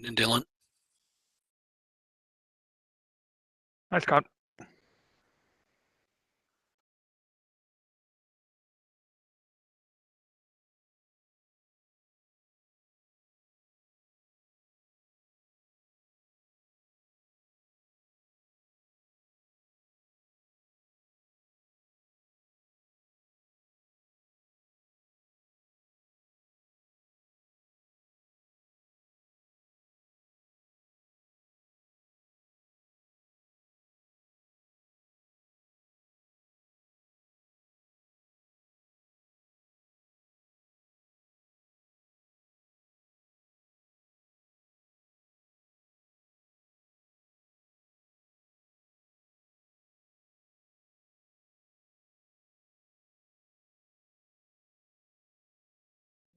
And Dylan. Hi, Scott.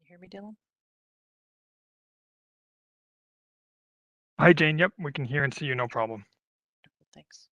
You hear me, Dylan? Hi, Jane. Yep, we can hear and see you, no problem. Thanks.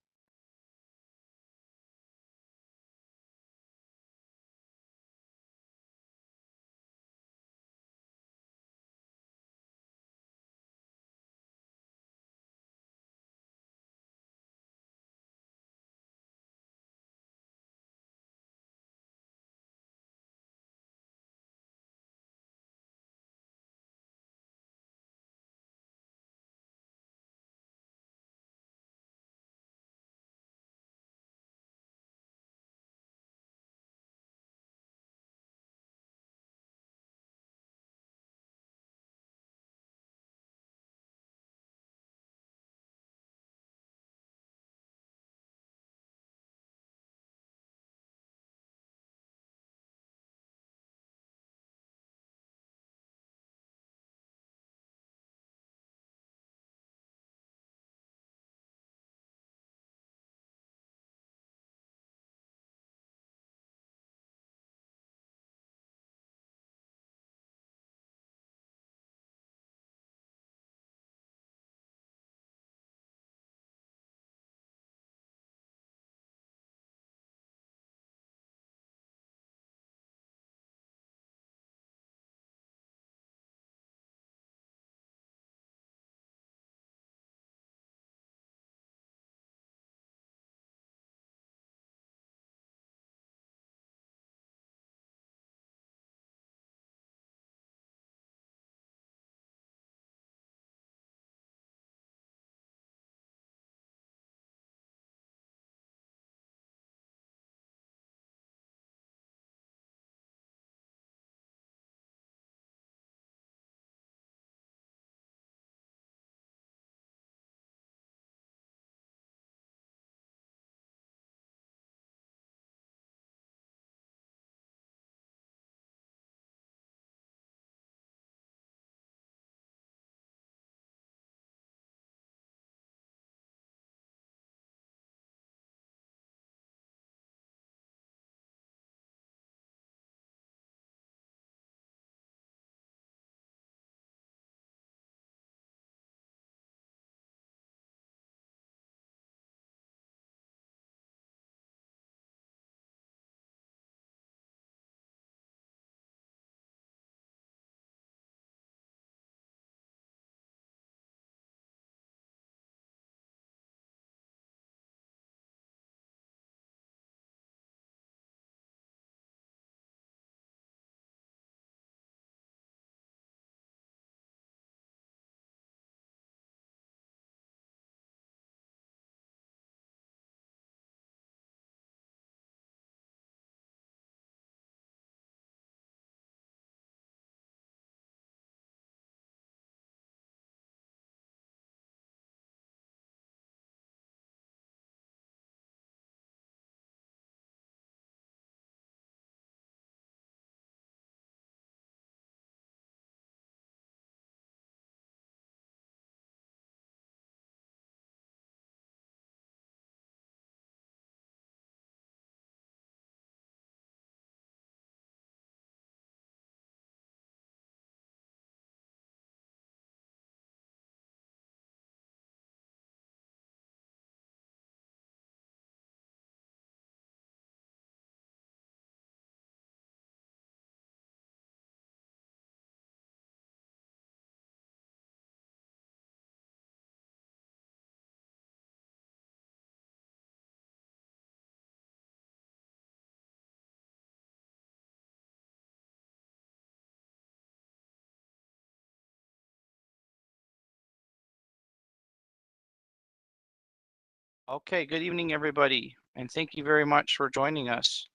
Okay, good evening, everybody, and thank you very much for joining us.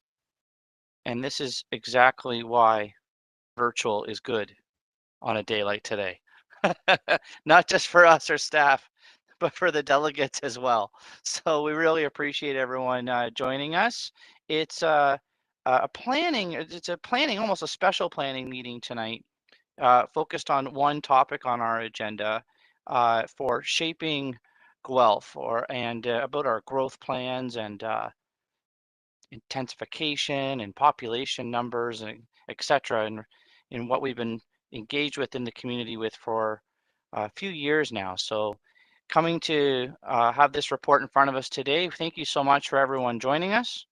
And this is exactly why virtual is good on a day like today. Not just for us or staff, but for the delegates as well. So we really appreciate everyone joining us. It's it's a planning, almost a special planning meeting tonight, focused on one topic on our agenda for shaping Guelph and about our growth plans and intensification and population numbers and et cetera, and what we've been engaged with in the community with for a few years now. So coming to have this report in front of us today, thank you so much for everyone joining us.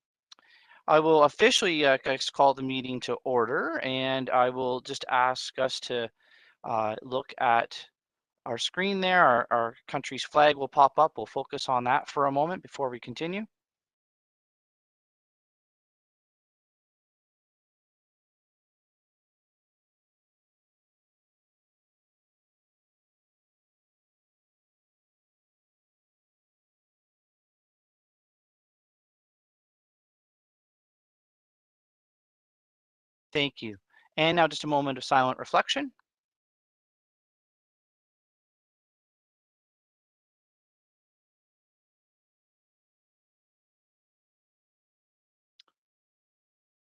I will officially call the meeting to order, and I will just ask us to look at our screen there. Our country's flag will pop up. We'll focus on that for a moment before we continue. Thank you. And now just a moment of silent reflection.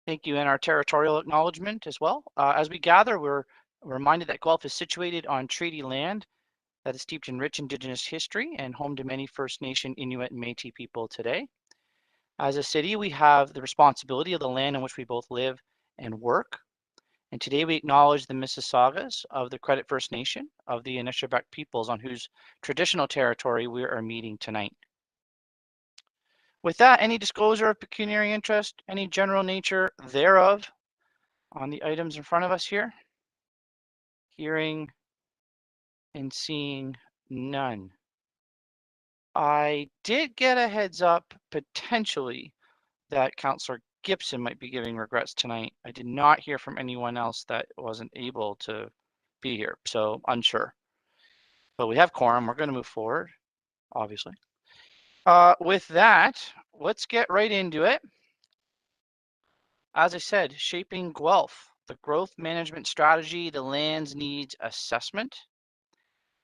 Thank you, and our territorial acknowledgement as well. As we gather, we're reminded that Guelph is situated on treaty land that is steeped in rich Indigenous history and home to many First Nation, Inuit, and Métis people today. As a city, we have the responsibility of the land in which we both live and work. And today we acknowledge the Mississaugas of the Credit First Nation of the Anishinaabe peoples on whose traditional territory we are meeting tonight. With that, any disclosure of pecuniary interest, any general nature thereof on the items in front of us here? Hearing and seeing none. I did get a heads up potentially that Councillor Gibson might be giving regrets tonight. I did not hear from anyone else that wasn't able to be here, so unsure. But we have quorum. We're going to move forward, obviously. With that, let's get right into it. As I said, shaping Guelph, the growth management strategy, the lands needs assessment.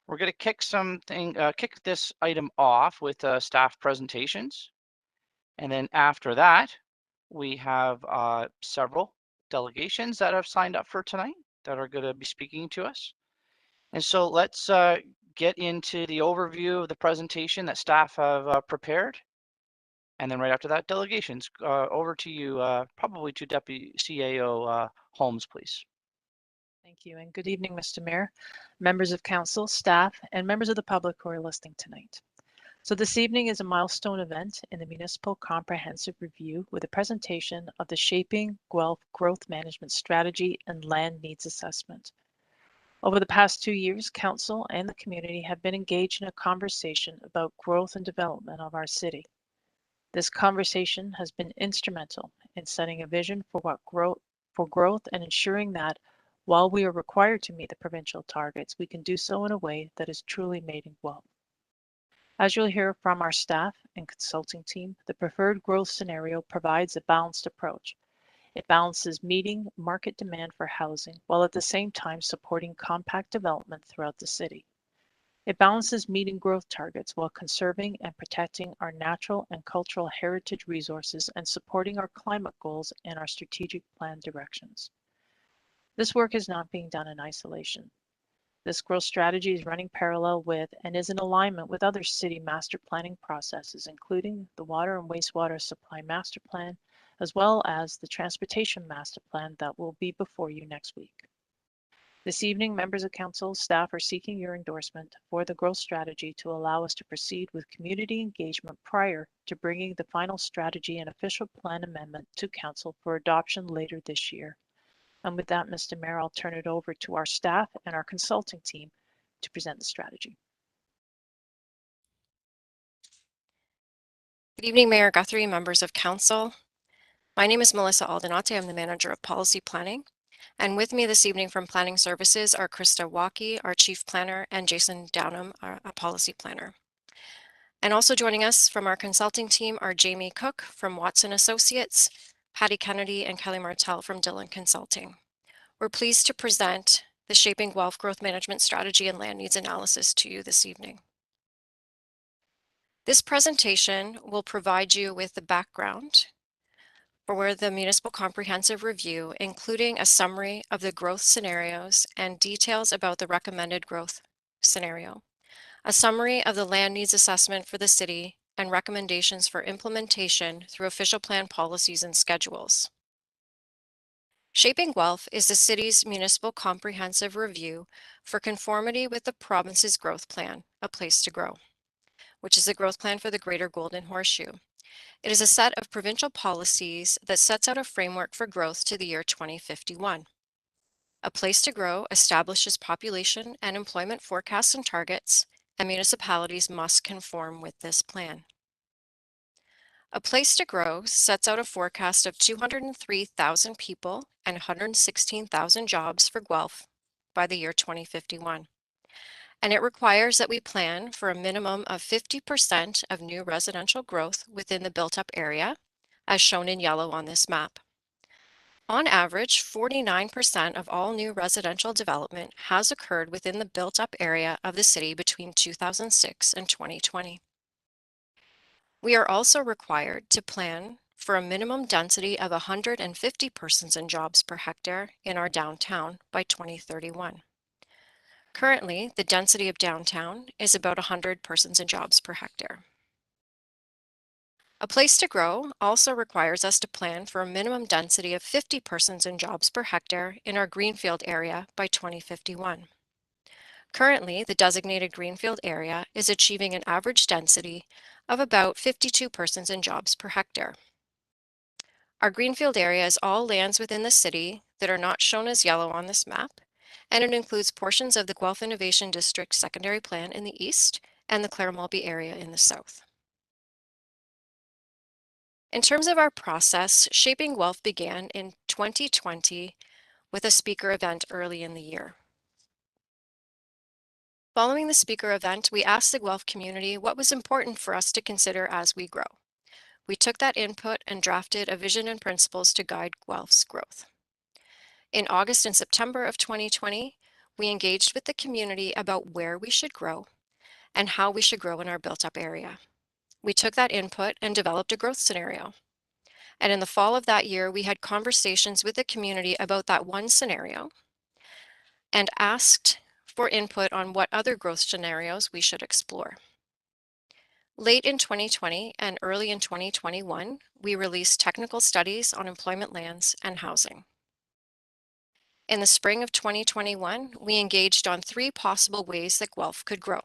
We're going to kick this item off with staff presentations. And then after that, we have several delegations that have signed up for tonight that are going to be speaking to us. And so let's get into the overview of the presentation that staff have prepared. And then right after that, delegations. Over to you, probably to Deputy CAO Holmes, please. Thank you, and good evening, Mr. Mayor, members of council, staff, and members of the public who are listening tonight. So this evening is a milestone event in the Municipal Comprehensive Review with a presentation of the Shaping Guelph Growth Management Strategy and Land Needs Assessment. Over the past 2 years, council and the community have been engaged in a conversation about growth and development of our city. This conversation has been instrumental in setting a vision for growth and ensuring that while we are required to meet the provincial targets, we can do so in a way that is truly made in Guelph. As you'll hear from our staff and consulting team, the preferred growth scenario provides a balanced approach. It balances meeting market demand for housing while at the same time supporting compact development throughout the city. It balances meeting growth targets while conserving and protecting our natural and cultural heritage resources and supporting our climate goals and our strategic plan directions. This work is not being done in isolation. This growth strategy is running parallel with and is in alignment with other city master planning processes, including the Water and Wastewater Supply Master Plan, as well as the Transportation Master Plan that will be before you next week. This evening, members of council, staff are seeking your endorsement for the growth strategy to allow us to proceed with community engagement prior to bringing the final strategy and official plan amendment to council for adoption later this year. And with that, Mr. Mayor, I'll turn it over to our staff and our consulting team to present the strategy. Good evening, Mayor Guthrie, members of council. My name is Melissa Aldinate. I'm the manager of policy planning. And with me this evening from Planning Services are Krista Walkie, our chief planner, and Jason Downham, our policy planner. And also joining us from our consulting team are Jamie Cook from Watson Associates, Patty Kennedy, and Kelly Martell from Dillon Consulting. We're pleased to present the Shaping Guelph Growth Management Strategy and Land Needs Analysis to you this evening. This presentation will provide you with the background for the Municipal Comprehensive Review, including a summary of the growth scenarios and details about the recommended growth scenario, a summary of the land needs assessment for the city, and recommendations for implementation through official plan policies and schedules. Shaping Guelph is the city's municipal comprehensive review for conformity with the province's growth plan, A Place to Grow, which is the growth plan for the Greater Golden Horseshoe. It is a set of provincial policies that sets out a framework for growth to the year 2051. A Place to Grow establishes population and employment forecasts and targets, and municipalities must conform with this plan. A Place to Grow sets out a forecast of 203,000 people and 116,000 jobs for Guelph by the year 2051. And it requires that we plan for a minimum of 50% of new residential growth within the built-up area, as shown in yellow on this map. On average, 49% of all new residential development has occurred within the built-up area of the city between 2006 and 2020. We are also required to plan for a minimum density of 150 persons and jobs per hectare in our downtown by 2031. Currently, the density of downtown is about 100 persons and jobs per hectare. A Place to Grow also requires us to plan for a minimum density of 50 persons and jobs per hectare in our greenfield area by 2051. Currently, the designated greenfield area is achieving an average density of about 52 persons and jobs per hectare. Our greenfield area is all lands within the city that are not shown as yellow on this map, and it includes portions of the Guelph Innovation District Secondary Plan in the east and the Clare Mulby area in the south. In terms of our process, Shaping Guelph began in 2020 with a speaker event early in the year. Following the speaker event, we asked the Guelph community what was important for us to consider as we grow. We took that input and drafted a vision and principles to guide Guelph's growth. In August and September of 2020, we engaged with the community about where we should grow and how we should grow in our built-up area. We took that input and developed a growth scenario. And in the fall of that year, we had conversations with the community about that one scenario and asked for input on what other growth scenarios we should explore. Late in 2020 and early in 2021, we released technical studies on employment lands and housing. In the spring of 2021, we engaged on 3 possible ways that Guelph could grow,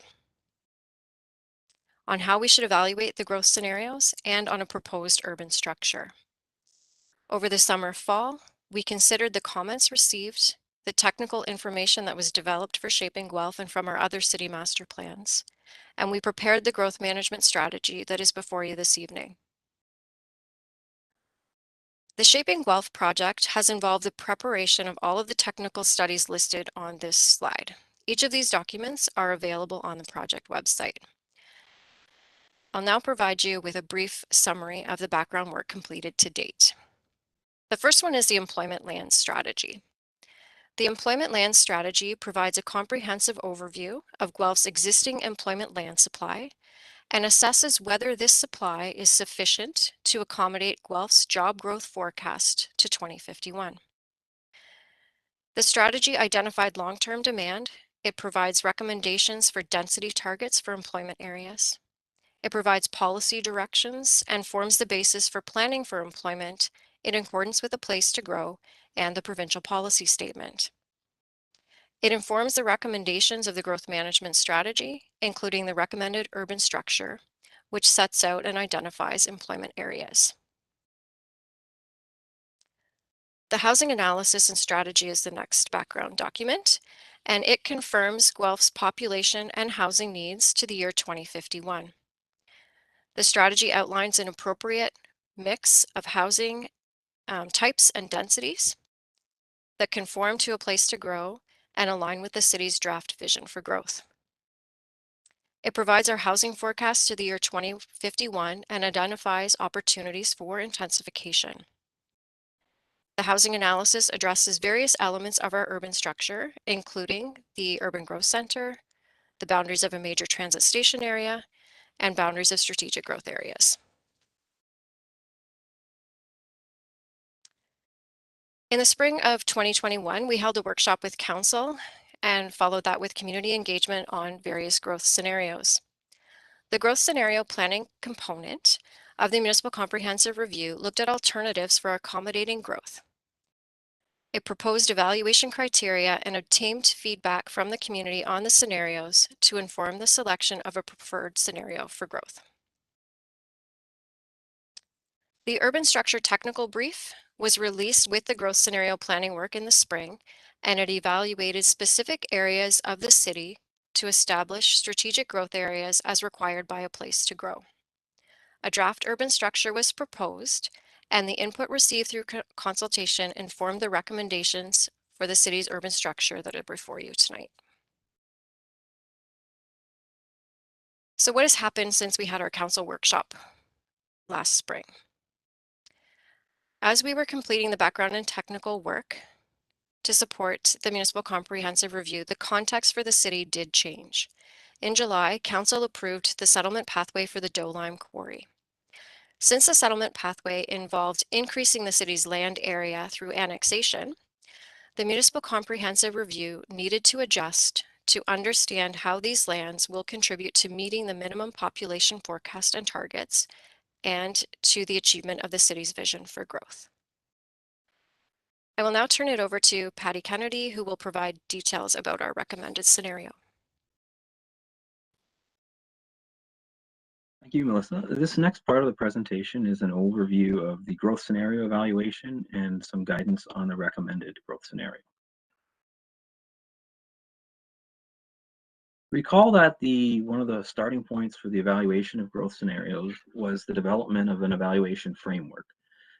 on how we should evaluate the growth scenarios, and on a proposed urban structure. Over the summer-fall, we considered the comments received, the technical information that was developed for Shaping Guelph and from our other city master plans, and we prepared the growth management strategy that is before you this evening. The Shaping Guelph project has involved the preparation of all of the technical studies listed on this slide. Each of these documents are available on the project website. I'll now provide you with a brief summary of the background work completed to date. The first one is the employment land strategy. The employment land strategy provides a comprehensive overview of Guelph's existing employment land supply and assesses whether this supply is sufficient to accommodate Guelph's job growth forecast to 2051. The strategy identified long-term demand. It provides recommendations for density targets for employment areas. It provides policy directions and forms the basis for planning for employment in accordance with A Place to Grow and the provincial policy statement. It informs the recommendations of the growth management strategy, including the recommended urban structure, which sets out and identifies employment areas. The housing analysis and strategy is the next background document, and it confirms Guelph's population and housing needs to the year 2051. The strategy outlines an appropriate mix of housing types and densities that conform to A Place to Grow and align with the city's draft vision for growth. It provides our housing forecast to the year 2051 and identifies opportunities for intensification. The housing analysis addresses various elements of our urban structure, including the urban growth center, the boundaries of a major transit station area, and boundaries of strategic growth areas. In the spring of 2021, we held a workshop with Council and followed that with community engagement on various growth scenarios. The growth scenario planning component of the Municipal Comprehensive Review looked at alternatives for accommodating growth. It proposed evaluation criteria and obtained feedback from the community on the scenarios to inform the selection of a preferred scenario for growth. The urban structure technical brief was released with the growth scenario planning work in the spring, and it evaluated specific areas of the city to establish strategic growth areas as required by a place to grow. A draft urban structure was proposed, and the input received through consultation informed the recommendations for the city's urban structure that are before you tonight. So what has happened since we had our council workshop last spring? As we were completing the background and technical work to support the Municipal Comprehensive Review, the context for the city did change. In July, Council approved the settlement pathway for the Doe Lime Quarry. Since the settlement pathway involved increasing the city's land area through annexation, the Municipal Comprehensive Review needed to adjust to understand how these lands will contribute to meeting the minimum population forecast and targets and to the achievement of the city's vision for growth. I will now turn it over to Patty Kennedy, who will provide details about our recommended scenario. Thank you, Melissa. This next part of the presentation is an overview of the growth scenario evaluation and some guidance on the recommended growth scenario. Recall that one of the starting points for the evaluation of growth scenarios was the development of an evaluation framework.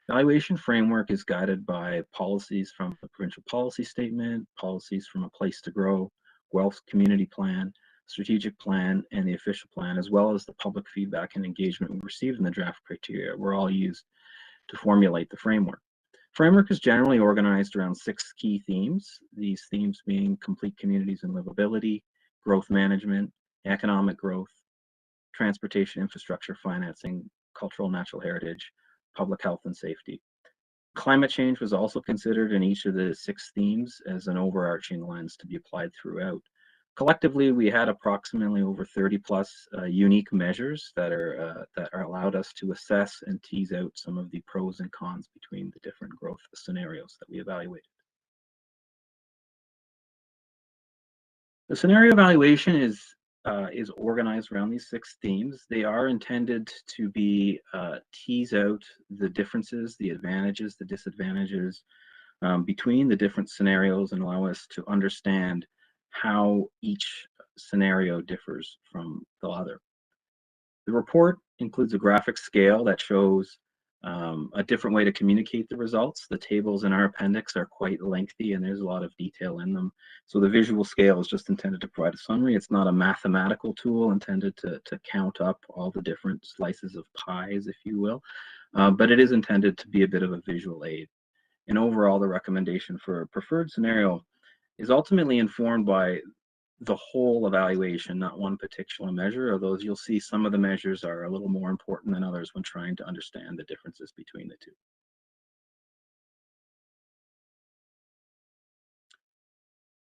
Evaluation framework is guided by policies from the provincial policy statement, policies from a place to grow, Guelph community plan, strategic plan, and the official plan, as well as the public feedback and engagement we received in the draft criteria were all used to formulate the framework. Framework is generally organized around 6 key themes, these themes being complete communities and livability, growth management, economic growth, transportation infrastructure financing, cultural natural heritage, public health and safety. Climate change was also considered in each of the 6 themes as an overarching lens to be applied throughout. Collectively, we had approximately over 30 plus unique measures that are allowed us to assess and tease out some of the pros and cons between the different growth scenarios that we evaluated. The scenario evaluation is organized around these 6 themes. They are intended to be tease out the differences, the advantages, the disadvantages between the different scenarios and allow us to understand how each scenario differs from the other. The report includes a graphic scale that shows a different way to communicate the results. The tables in our appendix are quite lengthy and there's a lot of detail in them. So the visual scale is just intended to provide a summary. It's not a mathematical tool intended to count up all the different slices of pies, if you will, but it is intended to be a bit of a visual aid. And overall, the recommendation for a preferred scenario is ultimately informed by the whole evaluation, not one particular measure, although you'll see some of the measures are a little more important than others when trying to understand the differences between the two.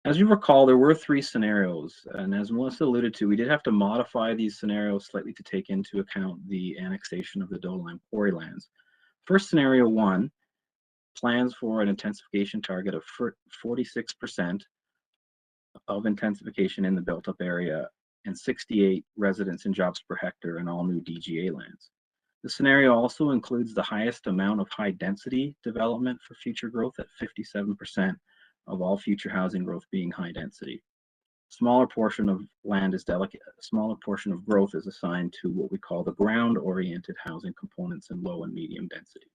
As you recall, there were 3 scenarios, and as Melissa alluded to, we did have to modify these scenarios slightly to take into account the annexation of the Doe Lime Quarry lands. First, scenario 1 plans for an intensification target of 46% of intensification in the built-up area and 68 residents and jobs per hectare in all new DGA lands. The scenario also includes the highest amount of high-density development for future growth at 57% of all future housing growth being high density. Smaller portion of land is delicate. A smaller portion of growth is assigned to what we call the ground-oriented housing components in low and medium density.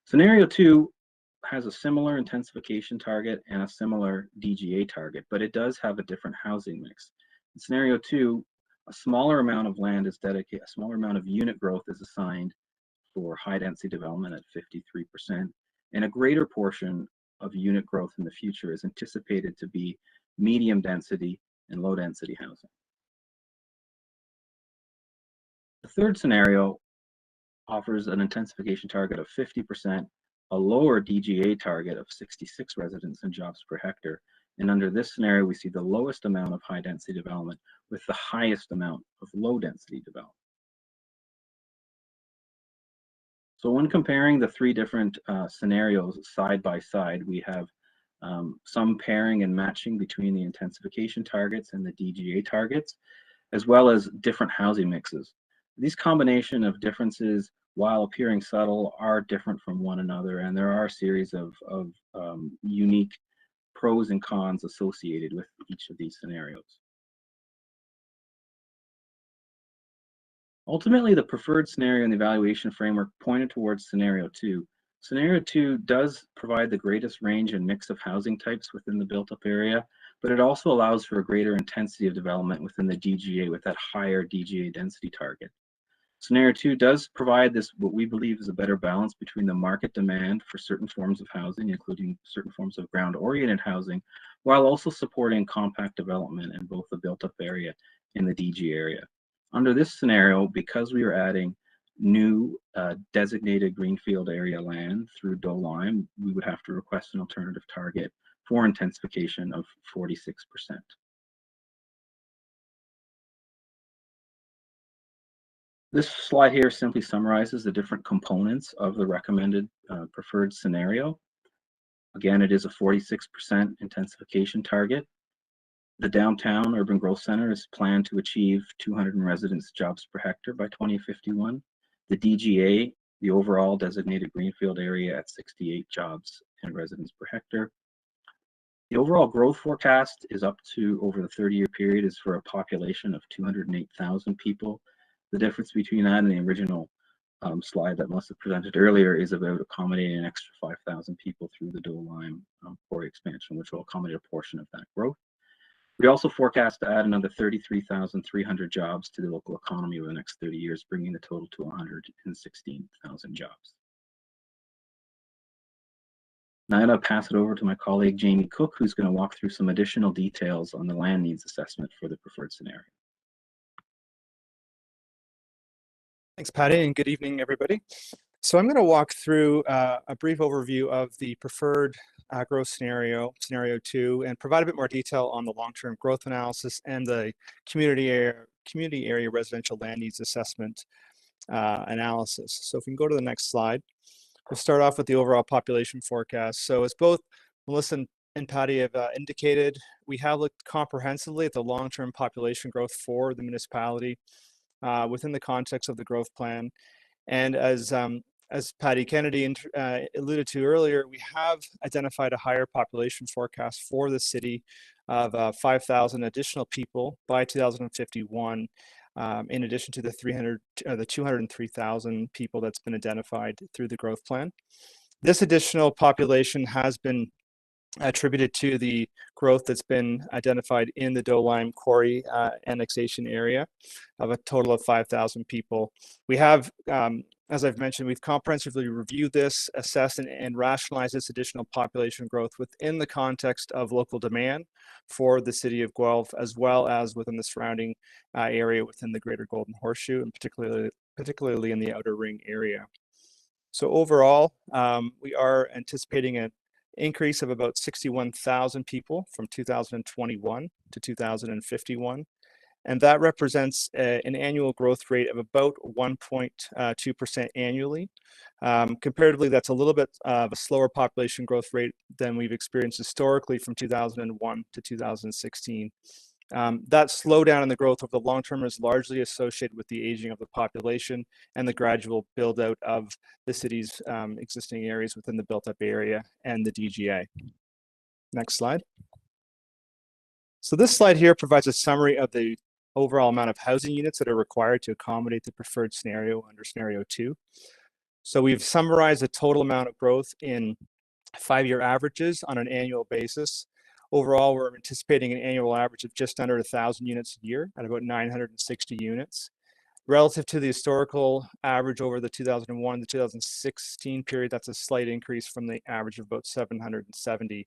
Scenario 2 has a similar intensification target and a similar DGA target, but it does have a different housing mix. In scenario 2, a smaller amount of land is dedicated, a smaller amount of unit growth is assigned for high density development at 53%, and a greater portion of unit growth in the future is anticipated to be medium density and low density housing. The third scenario offers an intensification target of 50%, a lower DGA target of 66 residents and jobs per hectare. And under this scenario, we see the lowest amount of high density development with the highest amount of low density development. So when comparing the three different scenarios side by side, we have some pairing and matching between the intensification targets and the DGA targets, as well as different housing mixes. These combination of differences, while appearing subtle, are different from one another, and there are a series of unique pros and cons associated with each of these scenarios. Ultimately, the preferred scenario in the evaluation framework pointed towards scenario 2. Scenario 2 does provide the greatest range and mix of housing types within the built-up area, but it also allows for a greater intensity of development within the DGA with that higher DGA density target. Scenario 2 does provide this, what we believe is a better balance between the market demand for certain forms of housing, including certain forms of ground-oriented housing, while also supporting compact development in both the built-up area and the DG area. Under this scenario, because we are adding new designated greenfield area land through DOLIME, we would have to request an alternative target for intensification of 46%. This slide here simply summarizes the different components of the recommended preferred scenario. Again, it is a 46% intensification target. The downtown urban growth center is planned to achieve 200 residents jobs per hectare by 2051. The DGA, the overall designated greenfield area, at 68 jobs and residents per hectare. The overall growth forecast is up to, over the 30-year period, is for a population of 208,000 people. The difference between that and the original slide that Melissa presented earlier is about accommodating an extra 5,000 people through the DOLIME quarry expansion, which will accommodate a portion of that growth. We also forecast to add another 33,300 jobs to the local economy over the next 30 years, bringing the total to 116,000 jobs. Now I'm going to pass it over to my colleague Jamie Cook, who's going to walk through some additional details on the land needs assessment for the preferred scenario. Thanks, Patty, and good evening, everybody. So I'm going to walk through a brief overview of the preferred growth scenario, scenario 2, and provide a bit more detail on the long-term growth analysis and the community area residential land needs assessment analysis. So if we can go to the next slide, we'll start off with the overall population forecast. So as both Melissa and Patty have indicated, we have looked comprehensively at the long-term population growth for the municipality within the context of the growth plan. And as Patty Kennedy alluded to earlier, we have identified a higher population forecast for the city of 5,000 additional people by 2051, in addition to the 203,000 people that's been identified through the growth plan. This additional population has been attributed to the growth that's been identified in the DOLIME quarry annexation area of a total of 5,000 people. We have, as I've mentioned, we've comprehensively reviewed this, assessed and rationalized this additional population growth within the context of local demand for the city of Guelph, as well as within the surrounding area within the Greater Golden Horseshoe, and particularly in the Outer Ring area. So overall, we are anticipating an increase of about 61,000 people from 2021 to 2051. And that represents an annual growth rate of about 1.2% annually. Comparatively, that's a little bit of a slower population growth rate than we've experienced historically from 2001 to 2016. That slowdown in the growth of the long term is largely associated with the aging of the population and the gradual build out of the city's existing areas within the built up area and the DGA. Next slide. So this slide here provides a summary of the overall amount of housing units that are required to accommodate the preferred scenario under scenario 2. So we've summarized the total amount of growth in 5-year averages on an annual basis. Overall, we're anticipating an annual average of just under 1,000 units a year at about 960 units. Relative to the historical average over the 2001 to 2016 period, that's a slight increase from the average of about 770.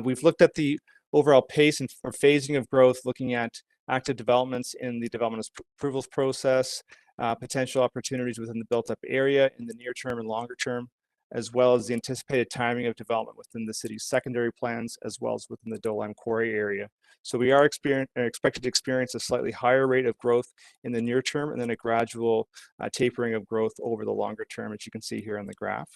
We've looked at the overall pace and phasing of growth, looking at active developments in the development approvals process, potential opportunities within the built-up area in the near term and longer term, as well as the anticipated timing of development within the city's secondary plans, as well as within the Dolime Quarry area. So we are expected to experience a slightly higher rate of growth in the near term, and then a gradual tapering of growth over the longer term, as you can see here on the graph.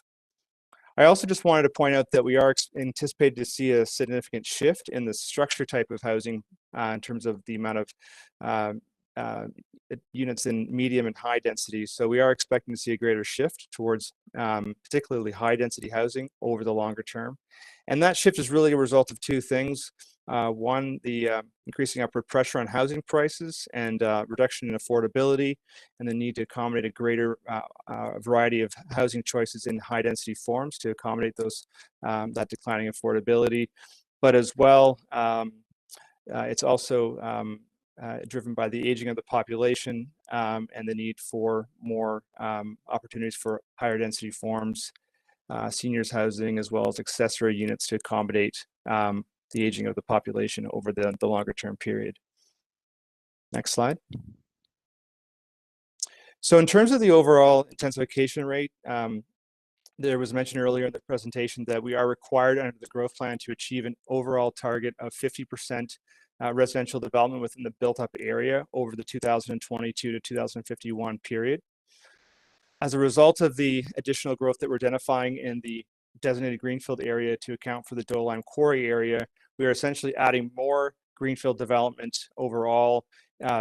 I also just wanted to point out that we are anticipated to see a significant shift in the structure type of housing in terms of the amount of units in medium and high density. So we are expecting to see a greater shift towards particularly high density housing over the longer term. And that shift is really a result of two things. One, the increasing upward pressure on housing prices and reduction in affordability, and the need to accommodate a greater variety of housing choices in high density forms to accommodate those that declining affordability. But as well, it's also driven by the aging of the population and the need for more opportunities for higher density forms, seniors housing, as well as accessory units to accommodate the aging of the population over the longer term period. Next slide. So in terms of the overall intensification rate, there was mentioned earlier in the presentation that we are required under the growth plan to achieve an overall target of 50% residential development within the built-up area over the 2022 to 2051 period. As a result of the additional growth that we're identifying in the designated greenfield area to account for the Dolime Quarry area, we are essentially adding more greenfield development overall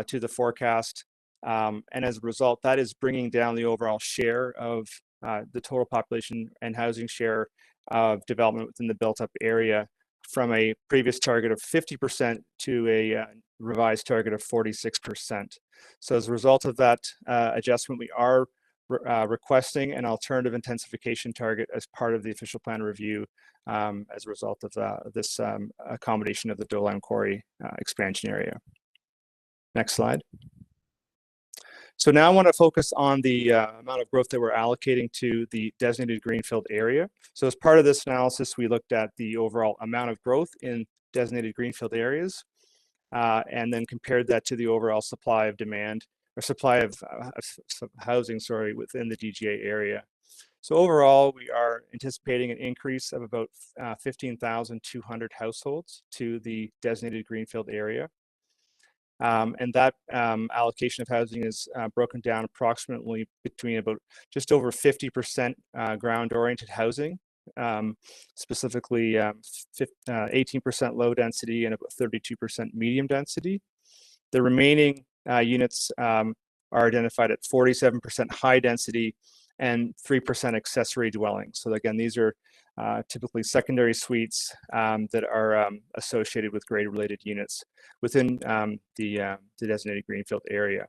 to the forecast. And as a result, that is bringing down the overall share of the total population and housing share of development within the built-up area from a previous target of 50% to a revised target of 46%. So as a result of that adjustment, we are requesting an alternative intensification target as part of the official plan review as a result of this accommodation of the Dolime Quarry expansion area. Next slide. So now I want to focus on the amount of growth that we're allocating to the designated greenfield area. So as part of this analysis, we looked at the overall amount of growth in designated greenfield areas and then compared that to the overall supply of demand or supply of housing, within the DGA area. So overall, we are anticipating an increase of about 15,200 households to the designated greenfield area. And that allocation of housing is broken down approximately between about just over 50% ground-oriented housing, specifically 18% low density and about 32% medium density. The remaining units are identified at 47% high density and 3% accessory dwellings. So again, these are typically secondary suites that are associated with grade-related units within the designated greenfield area.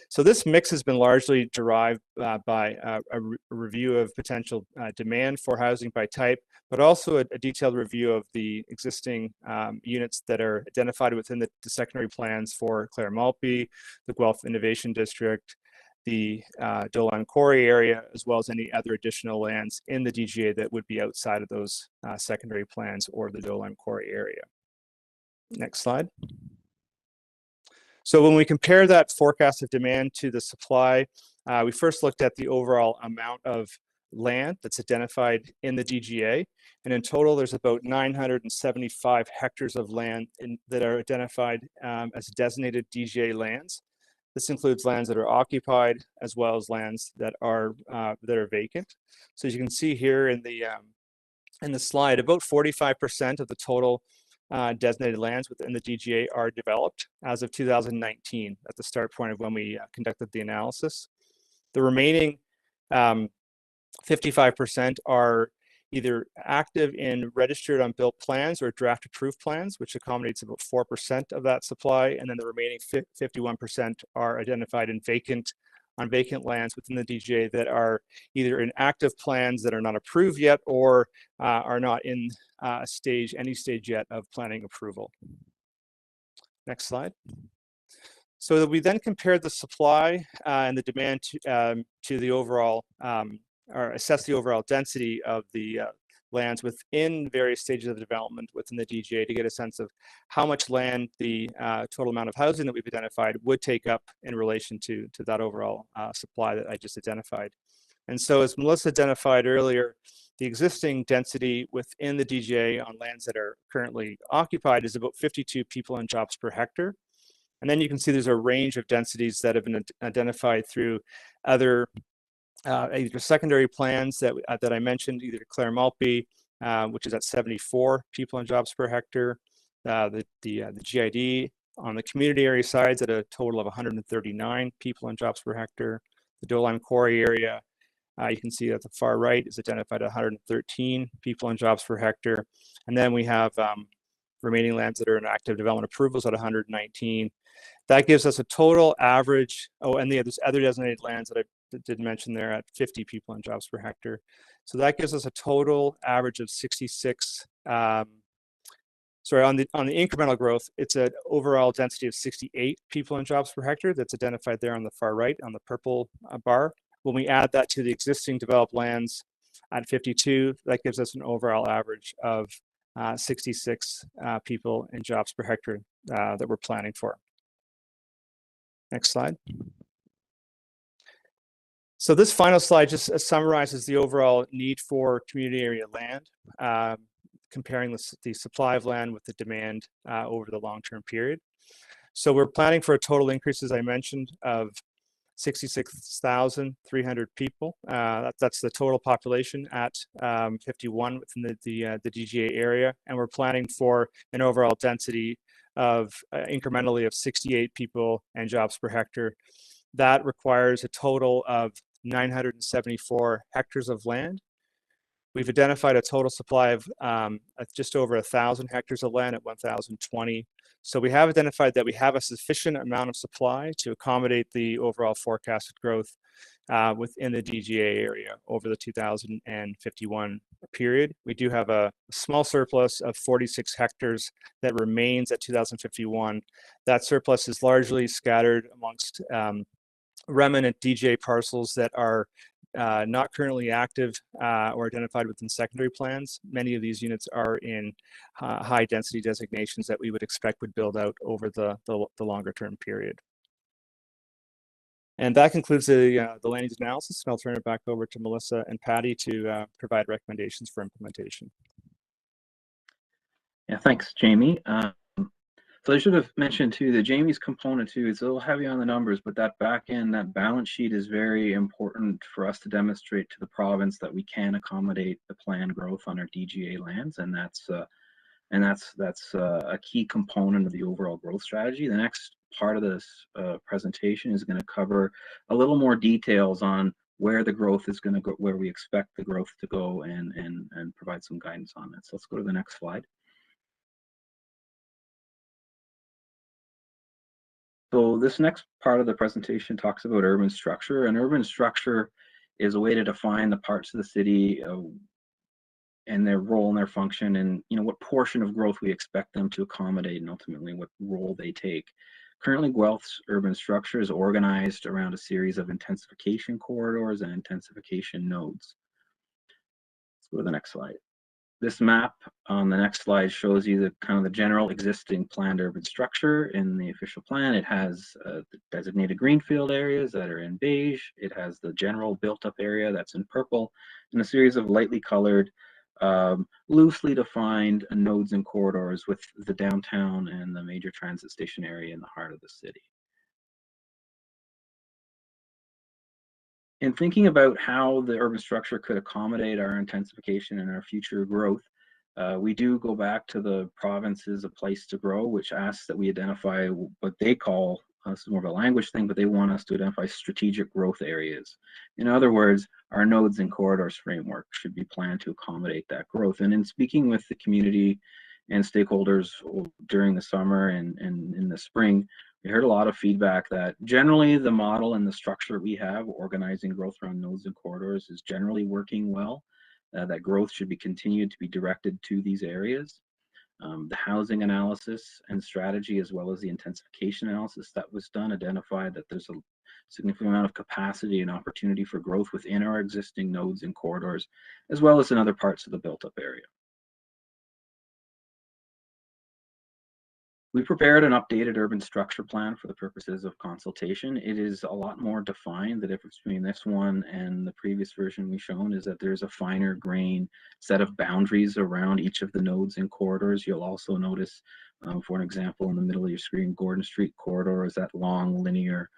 So this mix has been largely derived by a review of potential demand for housing by type, but also a detailed review of the existing units that are identified within the secondary plans for Clare Maltby, the Guelph Innovation District, the Dolime Quarry area, as well as any other additional lands in the DGA that would be outside of those secondary plans or the Dolime Quarry area. Next slide. So when we compare that forecast of demand to the supply, we first looked at the overall amount of land that's identified in the DGA. And in total, there's about 975 hectares of land that are identified as designated DGA lands. This includes lands that are occupied as well as lands that are vacant. So as you can see here in the slide, about 45% of the total designated lands within the DGA are developed as of 2019 at the start point of when we conducted the analysis. The remaining 55% are either active in registered unbuilt plans or draft approved plans, which accommodates about 4% of that supply. And then the remaining 51% are identified in vacant on vacant lands within the DGA that are either in active plans that are not approved yet or are not in any stage yet of planning approval. Next slide. So that we then compared the supply and the demand to the overall, or assess the overall density of the lands within various stages of development within the DGA to get a sense of how much land the total amount of housing that we've identified would take up in relation to that overall supply that I just identified. And so as Melissa identified earlier, the existing density within the DGA on lands that are currently occupied is about 52 people and jobs per hectare. And then you can see there's a range of densities that have been identified through other either secondary plans that I mentioned, either Clare Maltby, which is at 74 people and jobs per hectare, the GID on the community area sides at a total of 139 people and jobs per hectare. The Dolime Quarry area, you can see at the far right is identified at 113 people and jobs per hectare. And then we have remaining lands that are in active development approvals at 119. That gives us a total average. Oh, and there's other designated lands that I did mention there at 50 people and jobs per hectare. So that gives us a total average of 66. Sorry, on the incremental growth, it's an overall density of 68 people and jobs per hectare that's identified there on the far right on the purple bar. When we add that to the existing developed lands at 52, that gives us an overall average of 66 people and jobs per hectare that we're planning for. Next slide. So this final slide just summarizes the overall need for community area land, comparing the supply of land with the demand over the long-term period. So we're planning for a total increase, as I mentioned, of 66,300 people. That's the total population at 51 within the DGA area, and we're planning for an overall density of incrementally of 68 people and jobs per hectare. That requires a total of 974 hectares of land. We've identified a total supply of just over 1,000 hectares of land at 1,020. So we have identified that we have a sufficient amount of supply to accommodate the overall forecasted growth within the DGA area over the 2051 period. We do have a small surplus of 46 hectares that remains at 2051. That surplus is largely scattered amongst remnant DGA parcels that are not currently active or identified within secondary plans. Many of these units are in high density designations that we would expect would build out over the longer term period. And that concludes the land use analysis, and I'll turn it back over to Melissa and Patty to provide recommendations for implementation. Yeah, thanks, Jamie. So I should have mentioned too that Jamie's component too is a little heavy on the numbers, but that back end, that balance sheet is very important for us to demonstrate to the province that we can accommodate the planned growth on our DGA lands, and that's a key component of the overall growth strategy. The next part of this presentation is going to cover a little more details on where the growth is going to go, where we expect the growth to go, and provide some guidance on it. So let's go to the next slide. So this next part of the presentation talks about urban structure, and urban structure is a way to define the parts of the city and their role and their function, and what portion of growth we expect them to accommodate, and ultimately what role they take. Currently, Guelph's urban structure is organized around a series of intensification corridors and intensification nodes. Let's go to the next slide. This map on the next slide shows you the general existing planned urban structure in the official plan. It has the designated greenfield areas that are in beige. It has the general built up area that's in purple, and a series of lightly colored, loosely defined nodes and corridors with the downtown and the major transit station area in the heart of the city. In thinking about how the urban structure could accommodate our intensification and our future growth, we do go back to the province's A Place to Grow, which asks that we identify what they call, this is more of a language thing, but they want us to identify strategic growth areas. In other words, our nodes and corridors framework should be planned to accommodate that growth. And in speaking with the community and stakeholders during the summer and in the spring, We heard a lot of feedback that generally the model and the structure we have organizing growth around nodes and corridors is generally working well, that growth should be continued to be directed to these areas. The housing analysis and strategy, as well as the intensification analysis that was done, identified that there's a significant amount of capacity and opportunity for growth within our existing nodes and corridors, as well as in other parts of the built-up area. We prepared an updated urban structure plan for the purposes of consultation. It is a lot more defined. The difference between this one and the previous version we've shown is that there's a finer grain set of boundaries around each of the nodes and corridors. You'll also notice, for an example, in the middle of your screen, Gordon Street corridor is that long linear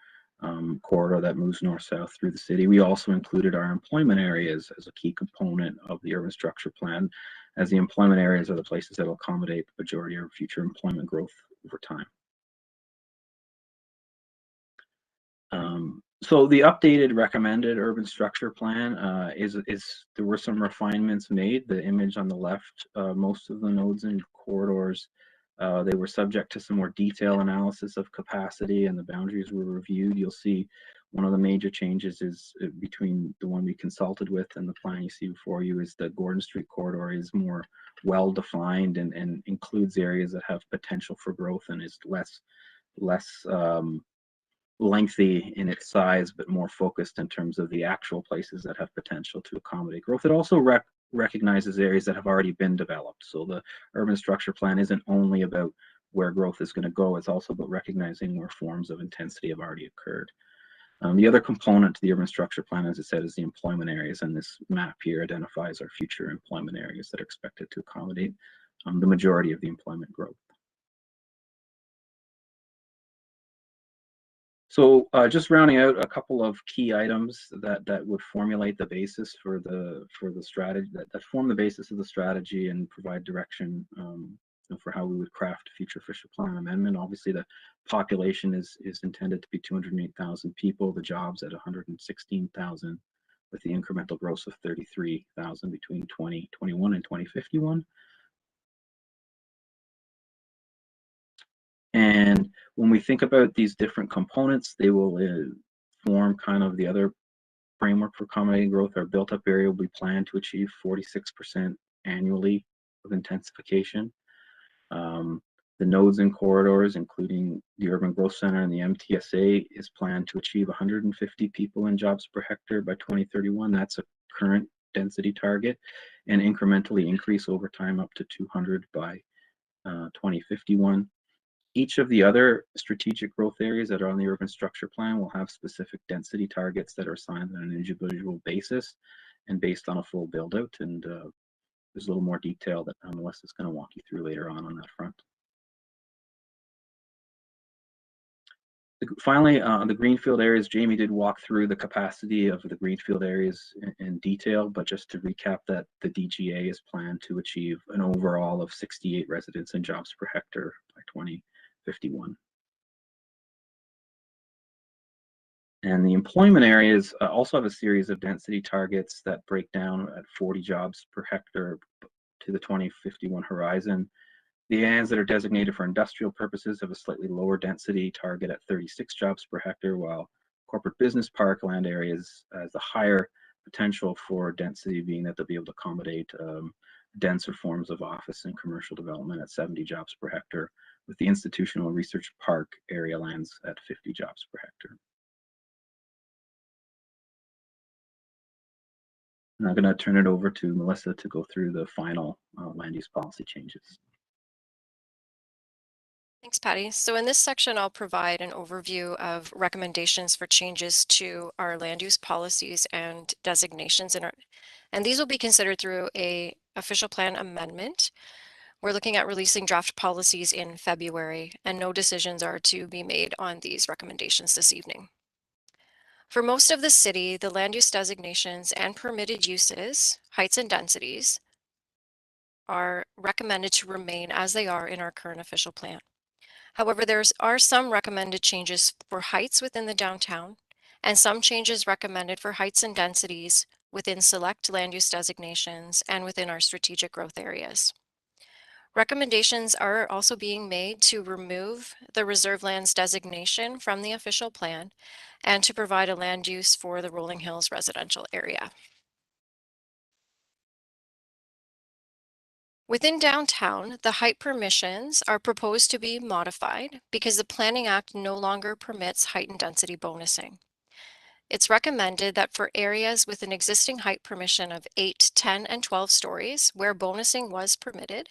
corridor that moves north-south through the city. We also included our employment areas as a key component of the urban structure plan, as the employment areas are the places that will accommodate the majority of future employment growth over time. So the updated recommended urban structure plan there were some refinements made. The image on the left, most of the nodes and corridors, they were subject to some more detailed analysis of capacity, and the boundaries were reviewed. You'll see one of the major changes is between the one we consulted with and the plan you see before you is the Gordon Street corridor is more well defined and includes areas that have potential for growth and is less lengthy in its size, but more focused in terms of the actual places that have potential to accommodate growth. It also recognizes areas that have already been developed. So the urban structure plan isn't only about where growth is going to go, it's also about recognizing where forms of intensity have already occurred. The other component to the urban structure plan, as I said, is the employment areas, and this map here identifies our future employment areas that are expected to accommodate the majority of the employment growth. So just rounding out a couple of key items that would formulate the basis for the strategy, that form the basis of the strategy and provide direction for how we would craft a future official plan amendment. Obviously, the population is intended to be 208,000 people, the jobs at 116,000, with the incremental growth of 33,000 between 2021 and 2051. And when we think about these different components, they will form kind of the other framework for accommodating growth. Our built up area will be planned to achieve 46% annually of intensification. The nodes and corridors, including the Urban Growth Center and the MTSA, is planned to achieve 150 people in jobs per hectare by 2031. That's a current density target, and incrementally increase over time up to 200 by 2051. Each of the other strategic growth areas that are on the urban structure plan will have specific density targets that are assigned on an individual basis and based on a full build out. And there's a little more detail that Melissa's going to walk you through later on that front. Finally, the greenfield areas, Jamie did walk through the capacity of the greenfield areas in detail, but just to recap that the DGA is planned to achieve an overall of 68 residents and jobs per hectare by 2051. And the employment areas also have a series of density targets that break down at 40 jobs per hectare to the 2051 horizon. The areas that are designated for industrial purposes have a slightly lower density target at 36 jobs per hectare, while corporate business park land areas has a higher potential for density, being that they'll be able to accommodate denser forms of office and commercial development at 70 jobs per hectare, with the institutional research park area lands at 50 jobs per hectare. And I'm going to turn it over to Melissa to go through the final land use policy changes. Thanks, Patty. So in this section, I'll provide an overview of recommendations for changes to our land use policies and designations, and these will be considered through a official plan amendment. We're looking at releasing draft policies in February, and no decisions are to be made on these recommendations this evening. For most of the city, the land use designations and permitted uses, heights and densities, are recommended to remain as they are in our current official plan. However, there are some recommended changes for heights within the downtown and some changes recommended for heights and densities within select land use designations and within our strategic growth areas. Recommendations are also being made to remove the reserve lands designation from the official plan and to provide a land use for the Rolling Hills residential area. Within downtown, the height permissions are proposed to be modified because the Planning Act no longer permits height and density bonusing. It's recommended that for areas with an existing height permission of 8, 10, and 12 stories, where bonusing was permitted,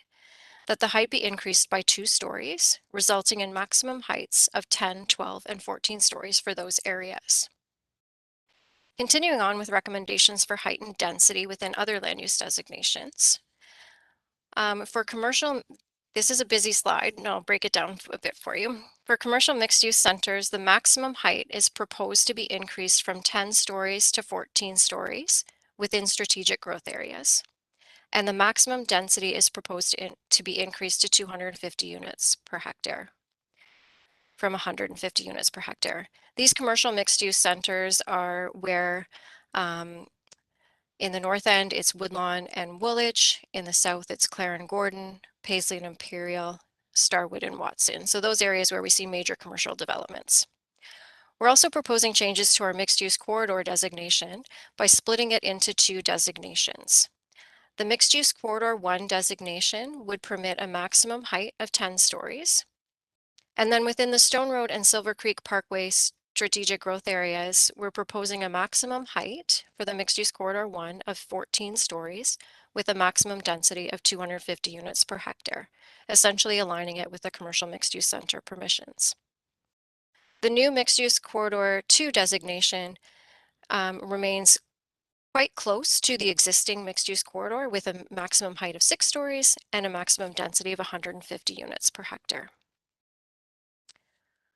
that the height be increased by 2 stories, resulting in maximum heights of 10, 12, and 14 stories for those areas. Continuing on with recommendations for height and density within other land use designations. For commercial, this is a busy slide, and I'll break it down a bit for you. For commercial mixed-use centers, the maximum height is proposed to be increased from 10 stories to 14 stories within strategic growth areas. And the maximum density is proposed to be increased to 250 units per hectare from 150 units per hectare. These commercial mixed-use centers are where in the north end, it's Woodlawn and Woolwich. In the south, it's Clare and Gordon, Paisley and Imperial, Starwood and Watson. So those areas where we see major commercial developments. We're also proposing changes to our mixed-use corridor designation by splitting it into 2 designations. The mixed-use corridor 1 designation would permit a maximum height of 10 stories. And then within the Stone Road and Silver Creek Parkway strategic growth areas, we're proposing a maximum height for the mixed-use corridor 1 of 14 stories with a maximum density of 250 units per hectare, essentially aligning it with the commercial mixed-use center permissions. The new mixed-use corridor 2 designation remains quite close to the existing mixed-use corridor with a maximum height of 6 stories and a maximum density of 150 units per hectare.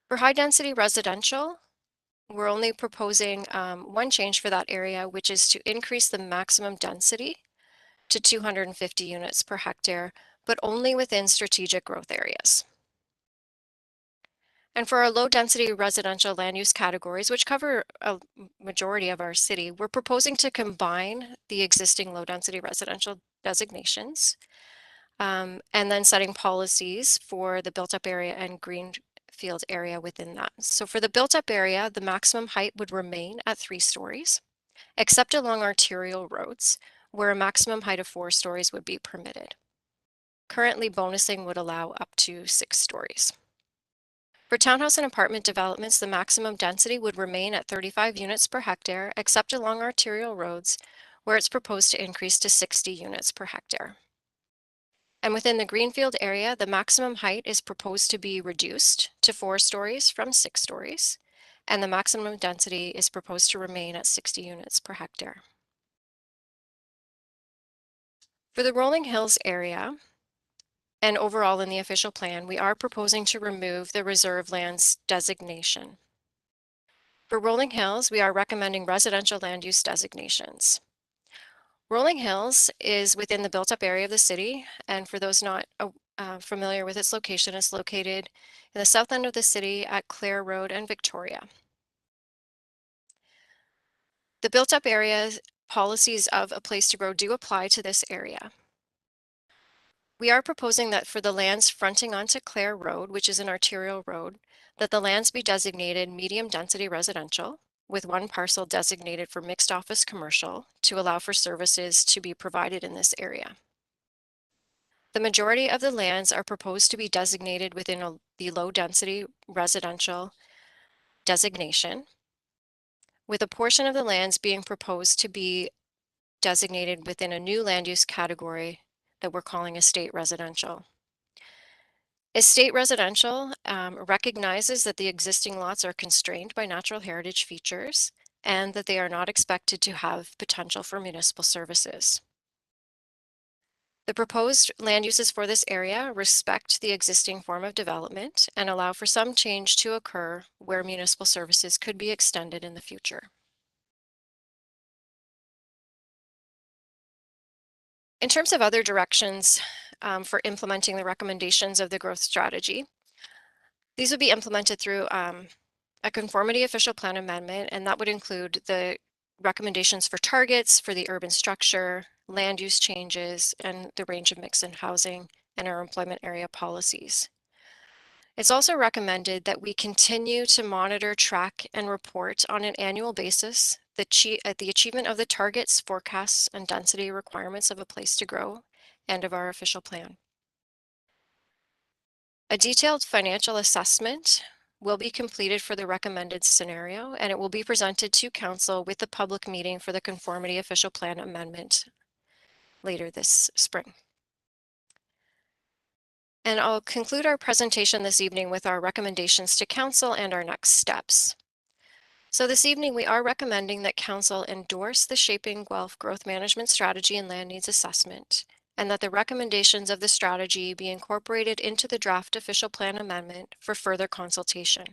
For high-density residential, we're only proposing one change for that area, which is to increase the maximum density to 250 units per hectare, but only within strategic growth areas. And for our low-density residential land use categories, which cover a majority of our city, we're proposing to combine the existing low-density residential designations and then setting policies for the built-up area and greenfield area within that. So for the built-up area, the maximum height would remain at 3 stories, except along arterial roads, where a maximum height of 4 stories would be permitted. Currently, bonusing would allow up to 6 stories. For townhouse and apartment developments, the maximum density would remain at 35 units per hectare, except along arterial roads, where it's proposed to increase to 60 units per hectare. And within the greenfield area, the maximum height is proposed to be reduced to 4 stories from 6 stories, and the maximum density is proposed to remain at 60 units per hectare. For the Rolling Hills area, and overall in the official plan, we are proposing to remove the reserve lands designation. For Rolling Hills, we are recommending residential land use designations. Rolling Hills is within the built-up area of the city, and for those not familiar with its location, it's located in the south end of the city at Clare Road and Victoria. The built-up area policies of A Place to Grow do apply to this area. We are proposing that for the lands fronting onto Clare Road, which is an arterial road, that the lands be designated medium density residential, with one parcel designated for mixed office commercial to allow for services to be provided in this area. The majority of the lands are proposed to be designated within the low density residential designation, with a portion of the lands being proposed to be designated within a new land use category that we're calling estate residential. Estate residential recognizes that the existing lots are constrained by natural heritage features and that they are not expected to have potential for municipal services. The proposed land uses for this area respect the existing form of development and allow for some change to occur where municipal services could be extended in the future. In terms of other directions for implementing the recommendations of the growth strategy, these would be implemented through a conformity official plan amendment, and that would include the recommendations for targets for the urban structure, land use changes, and the range of mix in housing and our employment area policies. It's also recommended that we continue to monitor, track, and report on an annual basis the achievement of the targets, forecasts, and density requirements of a place to grow and of our official plan. A detailed financial assessment will be completed for the recommended scenario, and it will be presented to Council with the public meeting for the conformity official plan amendment later this spring. And I'll conclude our presentation this evening with our recommendations to Council and our next steps. So this evening, we are recommending that Council endorse the Shaping Guelph Growth Management Strategy and Land Needs Assessment, and that the recommendations of the strategy be incorporated into the draft official plan amendment for further consultation.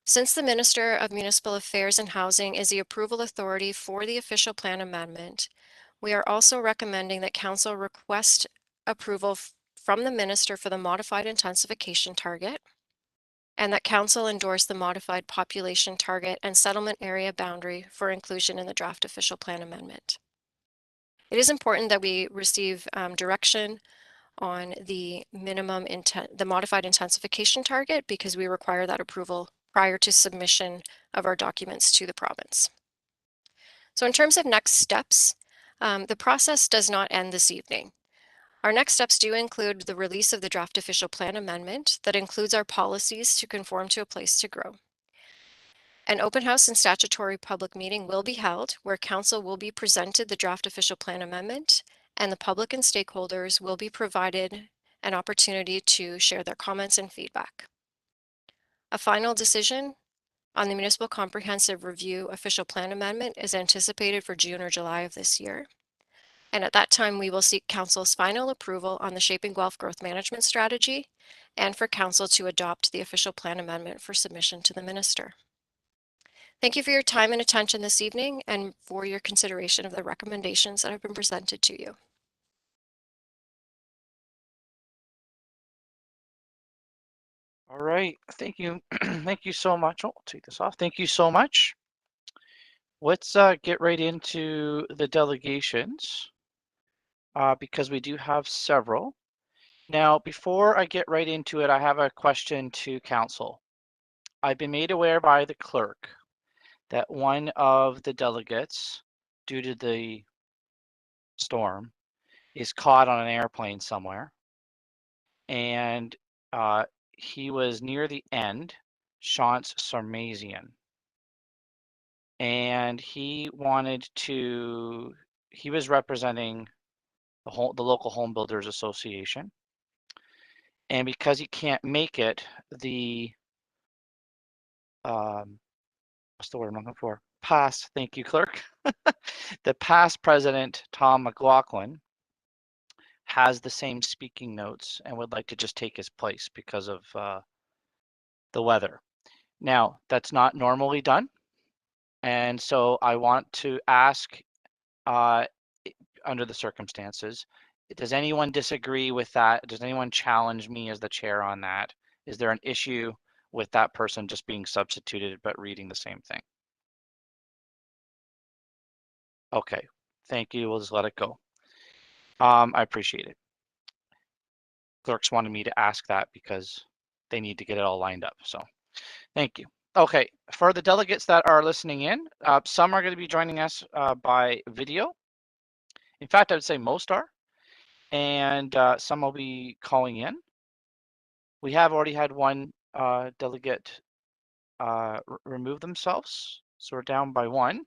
Since the Minister of Municipal Affairs and Housing is the approval authority for the official plan amendment, we are also recommending that Council request approval from the Minister for the modified intensification target, and that Council endorse the modified population target and settlement area boundary for inclusion in the draft official plan amendment. It is important that we receive direction on the modified intensification target, because we require that approval prior to submission of our documents to the province. So in terms of next steps, the process does not end this evening. Our next steps do include the release of the draft official plan amendment that includes our policies to conform to a place to grow. An open house and statutory public meeting will be held where Council will be presented the draft official plan amendment, and the public and stakeholders will be provided an opportunity to share their comments and feedback. A final decision on the Municipal Comprehensive Review official plan amendment is anticipated for June or July of this year. And at that time, we will seek Council's final approval on the Shaping Guelph Growth Management Strategy, and for Council to adopt the official plan amendment for submission to the Minister. Thank you for your time and attention this evening, and for your consideration of the recommendations that have been presented to you. All right, thank you. Thank you so much. Oh, I'll take this off. Thank you so much. Let's get right into the delegations because we do have several. Now, before I get right into it, I have a question to Council. I've been made aware by the clerk that one of the delegates, due to the storm, is caught on an airplane somewhere, and he was near the end, Shantz Sarmazian, and he was representing the local Home Builders Association, and because he can't make it, the what's the word I'm looking for? Past, thank you, clerk. The past president, Tom McLaughlin, has the same speaking notes and would like to just take his place because of the weather. Now, that's not normally done. And so I want to ask, under the circumstances, does anyone disagree with that? Does anyone challenge me as the chair on that? Is there an issue with that person just being substituted but reading the same thing? Okay, thank you. We'll just let it go. I appreciate it. Clerks wanted me to ask that because they need to get it all lined up. So thank you. Okay, for the delegates that are listening in, some are going to be joining us by video. In fact, I would say most are, and some will be calling in. We have already had one delegate remove themselves, so we're down by one.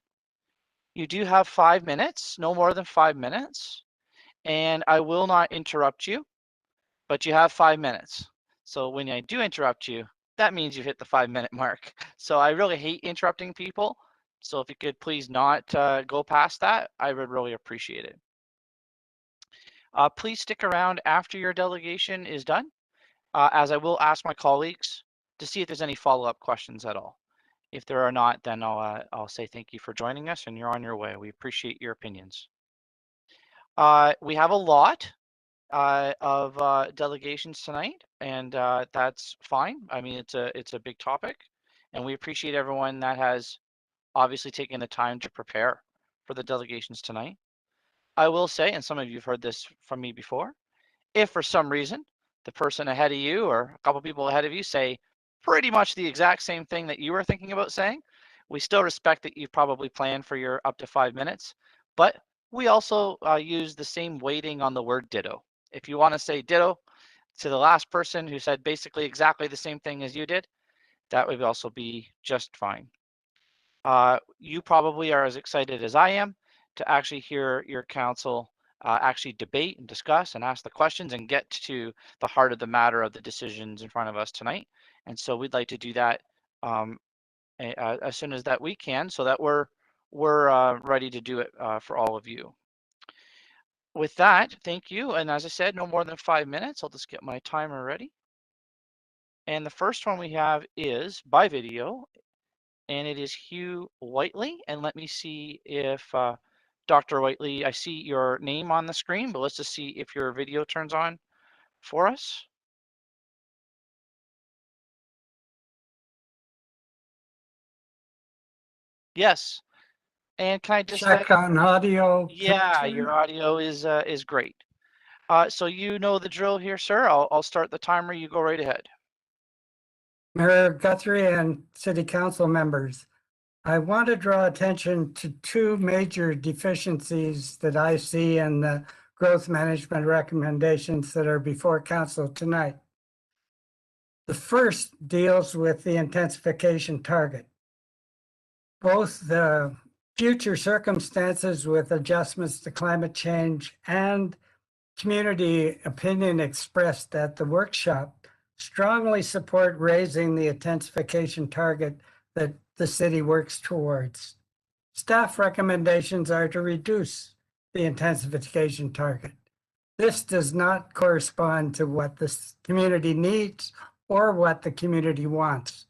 You do have 5 minutes, no more than 5 minutes, and I will not interrupt you, but you have 5 minutes. So when I do interrupt you, that means you hit the 5-minute mark. So I really hate interrupting people. So if you could please not go past that, I would really appreciate it. Please stick around after your delegation is done, as I will ask my colleagues to see if there's any follow-up questions at all. If there are not, then I'll say thank you for joining us and you're on your way. We appreciate your opinions. We have a lot of delegations tonight, and that's fine. I mean, it's a big topic, and we appreciate everyone that has obviously taken the time to prepare for the delegations tonight. I will say, and some of you have heard this from me before, If for some reason the person ahead of you or a couple people ahead of you say pretty much the exact same thing that you were thinking about saying, we still respect that you've probably planned for your up to 5 minutes, but we also use the same weighting on the word ditto. If you want to say ditto to the last person who said basically exactly the same thing as you did, that would also be just fine. You probably are as excited as I am to actually hear your council actually debate and discuss and ask the questions and get to the heart of the matter of the decisions in front of us tonight. And so we'd like to do that as soon as that we can, so that we're ready to do it for all of you. With that, thank you. And as I said, no more than 5 minutes. I'll just get my timer ready. And the first one we have is by video, and it is Hugh Whiteley. And let me see if Dr. Whiteley, I see your name on the screen, but let's just see if your video turns on for us. Yes. And can I just check on audio? yeah, picture? your audio is great. So you know the drill here, sir. I'll start the timer. You go right ahead. Mayor Guthrie and City Council members, I want to draw attention to two major deficiencies that I see in the growth management recommendations that are before Council tonight. The first deals with the intensification target. Both the future circumstances with adjustments to climate change and community opinion expressed at the workshop strongly support raising the intensification target that the city works towards. Staff recommendations are to reduce the intensification target. This does not correspond to what the community needs or what the community wants.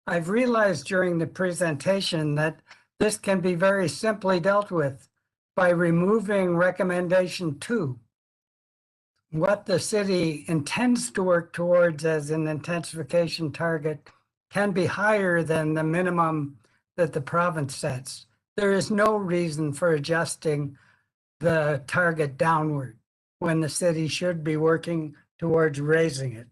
I've realized during the presentation that this can be very simply dealt with by removing recommendation 2. What the city intends to work towards as an intensification target can be higher than the minimum that the province sets. There is no reason for adjusting the target downward when the city should be working towards raising it.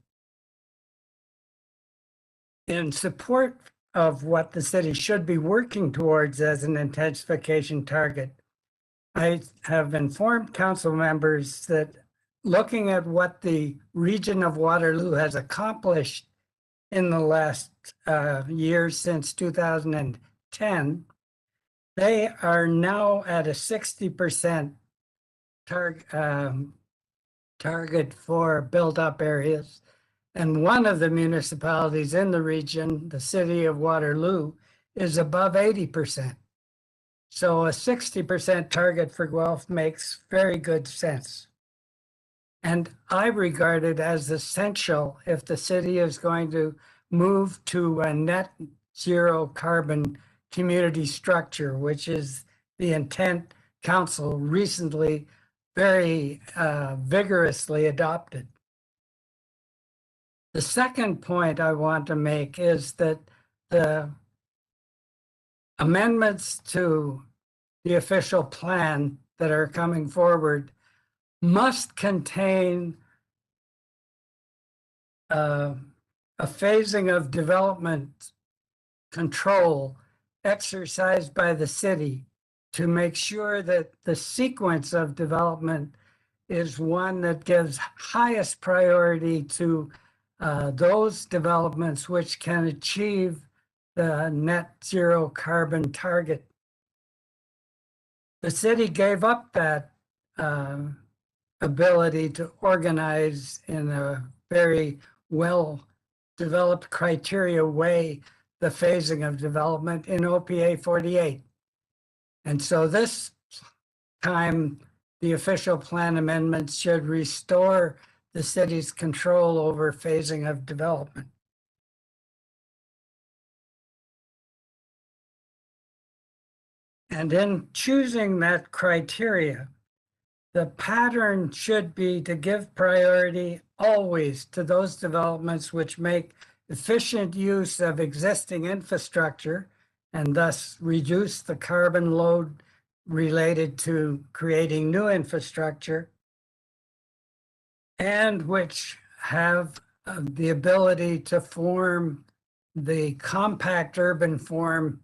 In support of what the city should be working towards as an intensification target, I have informed council members that looking at what the region of Waterloo has accomplished in the last years since 2010, they are now at a 60% target for built-up areas. And one of the municipalities in the region, the city of Waterloo, is above 80%. So a 60% target for Guelph makes very good sense. And I regard it as essential if the city is going to move to a net zero carbon community structure, which is the intent council recently very vigorously adopted. The second point I want to make is that the amendments to the official plan that are coming forward must contain a phasing of development control exercised by the city to make sure that the sequence of development is one that gives highest priority to those developments which can achieve the net zero carbon target. The city gave up that ability to organize in a very well developed criteria way the phasing of development in OPA 48. And so this time, the official plan amendments should restore the city's control over phasing of development. And in choosing that criteria, the pattern should be to give priority always to those developments which make efficient use of existing infrastructure and thus reduce the carbon load related to creating new infrastructure, and which have the ability to form the compact urban form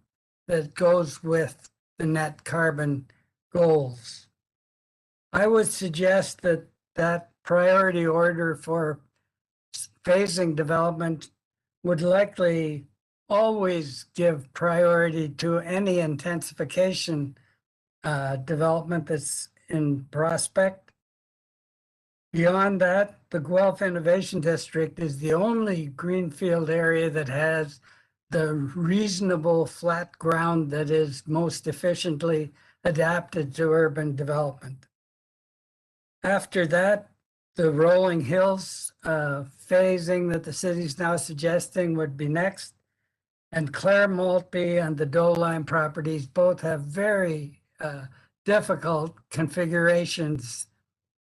that goes with the net carbon goals. I would suggest that that priority order for phasing development would likely always give priority to any intensification development that's in prospect. Beyond that, the Guelph Innovation District is the only greenfield area that has the reasonable flat ground that is most efficiently adapted to urban development. After that, the rolling hills phasing that the city's now suggesting would be next. And Clare Maltby and the Doline properties both have very difficult configurations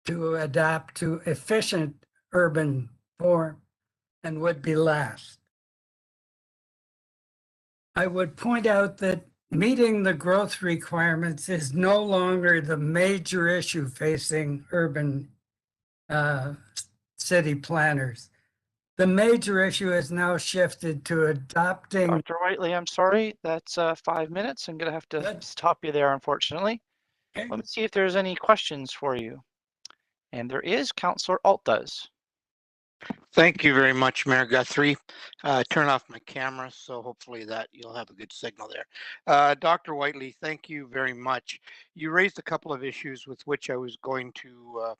to adapt to efficient urban form and would be last. I would point out that meeting the growth requirements is no longer the major issue facing urban city planners. The major issue has now shifted to adopting. Dr. Whiteley, I'm sorry, that's 5 minutes. I'm gonna have to Good. stop you there, unfortunately. Okay. Let me see if there's any questions for you. And there is. Councillor Alt does. Thank you very much, Mayor Guthrie. Turn off my camera, so hopefully that you'll have a good signal there. Dr. Whiteley, thank you very much. You raised a couple of issues with which I was going to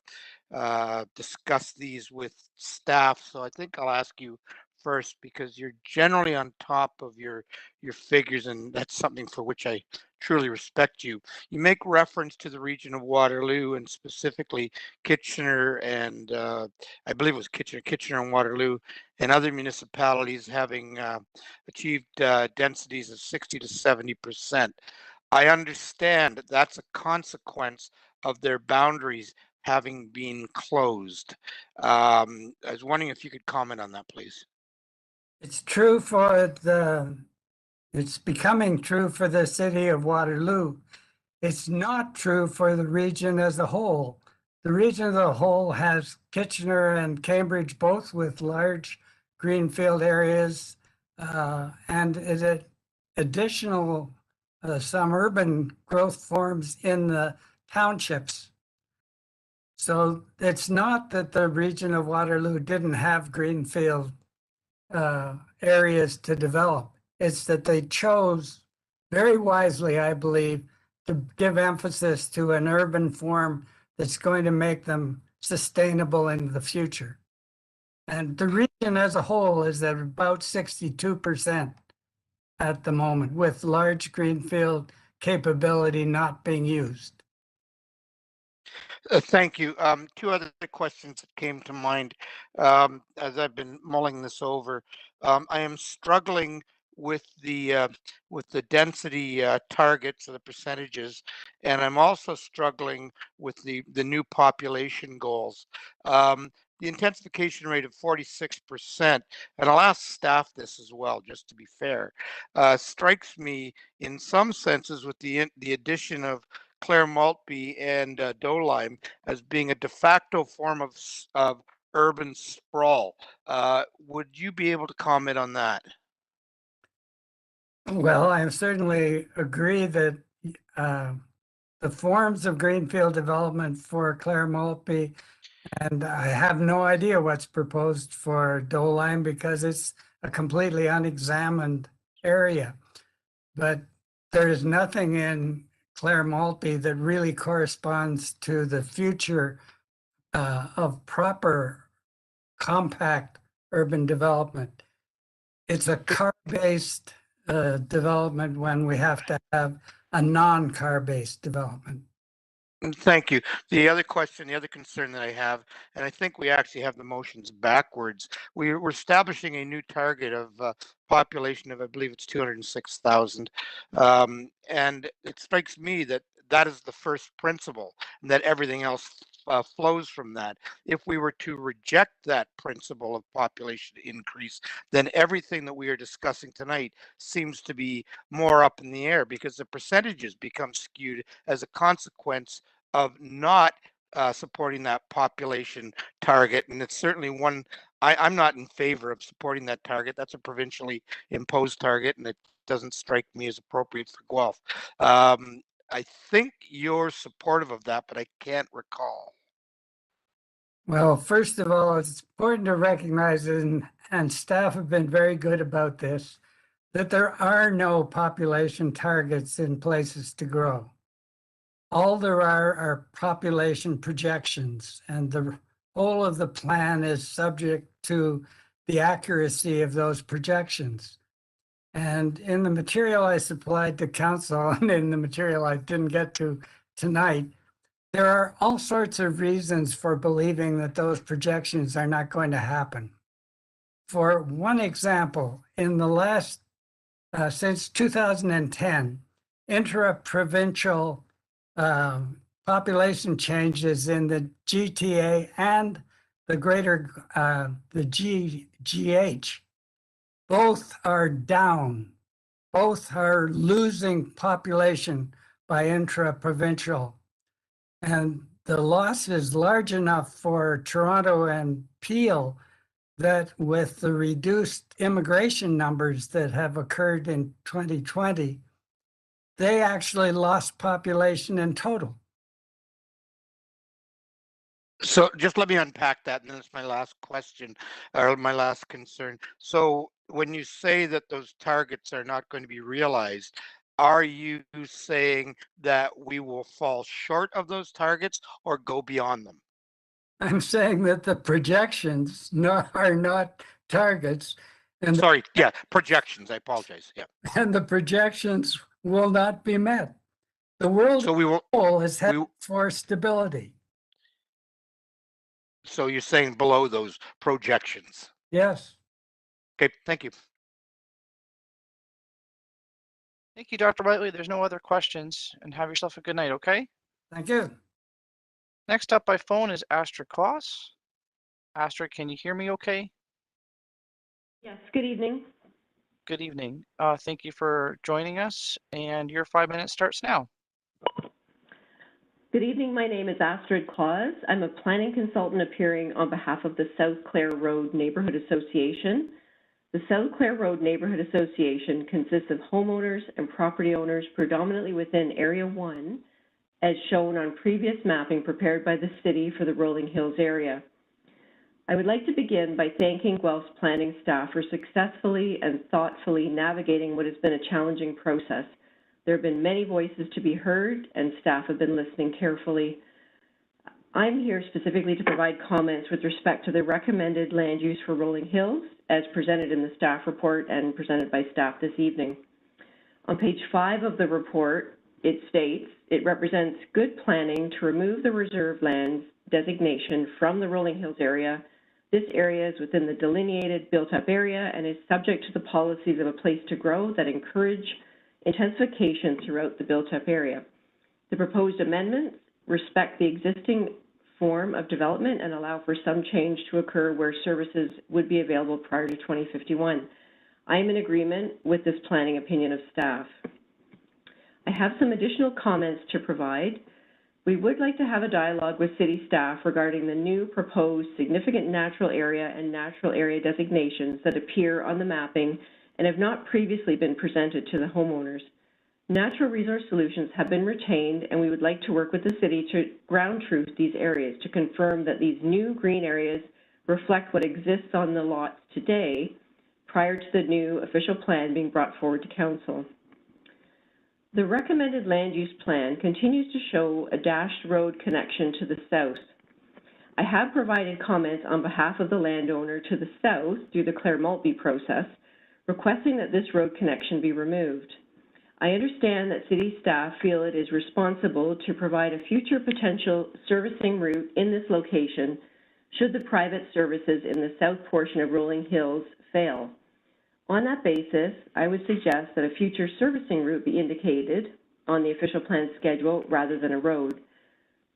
discuss these with staff, so I think I'll ask you first because you're generally on top of your figures, and that's something for which I truly respect you. You make reference to the region of Waterloo and specifically Kitchener and I believe it was Kitchener and Waterloo and other municipalities having achieved densities of 60 to 70%. I understand that that's a consequence of their boundaries having been closed. I was wondering if you could comment on that, please. It's true for it's becoming true for the city of Waterloo. It's not true for the region as a whole. The region as a whole has Kitchener and Cambridge both with large greenfield areas and additional some urban growth forms in the townships. So it's not that the region of Waterloo didn't have greenfield areas to develop. It's that they chose very wisely, I believe, to give emphasis to an urban form that's going to make them sustainable in the future. And the region as a whole is at about 62% at the moment, with large greenfield capability not being used. Thank you. Two other questions that came to mind as I've been mulling this over. I am struggling with the density targets or the percentages, and I'm also struggling with the new population goals. The intensification rate of 46%, and I'll ask staff this as well, just to be fair, strikes me in some senses with the addition of Clare Maltby and Doline as being a de facto form of urban sprawl. Would you be able to comment on that? Well, I certainly agree that the forms of greenfield development for Clare Maltby, and I have no idea what's proposed for Doline because it's a completely unexamined area. But there is nothing in Clare Maltby that really corresponds to the future of proper compact urban development. It's a car-based development when we have to have a non-car-based development. Thank you. The other question, the other concern that I have, and I think we actually have the motions backwards. We're establishing a new target of population of, I believe it's 206,000. And it strikes me that that is the first principle and that everything else flows from that. If we were to reject that principle of population increase, then everything that we are discussing tonight seems to be more up in the air because the percentages become skewed as a consequence of not supporting that population target, and it's certainly one I'm not in favor of supporting that target. That's a provincially imposed target, and it doesn't strike me as appropriate for Guelph. I think you're supportive of that, but I can't recall. Well, first of all, it's important to recognize, and staff have been very good about this, that there are no population targets in places to grow. All there are population projections, and the whole of the plan is subject to the accuracy of those projections. And in the material I supplied to council and in the material I didn't get to tonight, there are all sorts of reasons for believing that those projections are not going to happen. For one example, in the last, since 2010, intra-provincial population changes in the GTA and the greater, the GH, both are down. Both are losing population by intra-provincial. And the loss is large enough for Toronto and Peel that with the reduced immigration numbers that have occurred in 2020, they actually lost population in total. So just let me unpack that, and then it's my last question, or my last concern. So when you say that those targets are not going to be realized, are you saying that we will fall short of those targets or go beyond them? I'm saying that the projections are not targets. And Sorry, yeah, projections, I apologize, yeah. And the projections will not be met. The world So we will, is headed for stability. so you're saying below those projections? Yes. Okay, thank you. Thank you, Dr. Whiteley. There's no other questions, and have yourself a good night, okay? Thank you. Next up by phone is Astrid Kloss. Astrid, can you hear me okay? Yes, good evening. Good evening. Thank you for joining us, and your 5 minutes starts now. Good evening. My name is Astrid Claus. I'm a planning consultant appearing on behalf of the South Clare Road Neighborhood Association. The South Clare Road Neighborhood Association consists of homeowners and property owners predominantly within Area 1, as shown on previous mapping prepared by the city for the Rolling Hills area. I would like to begin by thanking Guelph's planning staff for successfully and thoughtfully navigating what has been a challenging process. There have been many voices to be heard, and staff have been listening carefully. I'm here specifically to provide comments with respect to the recommended land use for Rolling Hills, as presented in the staff report and presented by staff this evening. On page 5 of the report, it states, it represents good planning to remove the reserve lands designation from the Rolling Hills area. This area is within the delineated built-up area and is subject to the policies of a place to grow that encourage intensification throughout the built-up area. The proposed amendments respect the existing form of development and allow for some change to occur where services would be available prior to 2051. I am in agreement with this planning opinion of staff. I have some additional comments to provide. We would like to have a dialogue with city staff regarding the new proposed significant natural area and natural area designations that appear on the mapping and have not previously been presented to the homeowners. Natural resource solutions have been retained, and we would like to work with the city to ground truth these areas to confirm that these new green areas reflect what exists on the lots today prior to the new official plan being brought forward to council. The recommended land use plan continues to show a dashed road connection to the south. I have provided comments on behalf of the landowner to the south through the Clare Maltby process, requesting that this road connection be removed. I understand that city staff feel it is responsible to provide a future potential servicing route in this location should the private services in the south portion of Rolling Hills fail. On that basis, I would suggest that a future servicing route be indicated on the official plan schedule rather than a road.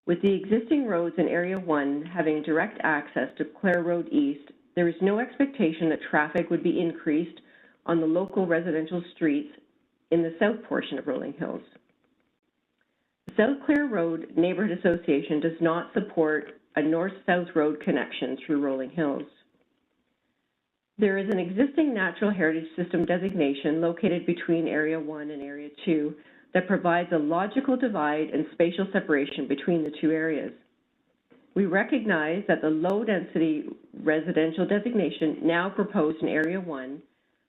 With the existing roads in Area 1 having direct access to Clare Road East, there is no expectation that traffic would be increased on the local residential streets in the south portion of Rolling Hills. South Clare Road Neighborhood Association does not support a north-south road connection through Rolling Hills. There is an existing natural heritage system designation located between Area 1 and Area 2 that provides a logical divide and spatial separation between the two areas. We recognize that the low-density residential designation now proposed in Area 1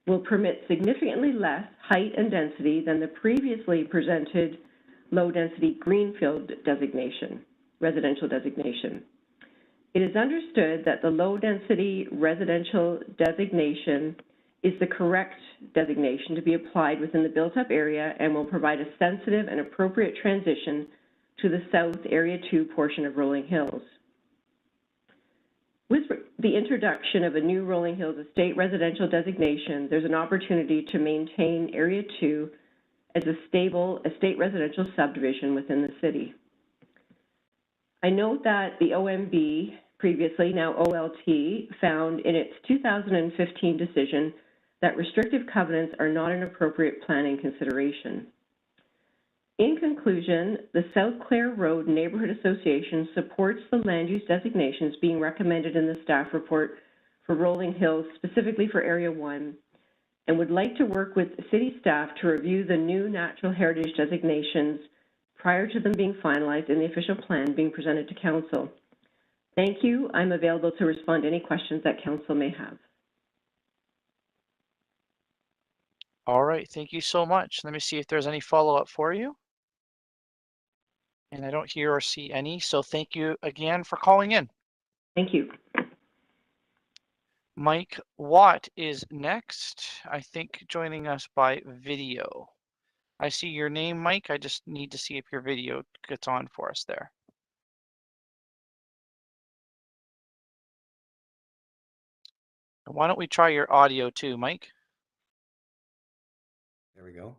will permit significantly less height and density than the previously presented low-density greenfield designation, residential designation. It is understood that the low-density residential designation is the correct designation to be applied within the built-up area and will provide a sensitive and appropriate transition to the South Area 2 portion of Rolling Hills. With the introduction of a new Rolling Hills estate residential designation, there's an opportunity to maintain Area 2 as a stable estate residential subdivision within the city. I note that the OMB, previously now OLT, found in its 2015 decision that restrictive covenants are not an appropriate planning consideration. In conclusion, the South Clare Road Neighborhood Association supports the land use designations being recommended in the staff report for Rolling Hills, specifically for Area 1, and would like to work with city staff to review the new natural heritage designations prior to them being finalized in the official plan being presented to Council. Thank you. I'm available to respond to any questions that Council may have. All right, thank you so much. Let me see if there's any follow-up for you. And I don't hear or see any, so thank you again for calling in. Thank you. Mike Watt is next, I think joining us by video. I see your name, Mike. I just need to see if your video gets on for us there. Why don't we try your audio too, Mike? There we go.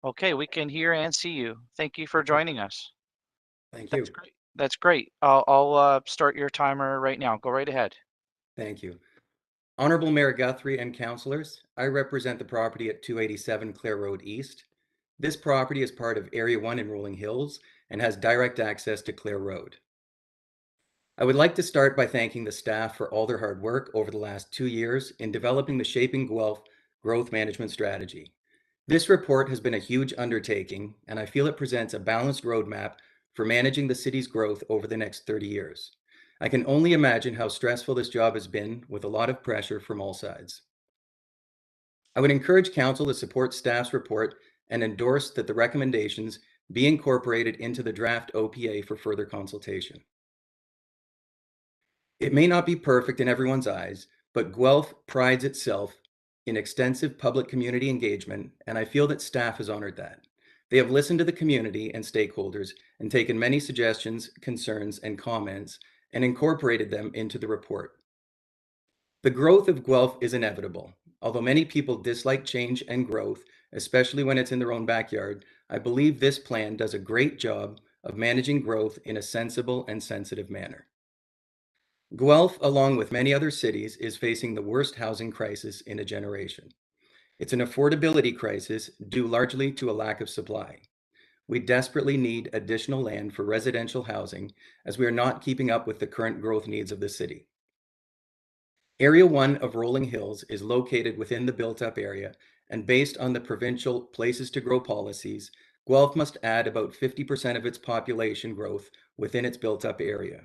Okay, we can hear and see you. Thank you for joining us. Thank you. That's great. That's great. I'll start your timer right now. Go right ahead. Thank you. Honorable Mayor Guthrie and councillors, I represent the property at 287 Clare Road East. This property is part of Area 1 in Rolling Hills and has direct access to Clare Road. I would like to start by thanking the staff for all their hard work over the last 2 years in developing the Shaping Guelph growth management strategy. This report has been a huge undertaking, and I feel it presents a balanced roadmap for managing the city's growth over the next 30 years. I can only imagine how stressful this job has been with a lot of pressure from all sides. I would encourage council to support staff's report and endorse that the recommendations be incorporated into the draft OPA for further consultation. It may not be perfect in everyone's eyes, but Guelph prides itself in extensive public community engagement, and I feel that staff has honored that. They have listened to the community and stakeholders and taken many suggestions, concerns, and comments and incorporated them into the report. The growth of Guelph is inevitable. Although many people dislike change and growth, especially when it's in their own backyard, I believe this plan does a great job of managing growth in a sensible and sensitive manner. Guelph, along with many other cities, is facing the worst housing crisis in a generation. It's an affordability crisis due largely to a lack of supply. We desperately need additional land for residential housing as we are not keeping up with the current growth needs of the city. Area 1 of Rolling Hills is located within the built-up area, and based on the provincial Places to Grow policies, Guelph must add about 50% of its population growth within its built-up area.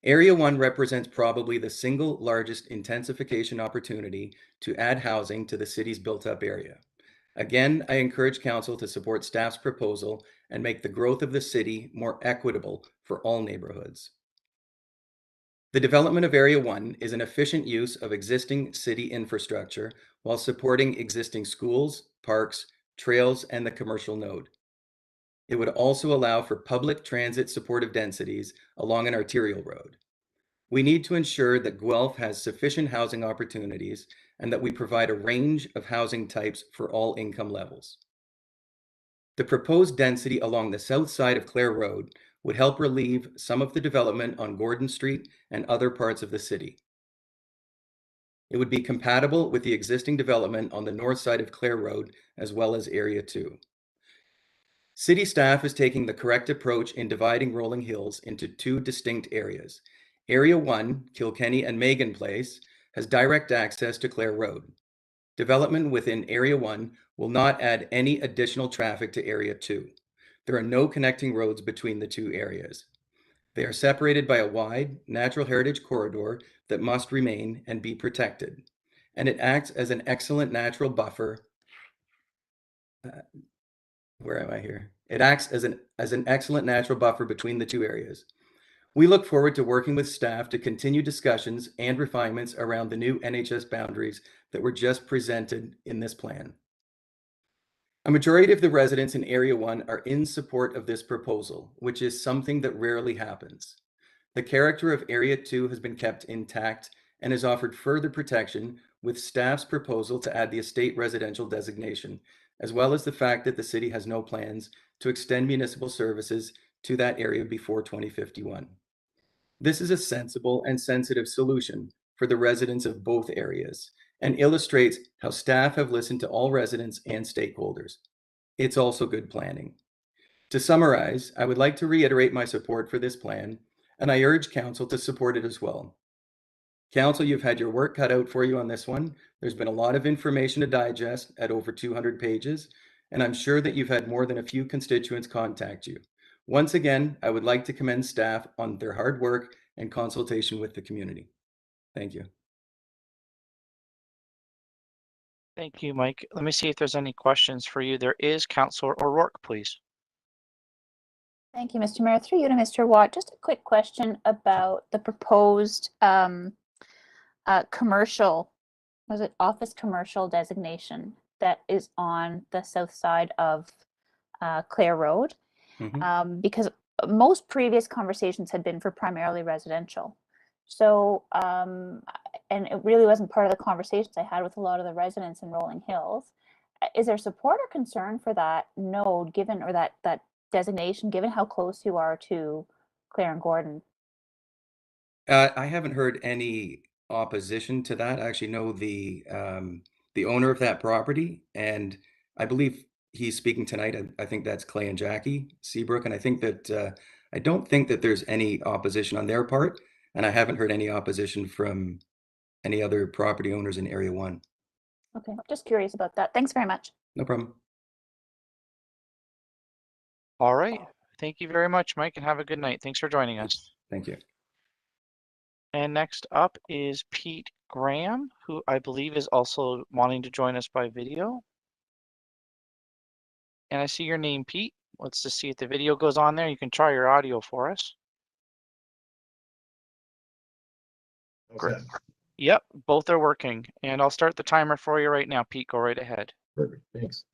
Area 1 represents probably the single largest intensification opportunity to add housing to the city's built-up area. Again, I encourage council to support staff's proposal and make the growth of the city more equitable for all neighborhoods. The development of Area 1 is an efficient use of existing city infrastructure while supporting existing schools, parks, trails, and the commercial node. It would also allow for public transit supportive densities along an arterial road. We need to ensure that Guelph has sufficient housing opportunities and that we provide a range of housing types for all income levels. The proposed density along the south side of Clare Road would help relieve some of the development on Gordon Street and other parts of the city. It would be compatible with the existing development on the north side of Clare Road as well as Area 2. City staff is taking the correct approach in dividing Rolling Hills into two distinct areas. Area 1, Kilkenny and Megan Place, has direct access to Clare Road. Development within Area 1 will not add any additional traffic to Area 2. There are no connecting roads between the two areas. They are separated by a wide, natural heritage corridor that must remain and be protected, and it acts as an excellent natural buffer. Where am I here? It acts as an excellent natural buffer between the two areas. We look forward to working with staff to continue discussions and refinements around the new NHS boundaries that were just presented in this plan. A majority of the residents in Area 1 are in support of this proposal, which is something that rarely happens. The character of Area 2 has been kept intact and is offered further protection with staff's proposal to add the estate residential designation, as well as the fact that the city has no plans to extend municipal services to that area before 2051. This is a sensible and sensitive solution for the residents of both areas and illustrates how staff have listened to all residents and stakeholders. It's also good planning. To summarize, I would like to reiterate my support for this plan, and I urge Council to support it as well. Council, you've had your work cut out for you on this one. There's been a lot of information to digest at over 200 pages, and I'm sure that you've had more than a few constituents contact you. Once again, I would like to commend staff on their hard work and consultation with the community. Thank you. Thank you, Mike. Let me see if there's any questions for you. There is. Councillor O'Rourke, please. Thank you, Mr. Mayor. Through you to Mr. Watt, just a quick question about the proposed commercial, was it office commercial designation that is on the south side of Clare Road? Because most previous conversations had been for primarily residential. So, and it really wasn't part of the conversations I had with a lot of the residents in Rolling Hills. Is there support or concern for that node given, or that designation, given how close you are to Clare and Gordon? I haven't heard any opposition to that. I actually know the owner of that property, and I believe he's speaking tonight. I think that's Clay and Jackie Seabrook, and I think that I don't think that there's any opposition on their part, and I haven't heard any opposition from any other property owners in Area 1. Okay, just curious about that. Thanks very much. No problem. All right. Thank you very much, Mike, and have a good night. Thanks for joining us. Thank you. And next up is Pete Graham, who I believe is also wanting to join us by video. And I see your name, Pete. Let's just see if the video goes on there. You can try your audio for us. Great. Yep, both are working. And I'll start the timer for you right now, Pete. Go right ahead. Perfect, thanks.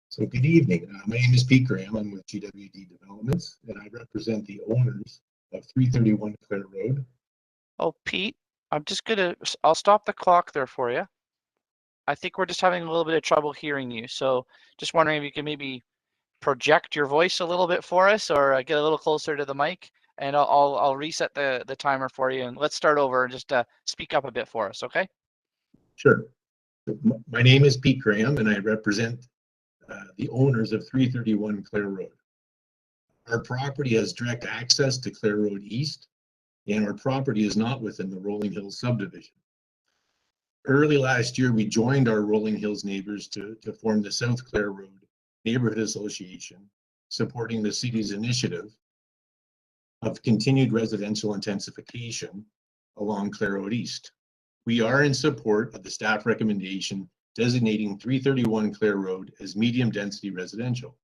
So good evening. My name is Pete Graham. I'm with GWD Developments, and I represent the owners of 331 Clare Road. Oh, Pete, I'll stop the clock there for you. I think we're just having a little bit of trouble hearing you. So just wondering if you can maybe project your voice a little bit for us, or get a little closer to the mic, and I'll reset the timer for you, and let's start over and just speak up a bit for us, okay? Sure. My name is Pete Graham, and I represent the owners of 331 Clare Road. Our property has direct access to Clare Road East, and our property is not within the Rolling Hills subdivision. Early last year, we joined our Rolling Hills neighbors to form the South Clare Road Neighborhood Association, supporting the city's initiative of continued residential intensification along Clare Road East. We are in support of the staff recommendation designating 331 Clare Road as medium density residential.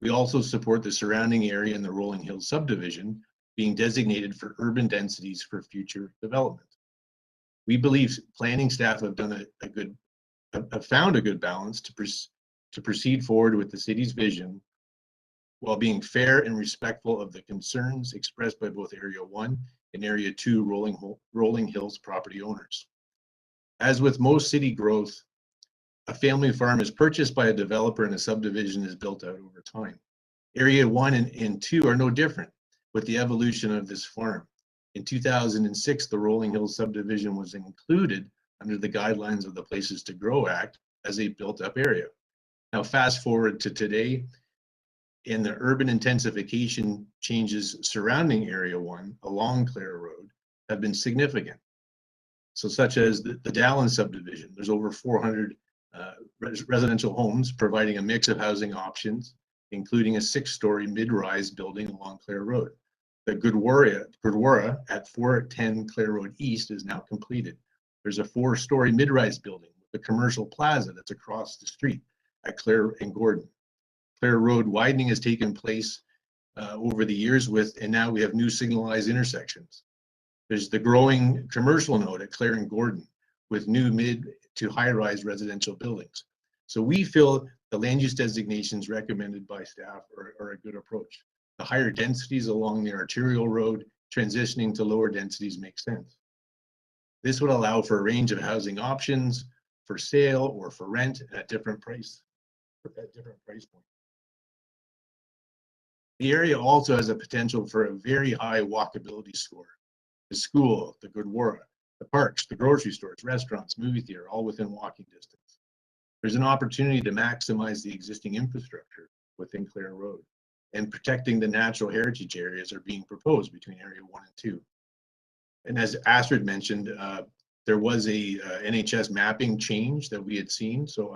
We also support the surrounding area in the Rolling Hills subdivision being designated for urban densities for future development. We believe planning staff have done have found a good balance to proceed forward with the city's vision while being fair and respectful of the concerns expressed by both Area 1 and Area 2 Rolling Hills property owners. As with most city growth, a family farm is purchased by a developer and a subdivision is built out over time. Area 1 and 2 are no different with the evolution of this farm. In 2006, the Rolling Hills subdivision was included under the guidelines of the Places to Grow Act as a built-up area. Now, fast forward to today, and the urban intensification changes surrounding Area 1 along Clare Road have been significant. So such as the Dallin subdivision, there's over 400 residential homes providing a mix of housing options, including a 6-story mid-rise building along Clare Road. The Gurdwara at 410 Clare Road East is now completed. There's a 4-story mid-rise building with a commercial plaza that's across the street at Clare and Gordon. Clare Road widening has taken place over the years and now we have new signalized intersections. There's the growing commercial node at Clare and Gordon with new mid to high-rise residential buildings. So we feel the land use designations recommended by staff are a good approach. The higher densities along the arterial road transitioning to lower densities makes sense. This would allow for a range of housing options for sale or for rent at different price points. The area also has a potential for a very high walkability score. The school, the Gurdwara, the parks, the grocery stores, restaurants, movie theater, all within walking distance. There's an opportunity to maximize the existing infrastructure within Clare Road, and protecting the natural heritage areas are being proposed between Area 1 and 2. And as Astrid mentioned, there was a NHS mapping change that we had seen. So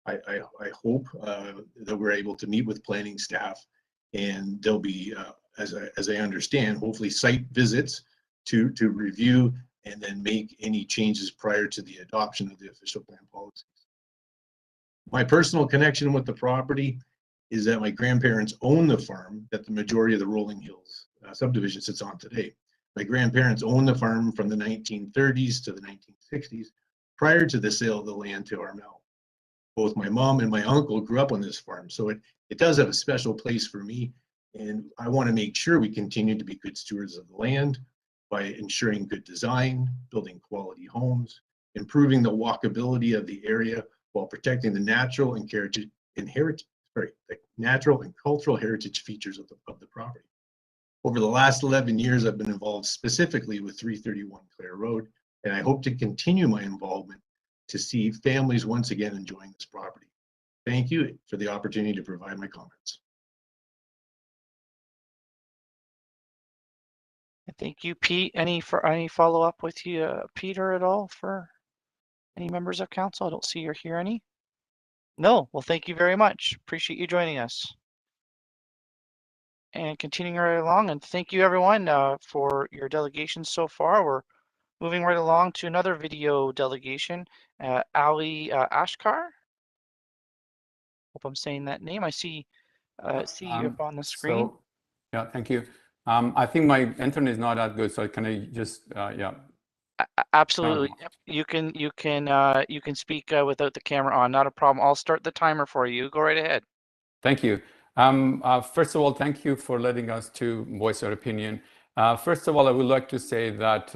I hope that we're able to meet with planning staff, and there'll be, as I understand, hopefully site visits to review and then make any changes prior to the adoption of the official plan policies. My personal connection with the property is that my grandparents own the farm that the majority of the Rolling Hills subdivision sits on today. My grandparents owned the farm from the 1930s to the 1960s, prior to the sale of the land to Armel. Both my mom and my uncle grew up on this farm, so it does have a special place for me, and I want to make sure we continue to be good stewards of the land by ensuring good design, building quality homes, improving the walkability of the area while protecting the natural and natural and cultural heritage features of the property. Over the last 11 years, I've been involved specifically with 331 Clare Road, and I hope to continue my involvement to see families once again enjoying this property. Thank you for the opportunity to provide my comments. Thank you, Pete. Any follow-up with you, Peter, at all for any members of council? I don't see or hear any. No, well, thank you very much. Appreciate you joining us. And continuing right along, and thank you everyone for your delegations so far. We're moving right along to another video delegation, Ali Ashkar. Hope I'm saying that name. I see you up on the screen. So, yeah, thank you. I think my internet is not that good, so can I just, yeah. Absolutely. Yep. You can speak without the camera on. Not a problem. I'll start the timer for you. Go right ahead. Thank you. First of all, thank you for letting us to voice our opinion. First of all, I would like to say that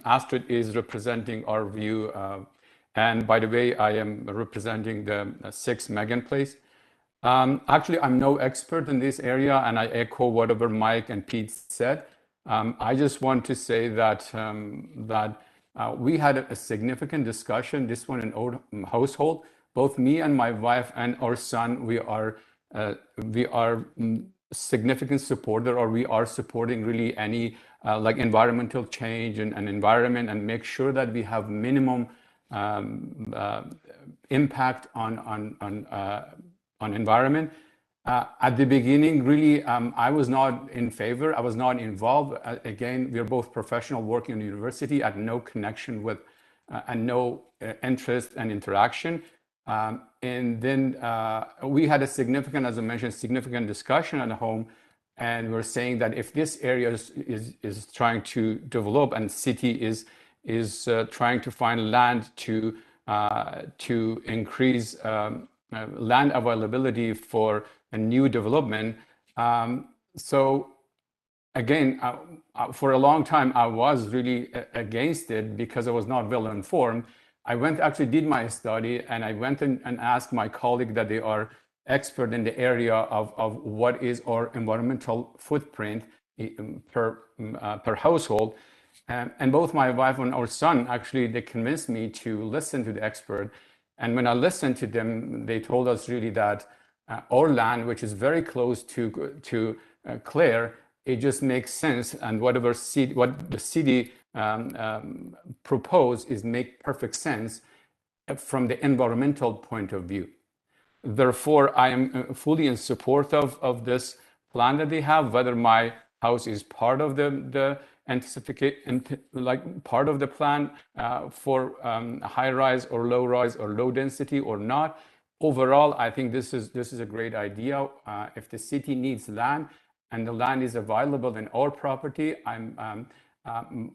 Astrid is representing our view. And by the way, I am representing the 6 Megan Place. Actually, I'm no expert in this area, and I echo whatever Mike and Pete said. I just want to say that we had a significant discussion, this one in our household. Both me and my wife and our son, we are significant supporter, or we are supporting really any like environmental change and environment, and make sure that we have minimum impact on environment. At the beginning, really, I was not in favor. I was not involved. Again, we are both professional working in the university, at no connection with and no interest and interaction. And then we had a significant, as I mentioned, significant discussion at home, and we're saying that if this area is trying to develop, and city is trying to find land to increase land availability for a new development. So again, for a long time, I was really against it because I was not well informed. I actually did my study, and I went and asked my colleague that they are expert in the area of what is our environmental footprint per household. And both my wife and our son, actually, they convinced me to listen to the expert. And when I listened to them, they told us really that or land which is very close to Clare, it just makes sense, and what the city propose is make perfect sense from the environmental point of view. Therefore, I am fully in support of this plan that they have, whether my house is part of the like part of the plan for high rise or low rise or low density or not. Overall, I think this is a great idea. If the city needs land and the land is available in our property, I'm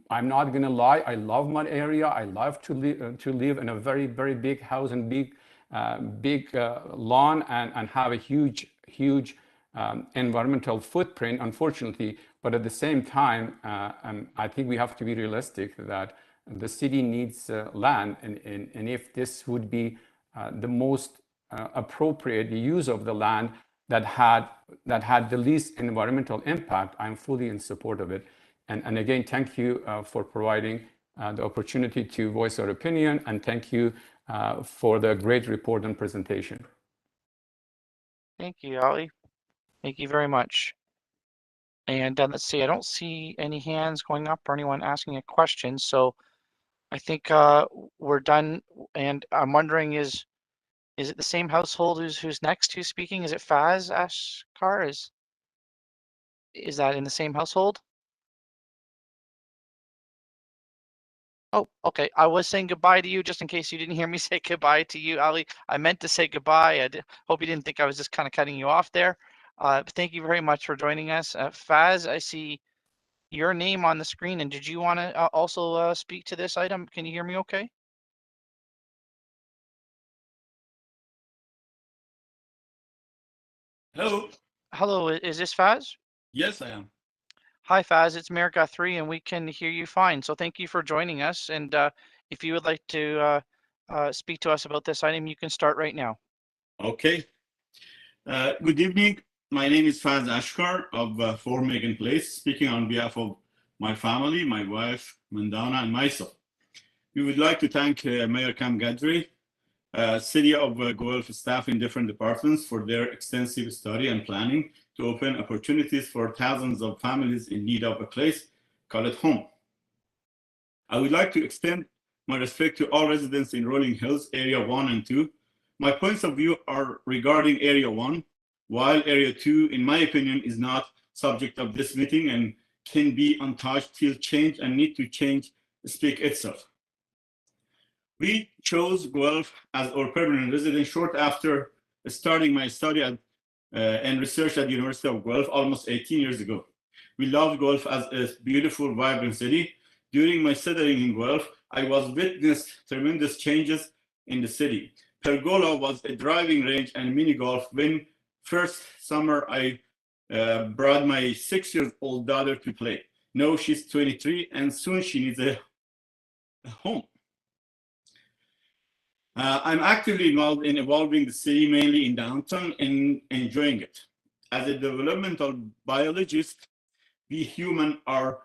not going to lie. I love my area. I love to live in a very, very big house and big lawn and have a huge environmental footprint, unfortunately. But at the same time, I think we have to be realistic that the city needs land, and if this would be the most appropriate use of the land that had the least environmental impact, I'm fully in support of it. And again, thank you for providing the opportunity to voice our opinion, and thank you for the great report and presentation. Thank you, Ali. Thank you very much. And let's see, I don't see any hands going up or anyone asking a question, so I think we're done. And I'm wondering, is it the same household who's next who's speaking? Is it Faz Ashkar? Is that in the same household? Oh, okay. I was saying goodbye to you just in case you didn't hear me say goodbye to you, Ali. I meant to say goodbye. I hope you didn't think I was just kind of cutting you off there. But thank you very much for joining us. Faz, I see your name on the screen, and did you want to also speak to this item? Can you hear me okay? Hello. Hello, is this Faz? Yes, I am. Hi, Faz. It's Mayor Guthrie, and we can hear you fine. So thank you for joining us. And if you would like to speak to us about this item, you can start right now. Okay. Good evening. My name is Faz Ashkar of 4 Megan Place, speaking on behalf of my family, my wife, Mandana, and myself. We would like to thank Mayor Cam Guthrie, City of Guelph staff in different departments for their extensive study and planning to open opportunities for thousands of families in need of a place, call it home. I would like to extend my respect to all residents in Rolling Hills, Area 1 and 2. My points of view are regarding Area 1, while Area 2, in my opinion, is not subject of this meeting and can be untouched till change and need to change speak itself. We chose Guelph as our permanent residence short after starting my study and research at the University of Guelph almost 18 years ago. We love Guelph as a beautiful, vibrant city. During my settling in Guelph, I was witnessed tremendous changes in the city. Pergola was a driving range and mini golf. When first summer, I brought my 6-year-old daughter to play. Now she's 23 and soon she needs a home. I'm actively involved in evolving the city, mainly in downtown, and enjoying it. As a developmental biologist, we humans are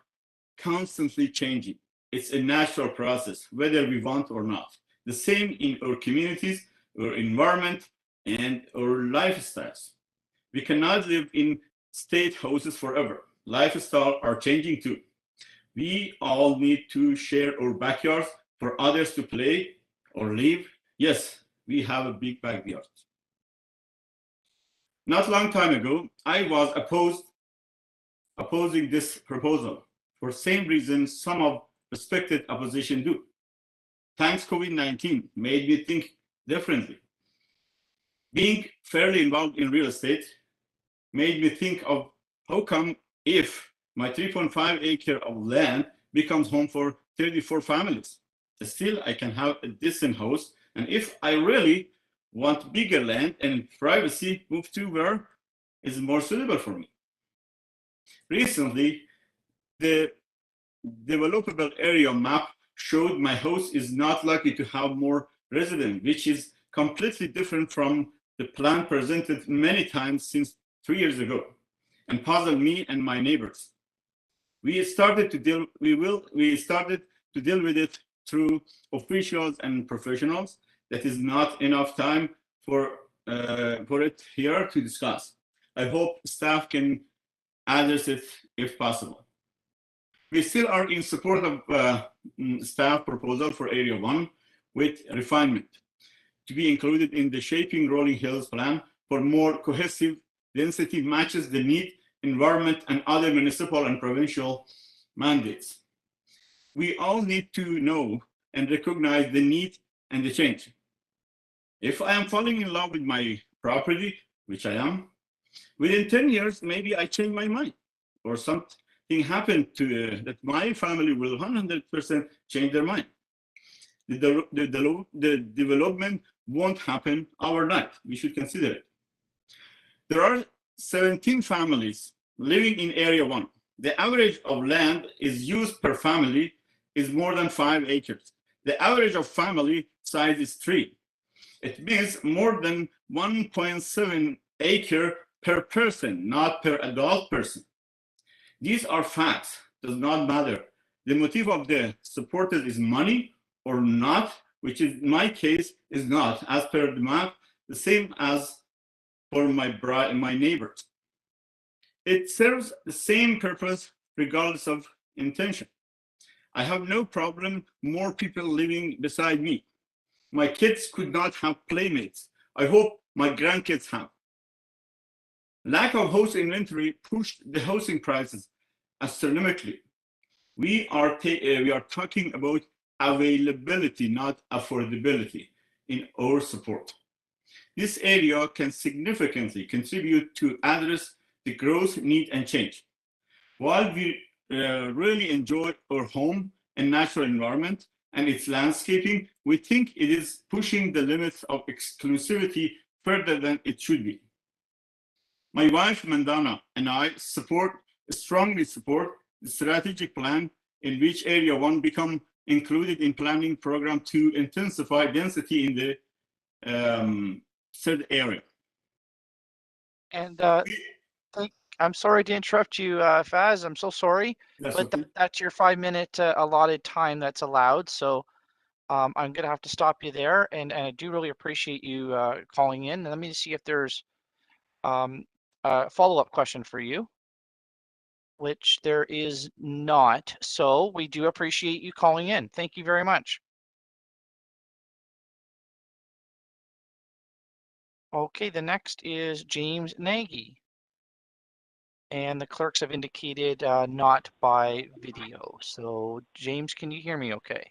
constantly changing. It's a natural process, whether we want or not. The same in our communities, our environment, and our lifestyles. We cannot live in state houses forever. Lifestyles are changing too. We all need to share our backyards for others to play or live. Yes, we have a big backyard. Not long time ago, I was opposing this proposal for same reason some of respected opposition do. Thanks COVID-19 made me think differently. Being fairly involved in real estate made me think of how come if my 3.5 acre of land becomes home for 34 families, still I can have a decent house. And if I really want bigger land and privacy, move to where is more suitable for me. Recently, the developable area map showed my house is not likely to have more residents, which is completely different from the plan presented many times since 3 years ago, and puzzled me and my neighbors. We started to deal with it through officials and professionals. That is not enough time for put it here to discuss. I hope staff can address it if possible. We still are in support of staff proposal for Area 1 with refinement to be included in the Shaping Rolling Hills plan for more cohesive density matches the need, environment, and other municipal and provincial mandates. We all need to know and recognize the need and the change. If I am falling in love with my property, which I am, within 10 years, maybe I change my mind or something happened to that my family will 100% change their mind. The development won't happen overnight. We should consider it. There are 17 families living in Area 1. The average of land is used per family is more than 5 acres. The average of family size is 3. It means more than 1.7 acre per person, not per adult person. These are facts, does not matter. The motive of the supporters is money or not, which in my case is not, as per the map, the same as for my neighbors. It serves the same purpose regardless of intention. I have no problem more people living beside me. My kids could not have playmates. I hope my grandkids have. Lack of house inventory pushed the housing prices astronomically. We are talking about availability, not affordability, in our support. This area can significantly contribute to address the growth, need, and change. While we really enjoy our home and natural environment and its landscaping, we think it is pushing the limits of exclusivity further than it should be. My wife, Mandana, and I strongly support the strategic plan in which Area 1 become included in planning program to intensify density in the third area. And I'm sorry to interrupt you, Faz. I'm so sorry, but okay. that's your 5-minute allotted time that's allowed. So I'm going to have to stop you there. And I do really appreciate you calling in. Let me see if there's a follow-up question for you, which there is not. So we do appreciate you calling in. Thank you very much. Okay, the next is James Nagy. And the clerks have indicated not by video. So James, can you hear me okay?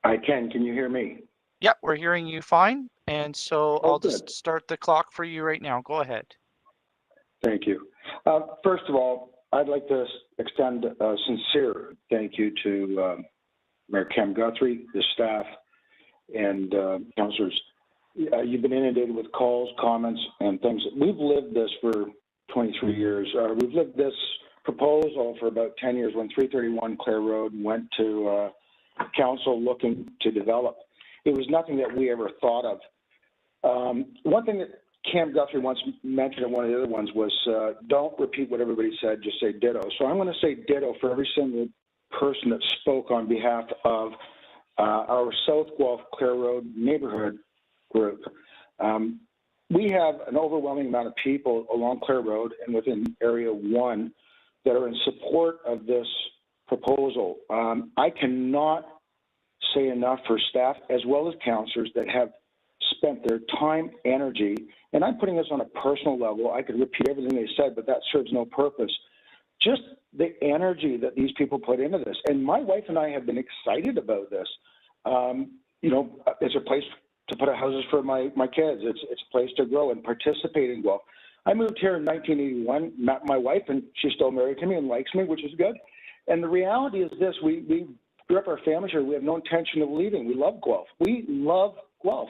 I can. Can you hear me? Yep, we're hearing you fine. And so I'll just Good. start the clock for you right now. Go ahead. Thank you. First of all, I'd like to extend a sincere thank you to Mayor Cam Guthrie, the staff, and councillors. You've been inundated with calls, comments, and things. We've lived this for 23 years. We've lived this proposal for about 10 years when 331 Clare Road went to council looking to develop. It was nothing that we ever thought of. One thing that Cam Guthrie once mentioned at one of the other ones was don't repeat what everybody said, just say ditto. So I'm going to say ditto for every single person that spoke on behalf of our South Guelph Clare Road neighborhood group. We have an overwhelming amount of people along Clare Road and within Area 1 that are in support of this proposal. I cannot say enough for staff as well as councillors that have spent their time, energy, and I'm putting this on a personal level. I could repeat everything they said, but that serves no purpose. Just the energy that these people put into this. And my wife and I have been excited about this. You know, it's a place to put houses for my kids. It's a place to grow and participate in Guelph. I moved here in 1981, met my wife, and she's still married to me and likes me, which is good. And the reality is this, we grew up our families here. We have no intention of leaving. We love Guelph. We love Guelph.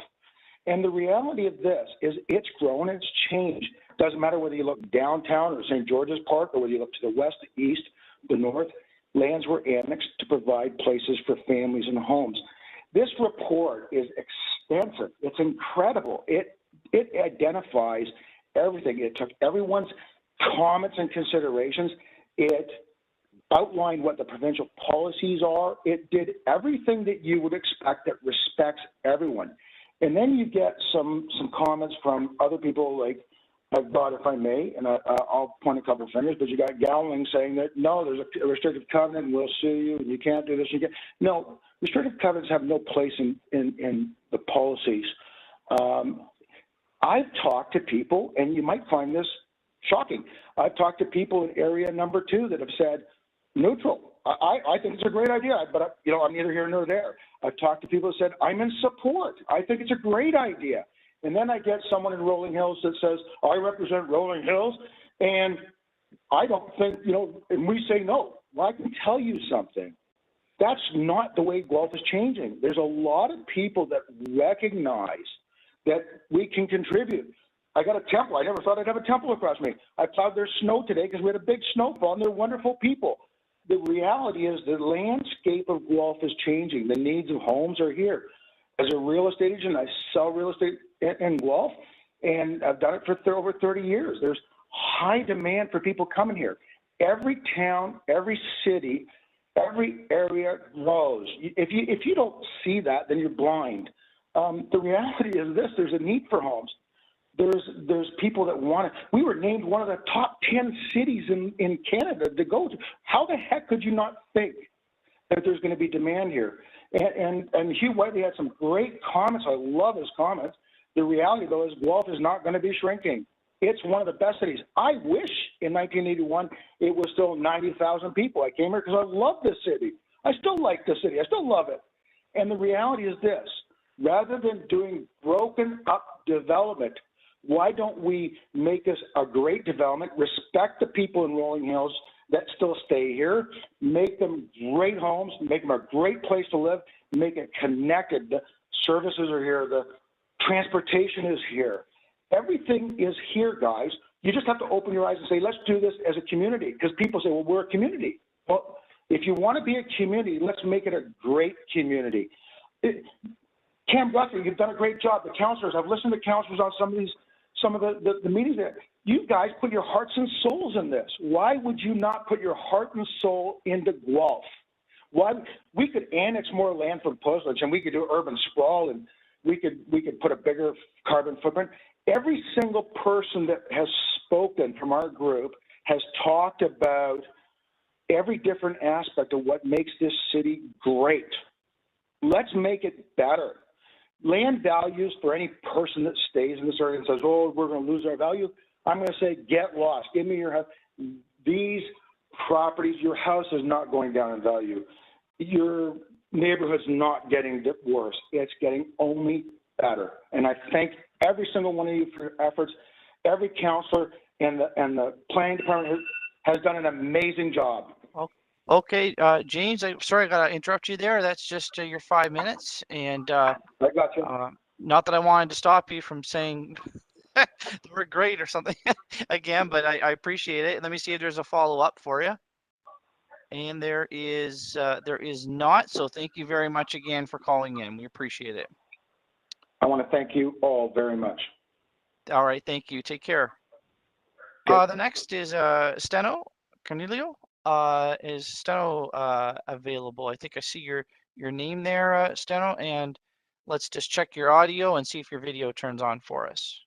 And the reality of this is it's grown, it's changed. Doesn't matter whether you look downtown or St. George's Park or whether you look to the west, the east, the north, lands were annexed to provide places for families and homes. This report is extensive. It's incredible. It identifies everything. It took everyone's comments and considerations. It outlined what the provincial policies are. It did everything that you would expect that respects everyone. And then you get some comments from other people like, I've got, if I may, and I'll point a couple of fingers, but you got Gowling saying that, no, there's a restrictive covenant and we'll sue you and you can't do this. You can't. No, restrictive covenants have no place in the policies. I've talked to people, and you might find this shocking. I've talked to people in area number 2 that have said, neutral. I think it's a great idea, but I'm neither here nor there. I've talked to people who said, I'm in support. I think it's a great idea. And then I get someone in Rolling Hills that says, I represent Rolling Hills, and I don't think, and we say no. Well, I can tell you something. That's not the way Guelph is changing. There's a lot of people that recognize that we can contribute. I got a temple. I never thought I'd have a temple across me. I plowed their snow today because we had a big snowfall, and they're wonderful people. The reality is the landscape of Guelph is changing. The needs of homes are here. As a real estate agent, I sell real estate in Guelph, and I've done it for over 30 years. There's high demand for people coming here. Every town, every city, every area grows. If you don't see that, then you're blind. The reality is this: there's a need for homes. There's people that want it. We were named one of the top 10 cities in Canada to go to. How the heck could you not think that there's going to be demand here? And Hugh Whiteley had some great comments. I love his comments. The reality, though, is Guelph is not going to be shrinking. It's one of the best cities. I wish in 1981 it was still 90,000 people. I came here because I love this city. I still like the city. I still love it. And the reality is this: rather than doing broken up development, why don't we make this a great development, respect the people in Rolling Hills that still stay here, make them great homes, make them a great place to live, make it connected. The services are here. The transportation is here. Everything is here, guys. You just have to open your eyes and say, let's do this as a community, because people say, well, we're a community. Well, if you want to be a community, let's make it a great community. Cam Guthrie, you've done a great job. The councillors, I've listened to councillors on some of the meetings there. You guys put your hearts and souls in this. Why would you not put your heart and soul into Guelph? Why we could annex more land from Puzzledge, and we could do urban sprawl, and we could put a bigger carbon footprint. Every single person that has spoken from our group has talked about every different aspect of what makes this city great. Let's make it better. Land values for any person that stays in this area and says, oh, we're going to lose our value. I'm going to say, get lost. Give me your house. These properties, your house is not going down in value. Your neighborhood's not getting worse. It's getting only better. And I thank every single one of you for your efforts. Every councillor and the planning department has done an amazing job. Okay, James, sorry I got to interrupt you there. That's just your 5 minutes. And I got you. Not that I wanted to stop you from saying we're great or something again, but I appreciate it. Let me see if there's a follow-up for you. And there is not. So thank you very much again for calling in. We appreciate it. I want to thank you all very much. All right, thank you. Take care. The next is Steno Cornelio. Is Steno available? I think I see your name there, Steno, and let's just check your audio and see if your video turns on for us.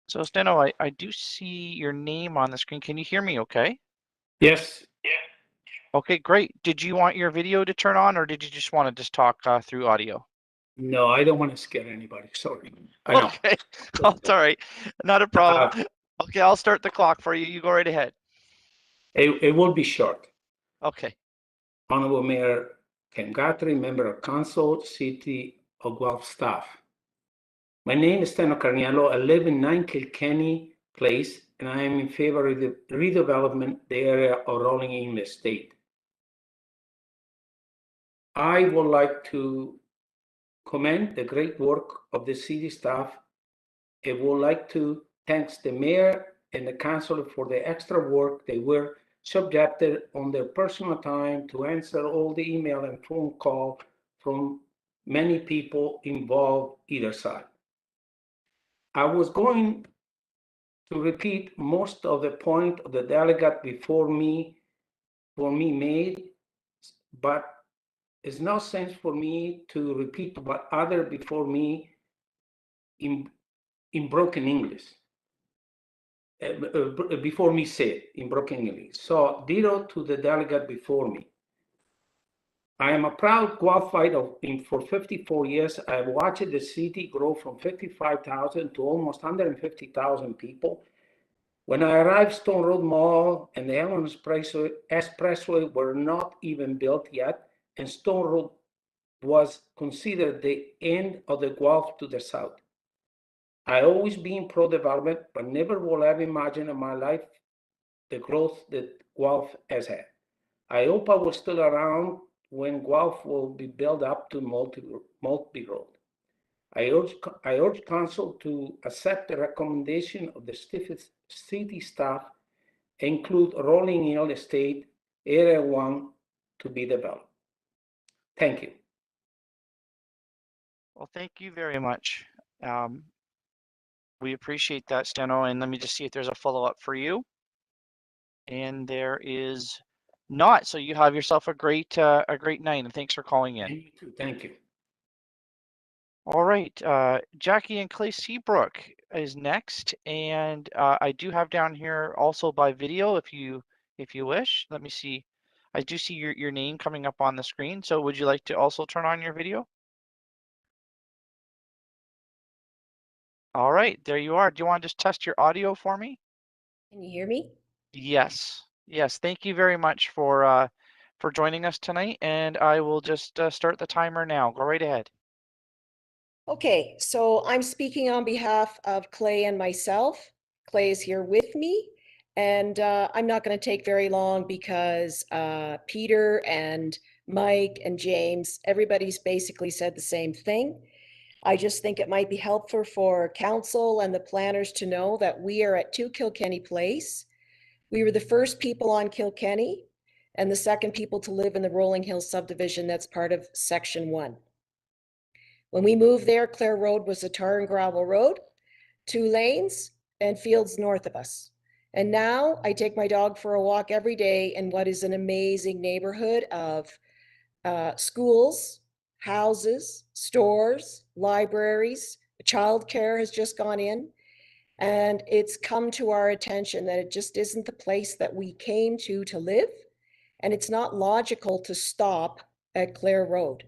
So Steno, I do see your name on the screen. Can you hear me okay? Yes. Okay, great. Did you want your video to turn on, or did you just want to just talk through audio? No, I don't want to scare anybody. Sorry. I know. Okay, that's all right. Not a problem. Okay, I'll start the clock for you. You go right ahead. It will be short. Okay. Honorable Mayor Ken Guthrie, Member of Council, City of Guelph staff. My name is Steno Carniello. I live in 9 Kilkenny Place, and I am in favor of the redevelopment the area of Rolling in the state. I would like to commend the great work of the city staff. I would like to thank the mayor and the council for the extra work they were subjected on their personal time to answer all the email and phone call from many people involved either side. I was going to repeat most of the point of the delegate before me made, but it's no sense for me to repeat what other before me in broken English. Before me said in broken English. So ditto to the delegate before me. I am a proud Guelphite for 54 years. I've watched the city grow from 55,000 to almost 150,000 people. When I arrived, Stone Road Mall and the Allen Expressway were not even built yet, and Stone Road was considered the end of the Guelph to the south. I always been pro-development, but never will have imagined in my life the growth that Guelph has had. I hope I will still around when Guelph will be built up to multi-road. I urge council to accept the recommendation of the city staff and include Rolling Hill Estate Area 1 to be developed. Thank you. Well, thank you very much. We appreciate that, Steno, and let me just see if there's a follow-up for you. And there is not, so you have yourself a great night, and thanks for calling in. You too. Thank you. All right, Jackie and Clay Seabrook is next, and I do have down here also by video if you wish. Let me see. I do see your name coming up on the screen. So would you like to also turn on your video? All right, there you are. Do you want to just test your audio for me? Can you hear me? Yes. Yes. Thank you very much for joining us tonight, and I will just start the timer now. Go right ahead. Okay, so I'm speaking on behalf of Clay and myself. Clay is here with me, and I'm not going to take very long because Peter and Mike and James, everybody's basically said the same thing. I just think it might be helpful for council and the planners to know that we are at 2 Kilkenny Place. We were the first people on Kilkenny and the second people to live in the Rolling Hills subdivision that's part of Section 1. When we moved there, Clare Road was a tar and gravel road, 2 lanes and fields north of us. And now I take my dog for a walk every day in what is an amazing neighborhood of schools, houses, stores, libraries, childcare has just gone in. And it's come to our attention that it just isn't the place that we came to live. And it's not logical to stop at Clare Road.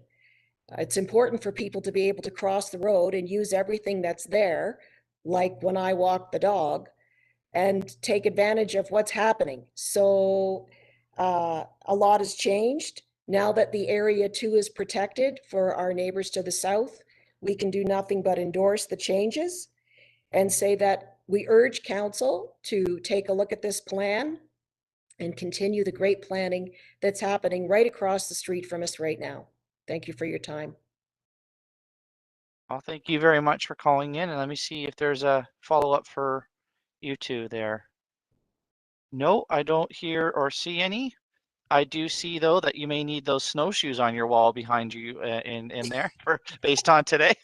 It's important for people to be able to cross the road and use everything that's there, like when I walk the dog, and take advantage of what's happening. So a lot has changed. Now that the Area 2 is protected for our neighbors to the south, we can do nothing but endorse the changes and say that we urge council to take a look at this plan and continue the great planning that's happening right across the street from us right now. Thank you for your time. Well, thank you very much for calling in, and let me see if there's a follow-up for you two there. No, I don't hear or see any. I do see though that you may need those snowshoes on your wall behind you in there based on today.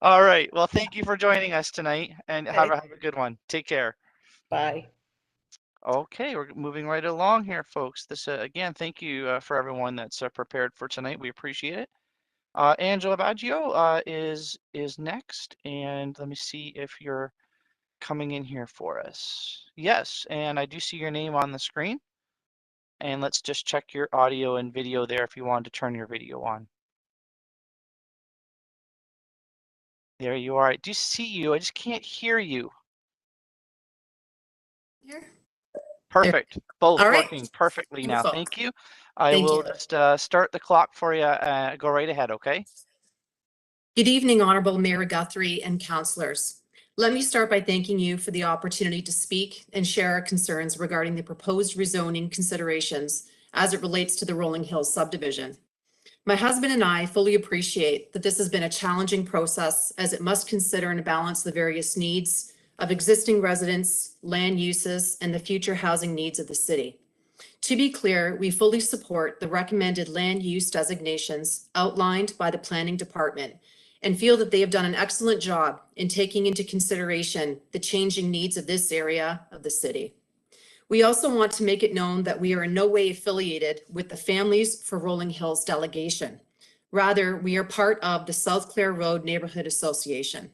All right. Well, thank you for joining us tonight, and have a good one. Take care. Bye. Okay, we're moving right along here, folks. This again, thank you for everyone that's prepared for tonight. We appreciate it. Angela Baggio is next, and let me see if you're coming in here for us. Yes, and I do see your name on the screen. And let's just check your audio and video there if you wanted to turn your video on. There you are. I do see you. I just can't hear you. Here. Perfect. Both All right. working perfectly now. Wonderful. Thank you. I Thank will you. just start the clock for you. Go right ahead, okay? Good evening, Honorable Mayor Guthrie and councillors. Let me start by thanking you for the opportunity to speak and share our concerns regarding the proposed rezoning considerations as it relates to the Rolling Hills subdivision. My husband and I fully appreciate that this has been a challenging process as it must consider and balance the various needs of existing residents, land uses, and the future housing needs of the city. To be clear, we fully support the recommended land use designations outlined by the Planning Department and feel that they have done an excellent job in taking into consideration the changing needs of this area of the city. We also want to make it known that we are in no way affiliated with the Families for Rolling Hills delegation. Rather, we are part of the South Clare Road Neighborhood Association.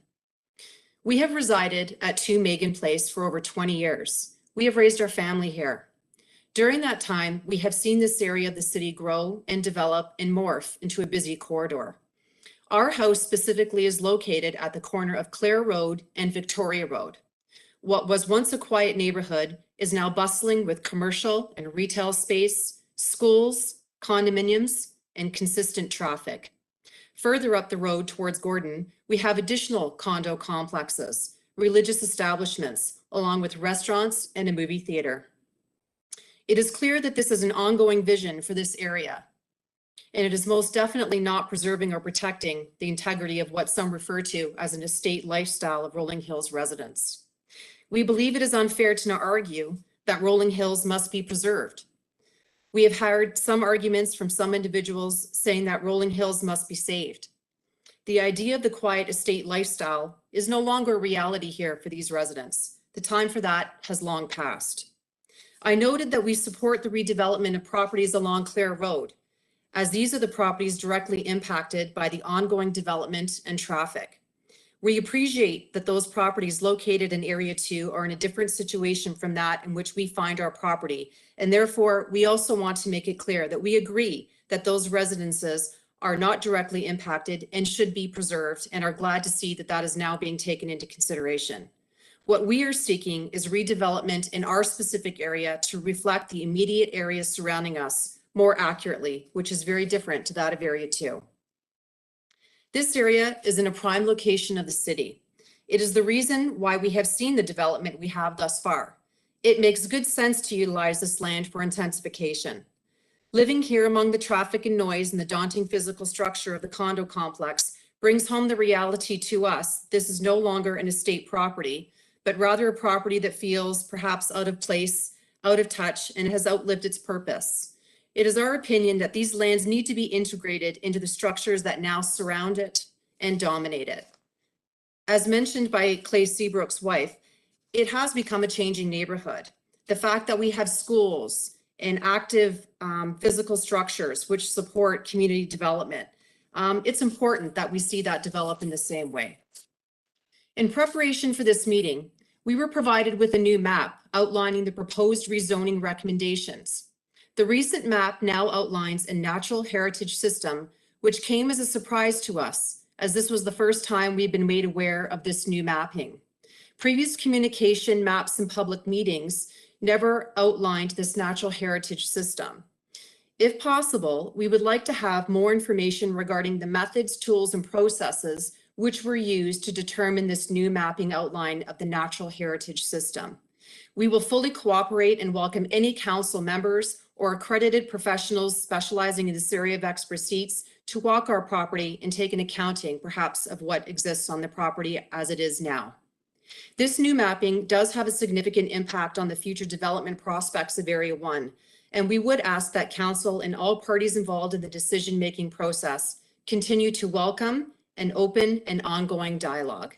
We have resided at 2 Megan Place for over 20 years. We have raised our family here. During that time, we have seen this area of the city grow and develop and morph into a busy corridor. Our house specifically is located at the corner of Clare Road and Victoria Road. What was once a quiet neighborhood is now bustling with commercial and retail space, schools, condominiums, and consistent traffic. Further up the road towards Gordon, we have additional condo complexes, religious establishments, along with restaurants and a movie theater. It is clear that this is an ongoing vision for this area, and it is most definitely not preserving or protecting the integrity of what some refer to as an estate lifestyle of Rolling Hills residents. We believe it is unfair to now argue that Rolling Hills must be preserved. We have heard some arguments from some individuals saying that Rolling Hills must be saved. The idea of the quiet estate lifestyle is no longer a reality here for these residents. The time for that has long passed. I noted that we support the redevelopment of properties along Clare Road, as these are the properties directly impacted by the ongoing development and traffic. We appreciate that those properties located in Area 2 are in a different situation from that in which we find our property, and therefore we also want to make it clear that we agree that those residences are not directly impacted and should be preserved, and are glad to see that that is now being taken into consideration. What we are seeking is redevelopment in our specific area to reflect the immediate areas surrounding us more accurately, which is very different to that of Area 2. This area is in a prime location of the city. It is the reason why we have seen the development we have thus far. It makes good sense to utilize this land for intensification. Living here among the traffic and noise and the daunting physical structure of the condo complex brings home the reality to us this is no longer an estate property, but rather a property that feels perhaps out of place, out of touch, and has outlived its purpose. It is our opinion that these lands need to be integrated into the structures that now surround it and dominate it. As mentioned by Clay Seabrook's wife, it has become a changing neighborhood. The fact that we have schools and active physical structures which support community development, it's important that we see that develop in the same way. In preparation for this meeting, we were provided with a new map outlining the proposed rezoning recommendations. The recent map now outlines a natural heritage system, which came as a surprise to us, as this was the first time we've been made aware of this new mapping. Previous communication maps and public meetings never outlined this natural heritage system. If possible, we would like to have more information regarding the methods, tools, and processes which were used to determine this new mapping outline of the natural heritage system. We will fully cooperate and welcome any council members or accredited professionals specializing in this area of expertise to walk our property and take an accounting, perhaps, of what exists on the property as it is now. This new mapping does have a significant impact on the future development prospects of Area 1, and we would ask that council and all parties involved in the decision-making process continue to welcome an open and ongoing dialogue.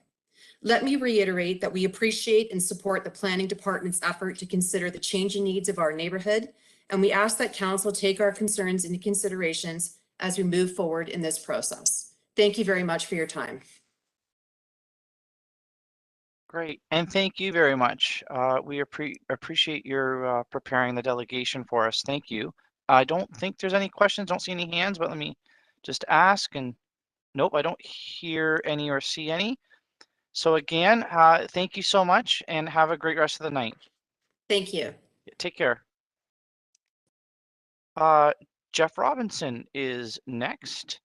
Let me reiterate that we appreciate and support the planning department's effort to consider the changing needs of our neighborhood, and we ask that council take our concerns into considerations as we move forward in this process. Thank you very much for your time. Great, and thank you very much. We appreciate your preparing the delegation for us. Thank you. I don't think there's any questions, don't see any hands, but let me just ask, and nope, I don't hear any or see any. So again, thank you so much and have a great rest of the night. Thank you. Take care. Jeff Robinson is next.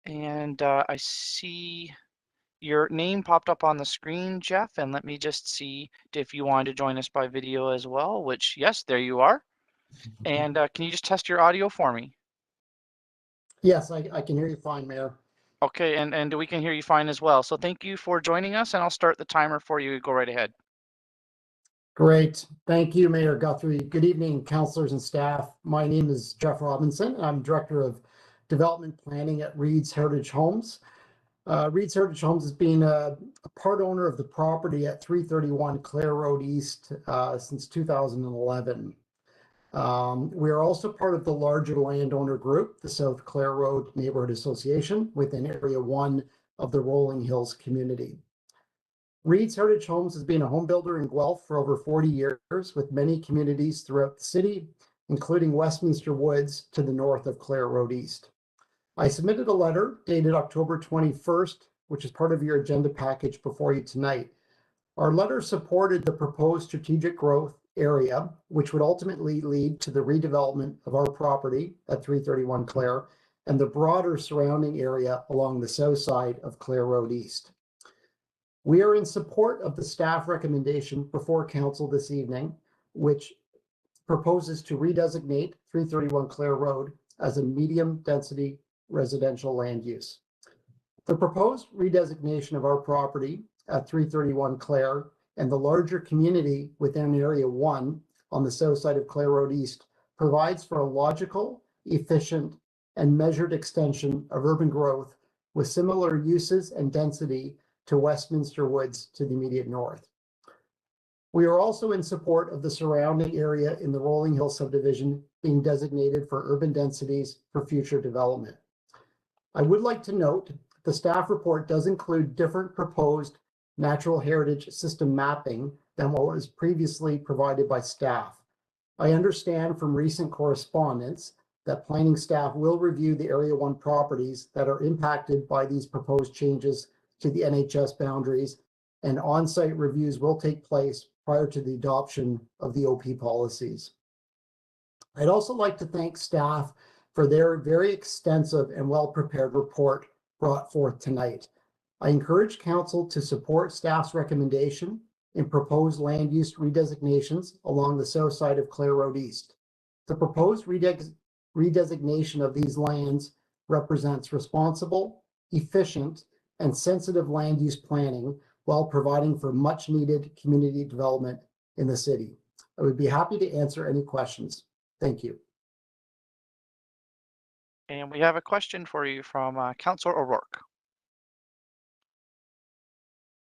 And I see your name popped up on the screen, Jeff, and let me just see if you wanted to join us by video as well, which, yes, there you are. And can you just test your audio for me? Yes, I can hear you fine, Mayor. Okay, and we can hear you fine as well. So thank you for joining us, and I'll start the timer for you. Go right ahead. Great. Thank you, Mayor Guthrie. Good evening, councilors and staff. My name is Jeff Robinson. I'm Director of development planning at Reed's Heritage Homes. Reed's Heritage Homes has been a part owner of the property at 331 Clare Road East since 2011. We are also part of the larger landowner group, the South Clare Road Neighborhood Association, within Area 1 of the Rolling Hills community. Reed's Heritage Homes has been a home builder in Guelph for over 40 years, with many communities throughout the city, including Westminster Woods to the north of Clare Road East. I submitted a letter dated October 21st, which is part of your agenda package before you tonight. Our letter supported the proposed strategic growth area, which would ultimately lead to the redevelopment of our property at 331 Clare and the broader surrounding area along the south side of Clare Road East. We are in support of the staff recommendation before council this evening, which proposes to redesignate 331 Clare Road as a medium density residential land use. The proposed redesignation of our property at 331 Clare and the larger community within Area 1 on the south side of Clare Road East provides for a logical, efficient, and measured extension of urban growth with similar uses and density to Westminster Woods to the immediate north. We are also in support of the surrounding area in the Rolling Hill subdivision being designated for urban densities for future development. I would like to note the staff report does include different proposed natural heritage system mapping than what was previously provided by staff. I understand from recent correspondence that planning staff will review the Area 1 properties that are impacted by these proposed changes to the NHS boundaries, and on-site reviews will take place prior to the adoption of the OP policies. I'd also like to thank staff for their very extensive and well-prepared report brought forth tonight. I encourage council to support staff's recommendation in proposed land use redesignations along the south side of Clare Road East. The proposed redesignation of these lands represents responsible, efficient, and sensitive land use planning while providing for much needed community development in the city. I would be happy to answer any questions. Thank you. And we have a question for you from Councillor O'Rourke.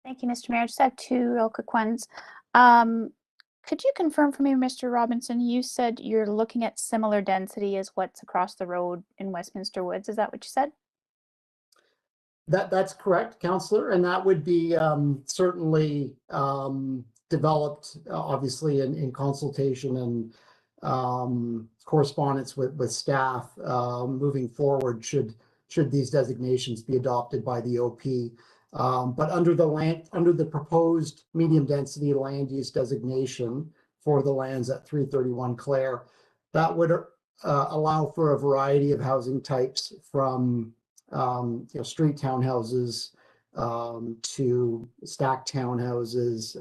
Thank you, Mr. Mayor. I just have two real quick ones. Could you confirm for me, Mr. Robinson, you said you're looking at similar density as what's across the road in Westminster Woods. Is that what you said? That's correct, Councillor, and that would be certainly developed, obviously, in consultation and correspondence with staff moving forward. Should these designations be adopted by the OP, but under the proposed medium density land use designation for the lands at 331 Clare, that would allow for a variety of housing types from street townhouses to stacked townhouses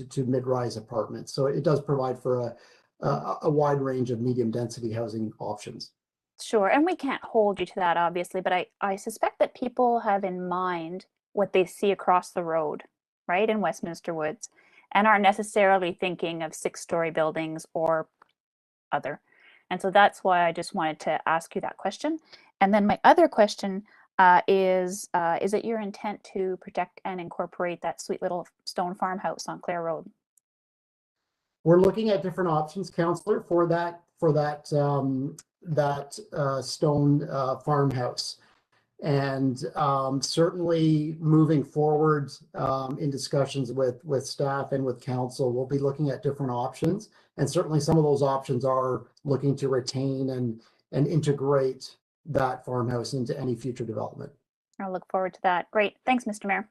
to mid-rise apartments. So it does provide for a wide range of medium density housing options. Sure, and we can't hold you to that, obviously, but I suspect that people have in mind what they see across the road, right, in Westminster Woods, and aren't necessarily thinking of 6-story buildings or other. And so that's why I just wanted to ask you that question. And then my other question is it your intent to protect and incorporate that sweet little stone farmhouse on Clare Road? We're looking at different options, Councillor, for that stone farmhouse, and certainly moving forward in discussions with staff and with council, we'll be looking at different options, and certainly some of those options are looking to retain and integrate that farmhouse into any future development. I'll look forward to that. Great. Thanks, Mr. Mayor.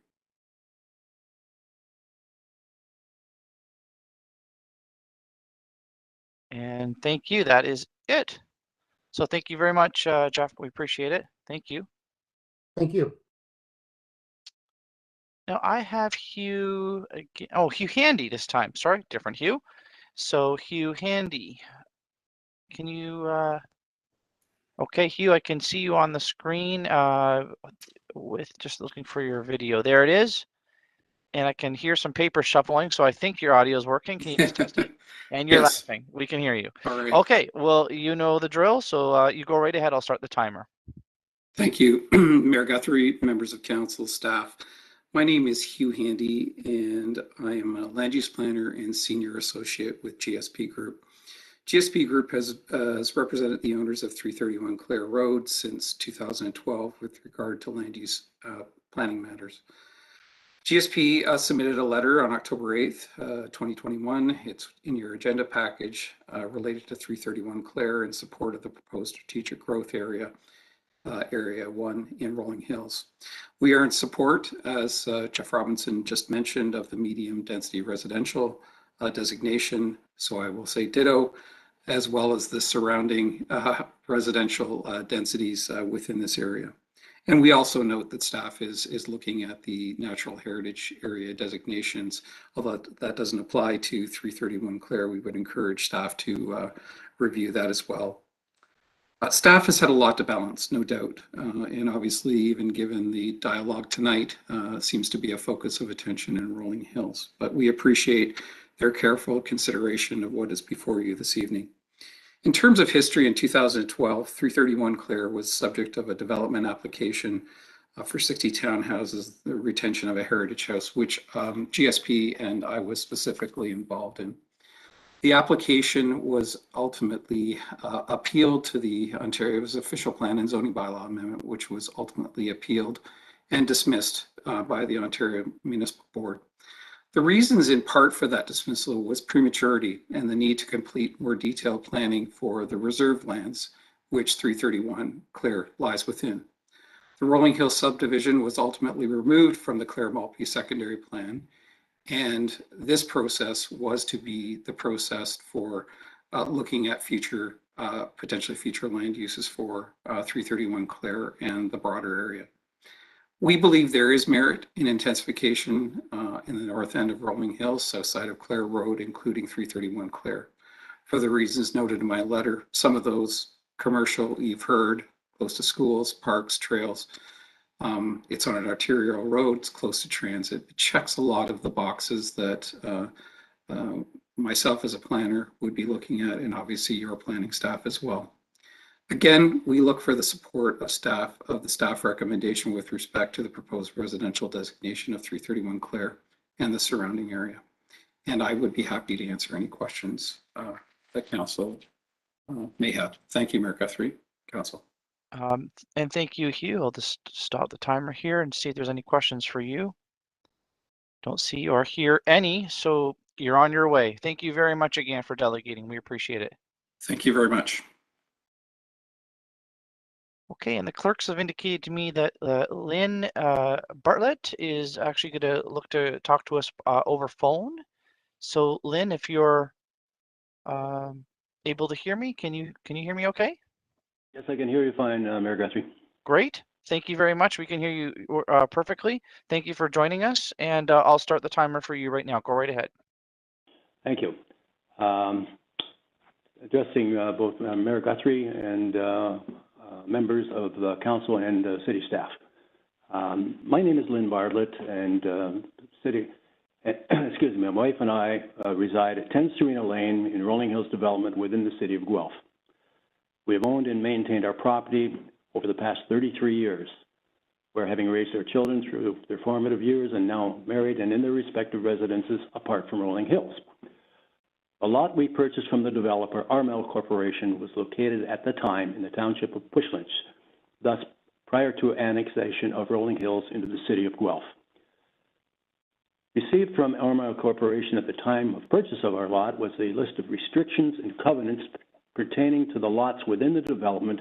And thank you. That is it. So thank you very much, Jeff. We appreciate it. Thank you. Thank you. Now I have Hugh again. Oh, Hugh Handy this time. Sorry, different Hugh. So Hugh Handy, can you? Okay, Hugh, I can see you on the screen with just looking for your video. There it is. And I can hear some paper shuffling, so I think your audio is working. Can you just test it? And you're Yes. laughing. We can hear you. All right. Okay, well, you know the drill, so you go right ahead. I'll start the timer. Thank you, Mayor Guthrie, members of council, staff. My name is Hugh Handy, and I am a land use planner and senior associate with GSP Group. GSP Group has represented the owners of 331 Clare Road since 2012 with regard to land use planning matters. GSP submitted a letter on October 8th, 2021. It's in your agenda package related to 331 Clare in support of the proposed strategic growth area. Area 1 in Rolling Hills. We are in support, as Jeff Robinson just mentioned, of the medium density residential designation, so I will say ditto, as well as the surrounding residential densities within this area. And we also note that staff is looking at the natural heritage area designations, although that doesn't apply to 331 Clare. We would encourage staff to review that as well. Staff has had a lot to balance, no doubt, and obviously, even given the dialogue tonight, seems to be a focus of attention in Rolling Hills. But we appreciate their careful consideration of what is before you this evening. In terms of history, in 2012, 331 Clare was subject of a development application for 60 townhouses, the retention of a heritage house, which GSP and I was specifically involved in. The application was ultimately appealed to the Ontario's official plan and zoning bylaw amendment, which was ultimately appealed and dismissed by the Ontario Municipal Board. The reasons in part for that dismissal was prematurity and the need to complete more detailed planning for the reserve lands, which 331 Clare lies within. The Rolling Hills subdivision was ultimately removed from the Clare Maltby secondary plan, and this process was to be the process for looking at future, potentially future land uses for 331 Clare and the broader area. We believe there is merit in intensification in the north end of Rolling Hills, south side of Clare Road, including 331 Clare. For the reasons noted in my letter, some of those commercial you've heard, close to schools, parks, trails. It's on an arterial road, it's close to transit. It checks a lot of the boxes that myself as a planner would be looking at, and obviously your planning staff as well. Again, we look for the support of staff, of the staff recommendation with respect to the proposed residential designation of 331 Clare and the surrounding area. And I would be happy to answer any questions that council may have. Thank you, Mayor Guthrie, council. And thank you, Hugh. I'll just stop the timer here and see if there's any questions for you. Don't see or hear any, so you're on your way. Thank you very much again for delegating. We appreciate it. Thank you very much. Okay, and the clerks have indicated to me that Lynn Bartlett is actually going to look to talk to us over phone. So Lynn, if you're able to hear me, can you hear me okay? Yes, I can hear you fine, Mayor Guthrie. Great. Thank you very much. We can hear you perfectly. Thank you for joining us, and I'll start the timer for you right now. Go right ahead. Thank you. Addressing both Mayor Guthrie and members of the council and city staff. My name is Lynn Bartlett, and excuse me, my wife and I reside at 10 Serena Lane in Rolling Hills development within the city of Guelph. We have owned and maintained our property over the past 33 years. We're having raised our children through their formative years and now married and in their respective residences apart from Rolling Hills. The lot we purchased from the developer, Armel Corporation, was located at the time in the township of Pushlinch, thus prior to annexation of Rolling Hills into the city of Guelph. Received from Armel Corporation at the time of purchase of our lot was a list of restrictions and covenants pertaining to the lots within the development,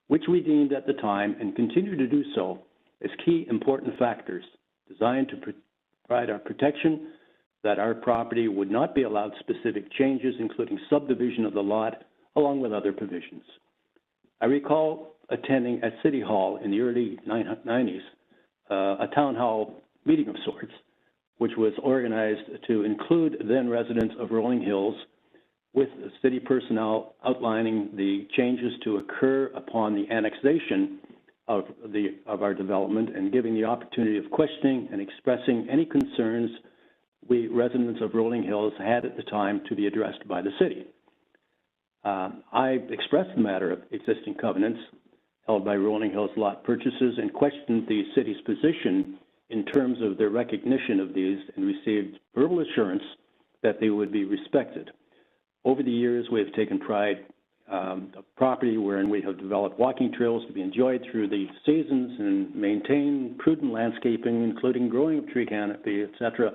which we deemed at the time and continue to do so as key important factors designed to provide our protection that our property would not be allowed specific changes, including subdivision of the lot, along with other provisions. I recall attending at City Hall in the early 90s a town hall meeting of sorts, which was organized to include then residents of Rolling Hills, with city personnel outlining the changes to occur upon the annexation of our development and giving the opportunity of questioning and expressing any concerns we residents of Rolling Hills had at the time to be addressed by the city. I expressed the matter of existing covenants held by Rolling Hills lot purchases and questioned the city's position in terms of their recognition of these and received verbal assurance that they would be respected. Over the years, we have taken pride of property wherein we have developed walking trails to be enjoyed through the seasons and maintain prudent landscaping, including growing of tree canopy, etc.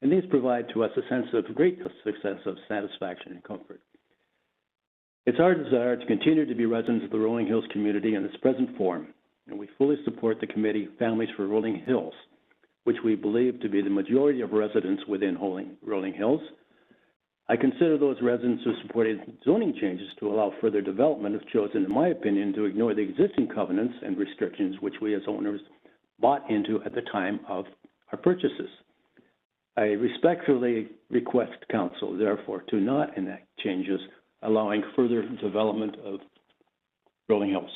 And these provide to us a sense of great success, of satisfaction and comfort. It's our desire to continue to be residents of the Rolling Hills community in its present form, and we fully support the committee Families for Rolling Hills, which we believe to be the majority of residents within Rolling Hills. I consider those residents who supported zoning changes to allow further development have chosen, in my opinion, to ignore the existing covenants and restrictions which we as owners bought into at the time of our purchases. I respectfully request Council, therefore, to not enact changes allowing further development of Rolling Hills.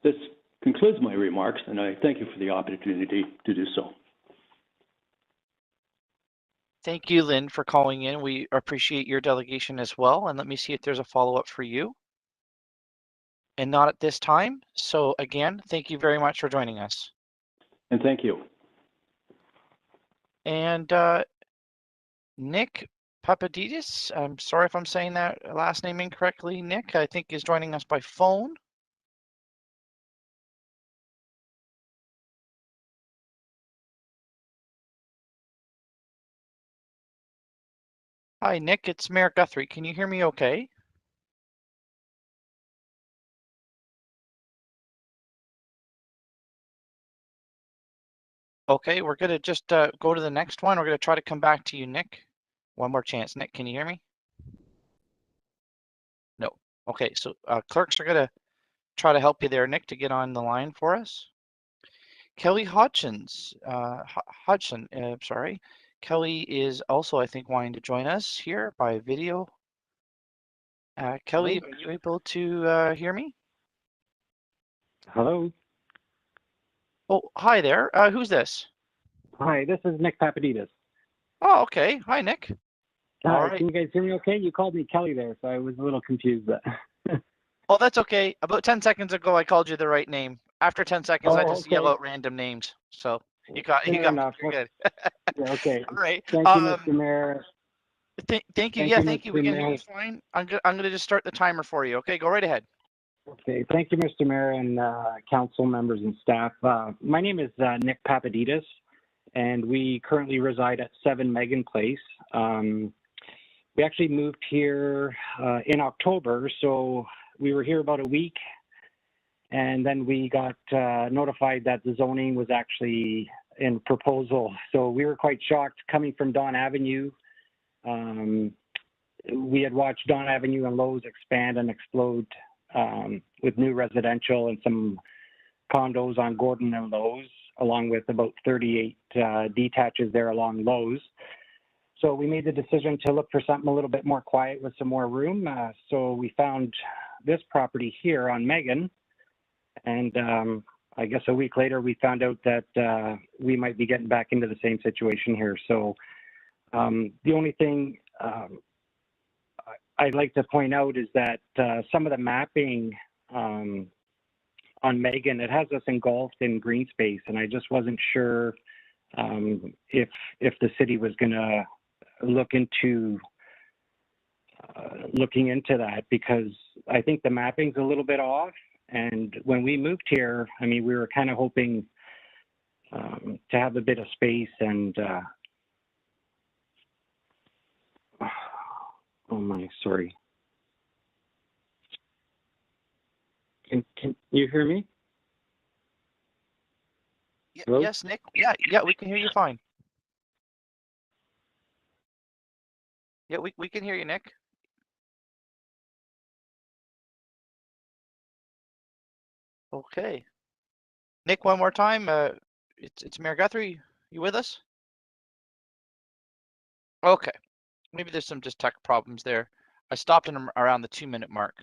This concludes my remarks, and I thank you for the opportunity to do so. Thank you, Lynn, for calling in. We appreciate your delegation as well. And let me see if there's a follow-up for you. And not at this time. So again, thank you very much for joining us. And thank you. And Nick Papadidis, I'm sorry if I'm saying that last name incorrectly, Nick, I think is joining us by phone. Hi, Nick, it's Mayor Guthrie. Can you hear me okay? Okay, we're going to just go to the next one. We're going to try to come back to you, Nick. One more chance. Nick, can you hear me? No. Okay, so clerks are going to try to help you there, Nick, to get on the line for us. Kelly Hodgson, sorry. Kelly is also, I think, wanting to join us here by video. Kelly, Hello? are you able to hear me? Hello. Oh, hi there. Who's this? Hi, this is Nick Papadidis. Oh, okay. Hi, Nick. All right. Can you guys hear me okay? You called me Kelly there, so I was a little confused. But Oh, that's okay. About 10 seconds ago, I called you the right name. After 10 seconds, I just yell okay. out random names. So you got Fair enough. you're good. Yeah, okay. All right. Thank you, Mr. Mayor. Thank you. Thank Yeah, you, thank you. We Mr. can hear Mayor. you fine. I'm gonna just start the timer for you. Okay, go right ahead. Okay, thank you, Mr. Mayor and council members and staff. My name is Nick Papadidis, and we currently reside at 7 Megan Place. We actually moved here in October, so we were here about a week, and then we got notified that the zoning was actually in proposal. So we were quite shocked coming from Don Avenue. We had watched Don Avenue and Lowe's expand and explode with new residential and some condos on Gordon and Lowe's, along with about 38 detaches there along Lowe's. So we made the decision to look for something a little bit more quiet with some more room. So we found this property here on Megan. And I guess a week later, we found out that we might be getting back into the same situation here. So the only thing I'd like to point out is that some of the mapping on Megan, it has us engulfed in green space, and I just wasn't sure if the city was going to look into looking into that, because I think the mapping's a little bit off. And when we moved here, I mean, we were kind of hoping to have a bit of space and oh my, sorry. Can you hear me? Hello? Yes, Nick. Yeah, we can hear you fine. Yeah, we can hear you, Nick. Okay. Nick, one more time. It's Mayor Guthrie. You with us? Okay. Maybe there's some just tech problems there. I stopped him around the 2-minute mark.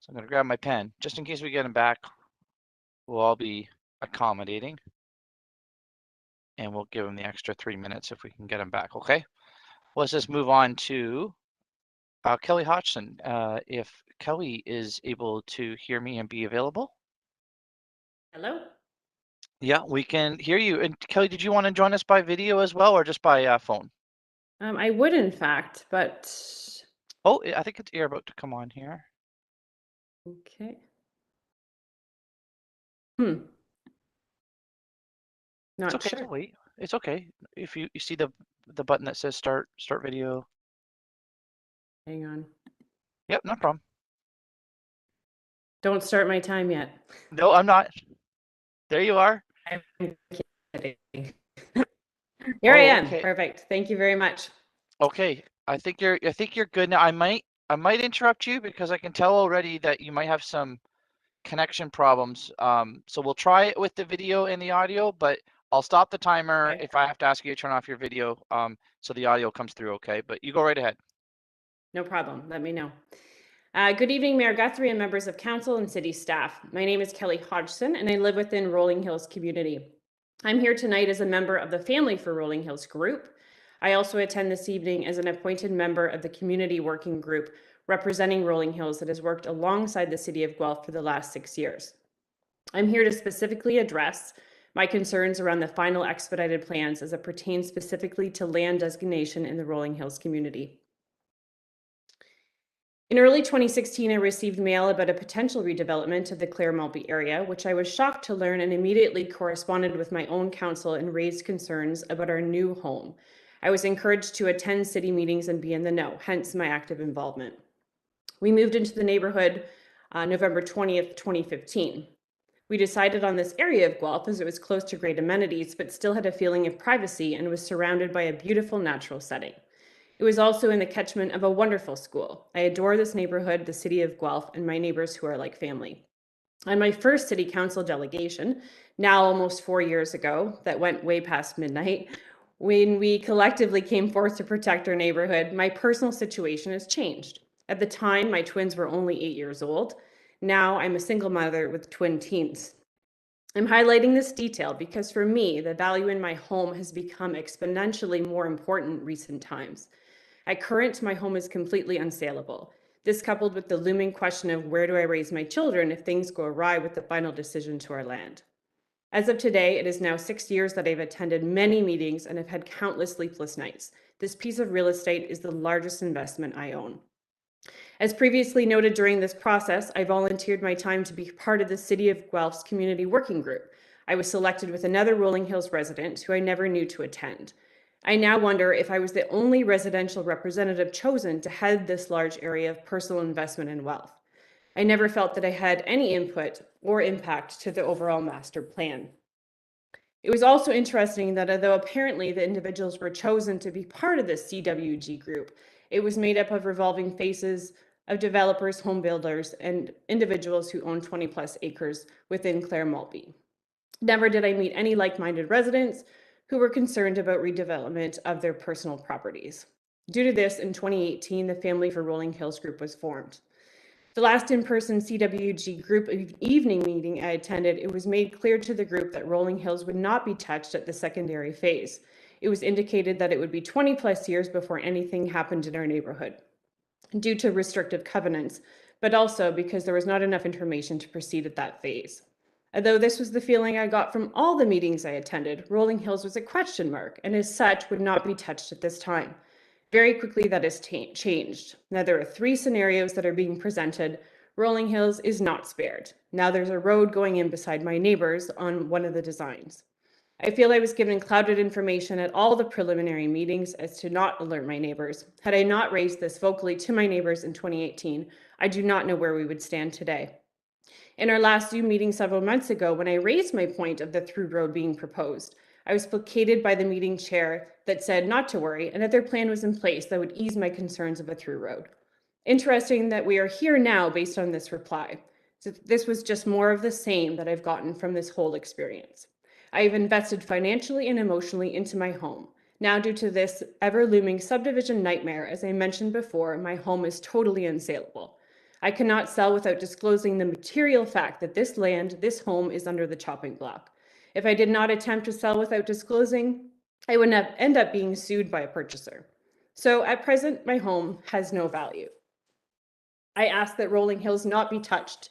So I'm going to grab my pen. Just in case we get him back, we'll all be accommodating. And we'll give him the extra 3 minutes if we can get him back, okay? Let's just move on to Kelly Hodgson, if Kelly is able to hear me and be available. Hello? Yeah, we can hear you. And Kelly, did you want to join us by video as well, or just by phone? I would, in fact, but... Oh, I think you're about to come on here. Okay. It's Not okay sure. to wait. It's okay. If you see the button that says start video. Hang on. Yep, no problem. Don't start my time yet. No, I'm not. There you are. I'm kidding. Here I am. Okay. Perfect. Thank you very much. Okay. I think you're good now. I might interrupt you because I can tell already that you might have some connection problems. So we'll try it with the video and the audio, but I'll stop the timer Okay. if I have to ask you to turn off your video so the audio comes through, okay? But you go right ahead. No problem. Let me know. Good evening, Mayor Guthrie and members of council and city staff. My name is Kelly Hodgson and I live within Rolling Hills community. I'm here tonight as a member of the Family for Rolling Hills group. I also attend this evening as an appointed member of the community working group representing Rolling Hills that has worked alongside the city of Guelph for the last 6 years. I'm here to specifically address my concerns around the final expedited plans as it pertains specifically to land designation in the Rolling Hills community. In early 2016, I received mail about a potential redevelopment of the Clare Maltby area, which I was shocked to learn and immediately corresponded with my own council and raised concerns about our new home. I was encouraged to attend city meetings and be in the know, hence my active involvement. We moved into the neighborhood November 20th, 2015. We decided on this area of Guelph as it was close to great amenities, but still had a feeling of privacy and was surrounded by a beautiful natural setting. It was also in the catchment of a wonderful school. I adore this neighborhood, the city of Guelph, and my neighbors who are like family. On my first city council delegation, now almost 4 years ago, that went way past midnight, when we collectively came forth to protect our neighborhood, my personal situation has changed. At the time, my twins were only 8 years old. Now I'm a single mother with twin teens. I'm highlighting this detail because for me, the value in my home has become exponentially more important in recent times. At current, my home is completely unsaleable. This coupled with the looming question of where do I raise my children if things go awry with the final decision to our land. As of today, it is now 6 years that I've attended many meetings and have had countless sleepless nights. This piece of real estate is the largest investment I own. As previously noted during this process, I volunteered my time to be part of the City of Guelph's community working group. I was selected with another Rolling Hills resident who I never knew to attend. I now wonder if I was the only residential representative chosen to head this large area of personal investment and wealth. I never felt that I had any input or impact to the overall master plan. It was also interesting that although apparently the individuals were chosen to be part of this CWG group, it was made up of revolving faces of developers, home builders, and individuals who own 20 plus acres within Clare Maltby. Never did I meet any like-minded residents who were concerned about redevelopment of their personal properties. Due to this, in 2018, the Family for Rolling Hills group was formed. The last in-person CWG group evening meeting I attended, it was made clear to the group that Rolling Hills would not be touched at the secondary phase. It was indicated that it would be 20 plus years before anything happened in our neighborhood due to restrictive covenants, but also because there was not enough information to proceed at that phase. Although this was the feeling I got from all the meetings I attended, Rolling Hills was a question mark and as such would not be touched at this time. Very quickly that has changed. Now there are 3 scenarios that are being presented. Rolling Hills is not spared. Now there's a road going in beside my neighbors on one of the designs. I feel I was given clouded information at all the preliminary meetings as to not alert my neighbors. Had I not raised this vocally to my neighbors in 2018, I do not know where we would stand today. In our last Zoom meeting several months ago, when I raised my point of the through road being proposed, I was placated by the meeting chair that said not to worry and that their plan was in place that would ease my concerns of a through road. Interesting that we are here now based on this reply. So this was just more of the same that I've gotten from this whole experience. I have invested financially and emotionally into my home. Now, due to this ever-looming subdivision nightmare, as I mentioned before, my home is totally unsaleable. I cannot sell without disclosing the material fact that this land, this home, is under the chopping block. If I did not attempt to sell without disclosing, I would end up being sued by a purchaser. So at present, my home has no value. I ask that Rolling Hills not be touched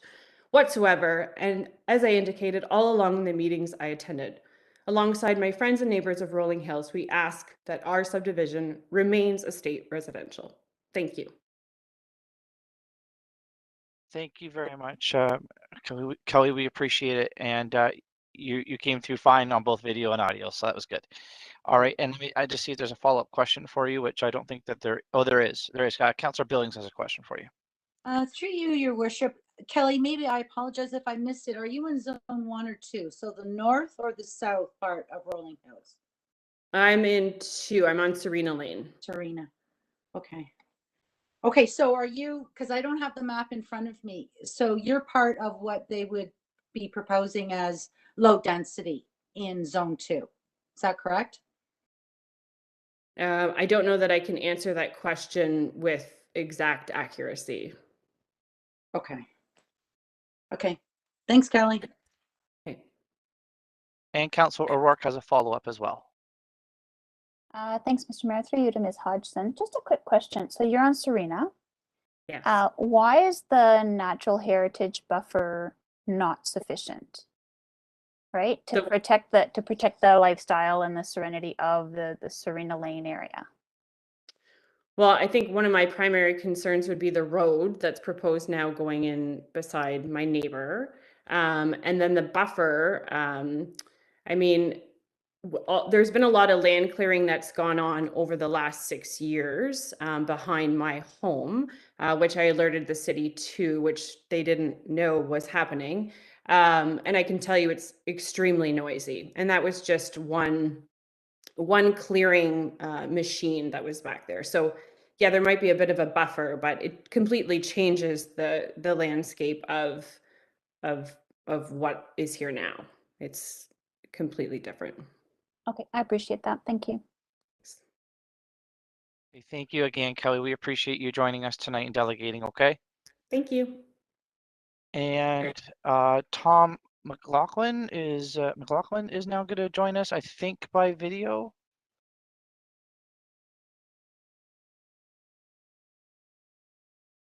whatsoever, and as I indicated all along the meetings I attended, alongside my friends and neighbors of Rolling Hills, we ask that our subdivision remains a state residential. Thank you. Thank you very much, Kelly. We appreciate it, and you came through fine on both video and audio, so that was good. All right, and I just see if there's a follow-up question for you, which I don't think that there. Oh, there is. There is. Councillor Billings has a question for you. Through you, Your Worship. Kelly, maybe I apologize if I missed it. Are you in zone 1 or 2? So the north or the south part of Rolling Hills? I'm in 2. I'm on Serena Lane. Serena. Okay. Okay, so are you, because I don't have the map in front of me, so you're part of what they would be proposing as low density in zone 2. Is that correct? I don't know that I can answer that question with exact accuracy. Okay. Okay. Thanks, Kelly. Okay. And Councillor O'Rourke has a follow-up as well. Thanks, Mr. Mayor. Through you to Ms. Hodgson. Just a quick question. So you're on Serena. Yes. Why is the natural heritage buffer not sufficient? Right, to protect the lifestyle and the serenity of the Serena Lane area. Well, I think one of my primary concerns would be the road that's proposed now going in beside my neighbor. And then the buffer, I mean, there's been a lot of land clearing that's gone on over the last 6 years behind my home, which I alerted the city to, which they didn't know was happening. And I can tell you it's extremely noisy. And that was just one clearing machine that was back there. So yeah, there might be a bit of a buffer, but it completely changes the landscape of what is here now. It's completely different. Okay, I appreciate that. Thank you. Thank you again, Kelly. We appreciate you joining us tonight and delegating, okay? Thank you. And Tom McLaughlin is now going to join us, I think, by video.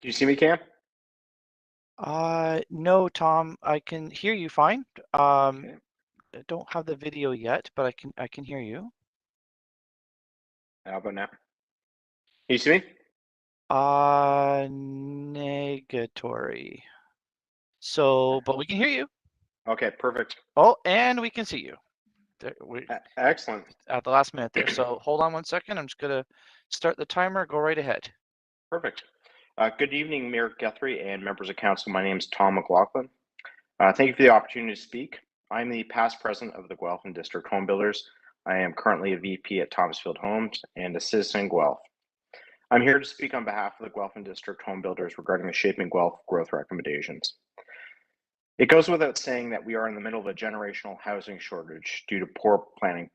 Do you see me, Cam? No, Tom, I can hear you fine. I don't have the video yet, but I can hear you. How about now? Can you see me? Negatory. So, but we can hear you. Okay, perfect. Oh, and we can see you. Excellent. At the last minute there. So hold on one second. I'm just going to start the timer. Go right ahead. Perfect. Good evening, Mayor Guthrie and members of council. My name is Tom McLaughlin. Thank you for the opportunity to speak. I'm the past president of the Guelph and District Home Builders. I am currently a VP at Thomasfield Homes and a citizen in Guelph. I'm here to speak on behalf of the Guelph and District Home Builders regarding the Shaping Guelph growth recommendations. It goes without saying that we are in the middle of a generational housing shortage due to poor planning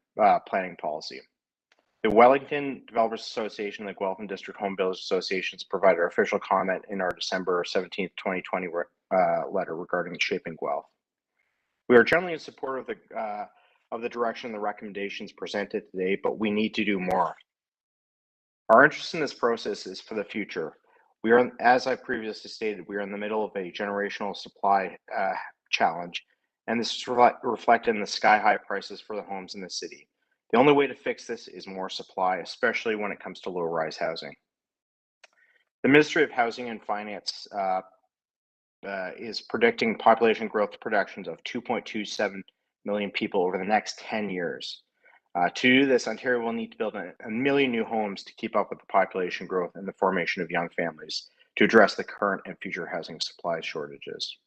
policy. The Wellington Developers Association and the Guelph and District Home Builders Associations provided our official comment in our December 17th, 2020 letter regarding Shaping Guelph. We are generally in support of the direction and the recommendations presented today, but we need to do more. Our interest in this process is for the future. We are, as I previously stated, we are in the middle of a generational supply challenge, and this is reflected in the sky-high prices for the homes in the city. The only way to fix this is more supply, especially when it comes to low-rise housing. The Ministry of Housing and Finance is predicting population growth projections of 2.27 million people over the next 10 years. To do this, Ontario will need to build a million new homes to keep up with the population growth and the formation of young families to address the current and future housing supply shortages.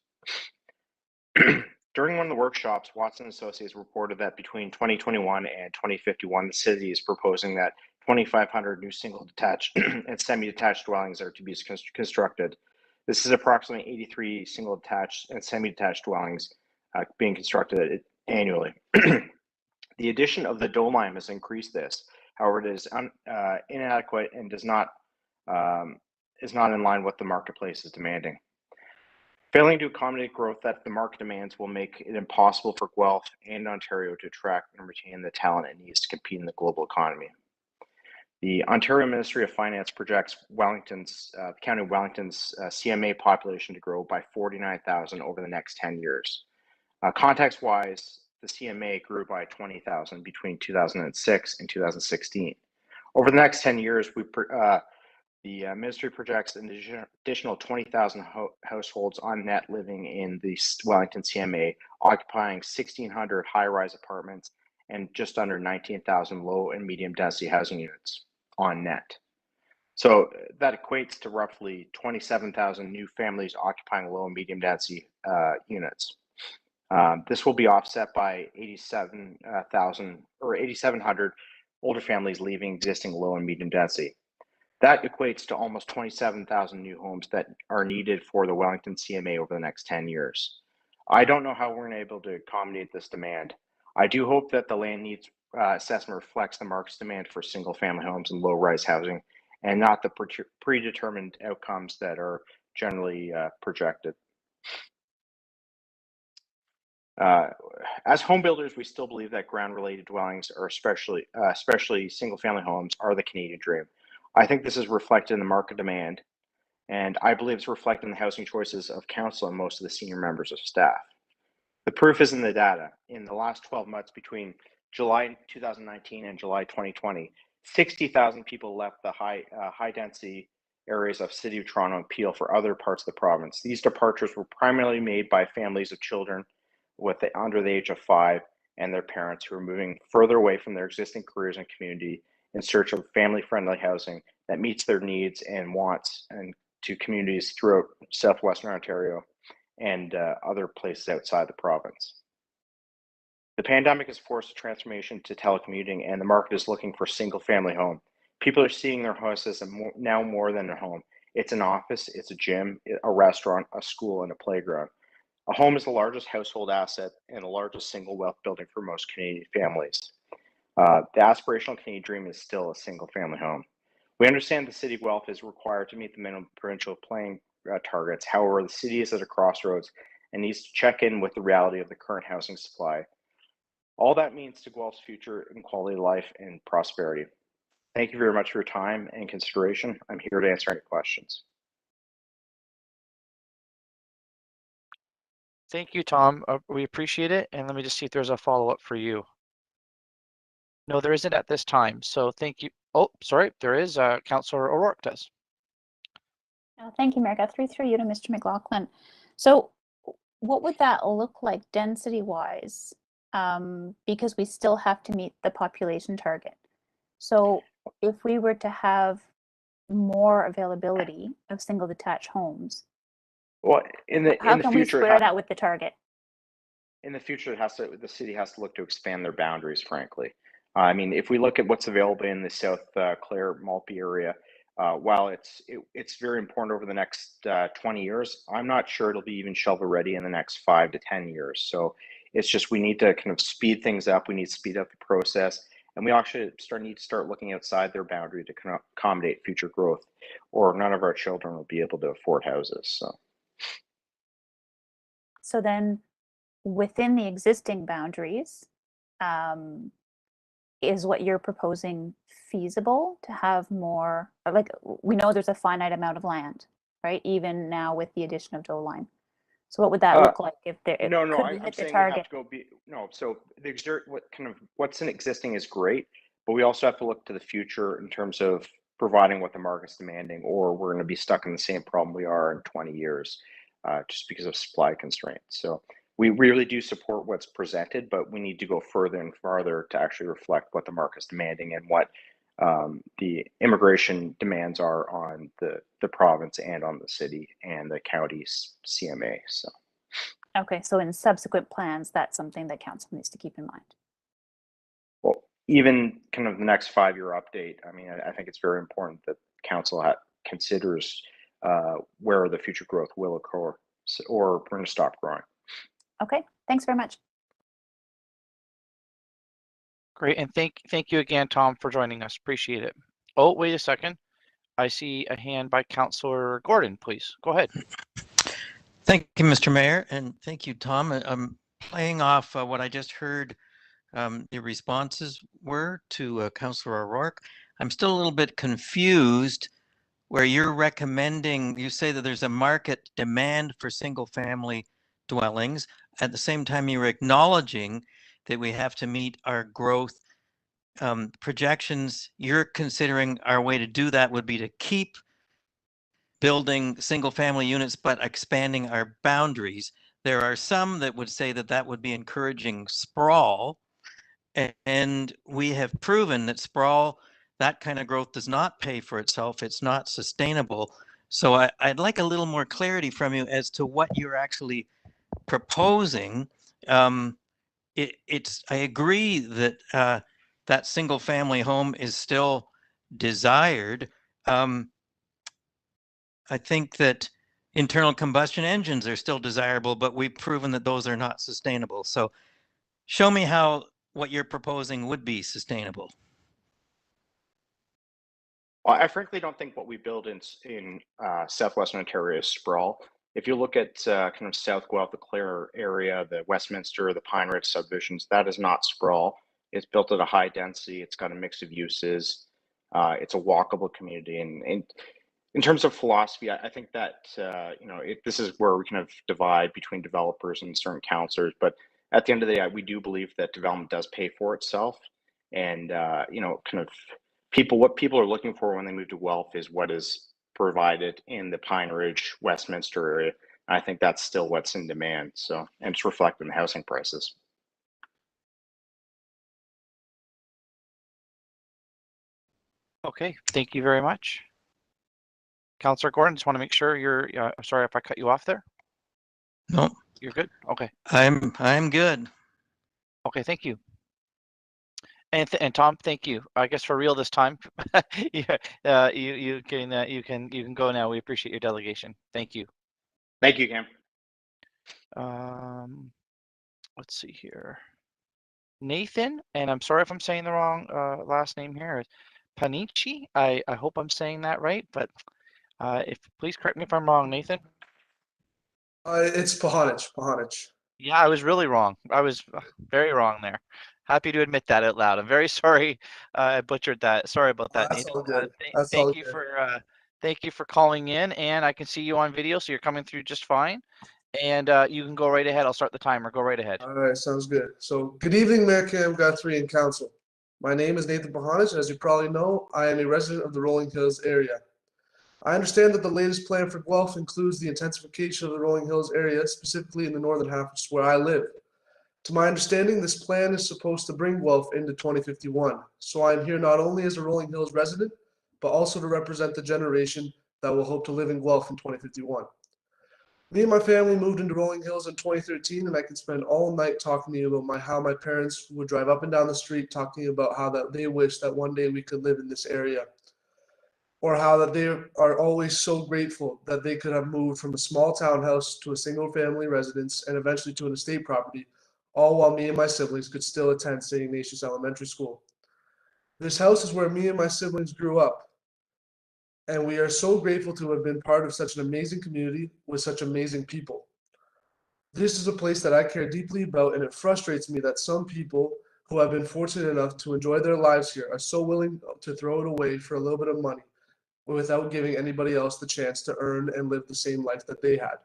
During one of the workshops, Watson Associates reported that between 2021 and 2051, the city is proposing that 2,500 new single detached and semi-detached dwellings are to be constructed. This is approximately 83 single detached and semi-detached dwellings being constructed annually. The addition of the DOLIME has increased this. However, it is inadequate and is not in line with the marketplace is demanding. Failing to accommodate growth that the market demands will make it impossible for Guelph and Ontario to attract and retain the talent it needs to compete in the global economy. The Ontario Ministry of Finance projects the County of Wellington's CMA population to grow by 49,000 over the next 10 years. Context-wise, the CMA grew by 20,000 between 2006 and 2016. Over the next 10 years, the ministry projects an additional 20,000 households on net living in the Wellington CMA, occupying 1,600 high-rise apartments and just under 19,000 low and medium density housing units on net. So that equates to roughly 27,000 new families occupying low and medium density units. This will be offset by 87,000 or 8,700 older families leaving existing low and medium density. That equates to almost 27,000 new homes that are needed for the Wellington CMA over the next 10 years. I don't know how we're going to be able to accommodate this demand. I do hope that the land needs assessment reflects the market's demand for single family homes and low-rise housing and not the predetermined outcomes that are generally projected. As home builders, we still believe that ground-related dwellings, or especially single-family homes, are the Canadian dream. I think this is reflected in the market demand, and I believe it's reflected in the housing choices of council and most of the senior members of staff. The proof is in the data. In the last 12 months between July 2019 and July 2020, 60,000 people left the high-density areas of City of Toronto and Peel for other parts of the province. These departures were primarily made by families of children under the age of 5 and their parents who are moving further away from their existing careers and community in search of family-friendly housing that meets their needs and wants and to communities throughout southwestern Ontario and other places outside the province. The pandemic has forced a transformation to telecommuting, and the market is looking for single-family home. People are seeing their house as now more than a home. It's an office, it's a gym, a restaurant, a school, and a playground. A home is the largest household asset and the largest single wealth building for most Canadian families. The aspirational Canadian dream is still a single family home. We understand the City of Guelph is required to meet the minimum provincial planning targets. However, the city is at a crossroads and needs to check in with the reality of the current housing supply. All that means to Guelph's future in quality of life and prosperity. Thank you very much for your time and consideration. I'm here to answer any questions. Thank you, Tom. We appreciate it. And let me just see if there's a follow-up for you. No, there isn't at this time. So thank you. Oh, sorry, there is. Councillor O'Rourke does. Thank you, Mayor Guthrie. Through you to Mr. McLaughlin. So what would that look like density-wise? Because we still have to meet the population target. So if we were to have more availability of single detached homes, well, how can we square that with the target? In the future, the city has to look to expand their boundaries, frankly. I mean, if we look at what's available in the South Clare Maltby area, while it's very important over the next 20 years, I'm not sure it'll be even shovel ready in the next 5 to 10 years. So it's just we need to kind of speed things up. We need to speed up the process, and we actually need to start looking outside their boundary to accommodate future growth, or none of our children will be able to afford houses. So then, within the existing boundaries, is what you're proposing feasible to have more? Like, we know there's a finite amount of land, right? Even now with the addition of Doe Line. So what would that look like if there? No, could we I'm hit the saying target? we have to go so what's in existing is great, but we also have to look to the future in terms of providing what the market's demanding, or we're going to be stuck in the same problem we are in 20 years, just because of supply constraints. So we really do support what's presented, but we need to go further and farther to actually reflect what the market's demanding and what the immigration demands are on the province and on the city and the county's CMA. So. Okay, so in subsequent plans, that's something that council needs to keep in mind. Well, even kind of the next 5-year update, I mean, I think it's very important that council considers where the future growth will occur, or we're going to stop growing. Okay, thanks very much. Great, and thank you again, Tom, for joining us. Appreciate it. Oh, wait a second. I see a hand by Councillor Gordon, please. Go ahead. Thank you, Mr. Mayor, and thank you, Tom. I'm playing off what I just heard the responses were to Councillor O'Rourke. I'm still a little bit confused where you're recommending, you say that there's a market demand for single family dwellings. At the same time, you're acknowledging that we have to meet our growth projections. You're considering our way to do that would be to keep building single family units, but expanding our boundaries. There are some that would say that that would be encouraging sprawl. And we have proven that sprawl, that kind of growth does not pay for itself. It's not sustainable. So I'd like a little more clarity from you as to what you're actually proposing. I agree that that single family home is still desired. I think that internal combustion engines are still desirable, but we've proven that those are not sustainable. So show me how what you're proposing would be sustainable. Well, I frankly don't think what we build in southwestern Ontario is sprawl. If you look at kind of South Guelph, the Clare area, the Westminster, the Pine Ridge subdivisions, that is not sprawl. It's built at a high density. It's got a mix of uses. It's a walkable community. And in terms of philosophy, I think that this is where we kind of divide between developers and certain councillors. But at the end of the day, we do believe that development does pay for itself, and kind of what people are looking for when they move to Guelph is what is provided in the Pine Ridge, Westminster area. And I think that's still what's in demand. So, and it's reflected in housing prices. Okay, thank you very much. Councillor Gordon, just want to make sure you're, sorry if I cut you off there. No. You're good? Okay. I'm good. Okay, thank you. And Tom, thank you. I guess for real this time. Yeah, you can go now. We appreciate your delegation. Thank you. Thank you, Cam. Let's see here. Nathan, and I'm sorry if I'm saying the wrong last name here. Panici. I hope I'm saying that right, but if please correct me if I'm wrong, Nathan. It's Pahanich. Yeah, I was really wrong. I was very wrong there. Happy to admit that out loud. I'm very sorry I butchered that. Sorry about that, That's Nathan. all good. That's all good. Thank you for calling in, and I can see you on video, so you're coming through just fine. And you can go right ahead. I'll start the timer. Go right ahead. All right, sounds good. So, good evening, Mayor Cam Guthrie and Council. My name is Nathan Pahanich, and as you probably know, I am a resident of the Rolling Hills area. I understand that the latest plan for Guelph includes the intensification of the Rolling Hills area, specifically in the northern half, which is where I live. To my understanding, this plan is supposed to bring Guelph into 2051. So I am here not only as a Rolling Hills resident, but also to represent the generation that will hope to live in Guelph in 2051. Me and my family moved into Rolling Hills in 2013, and I could spend all night talking to you about how my parents would drive up and down the street talking about how that they wish that one day we could live in this area, or how that they are always so grateful that they could have moved from a small townhouse to a single family residence and eventually to an estate property, all while me and my siblings could still attend St. Ignatius Elementary School. This house is where me and my siblings grew up, and we are so grateful to have been part of such an amazing community with such amazing people. This is a place that I care deeply about, and it frustrates me that some people who have been fortunate enough to enjoy their lives here are so willing to throw it away for a little bit of money without giving anybody else the chance to earn and live the same life that they had.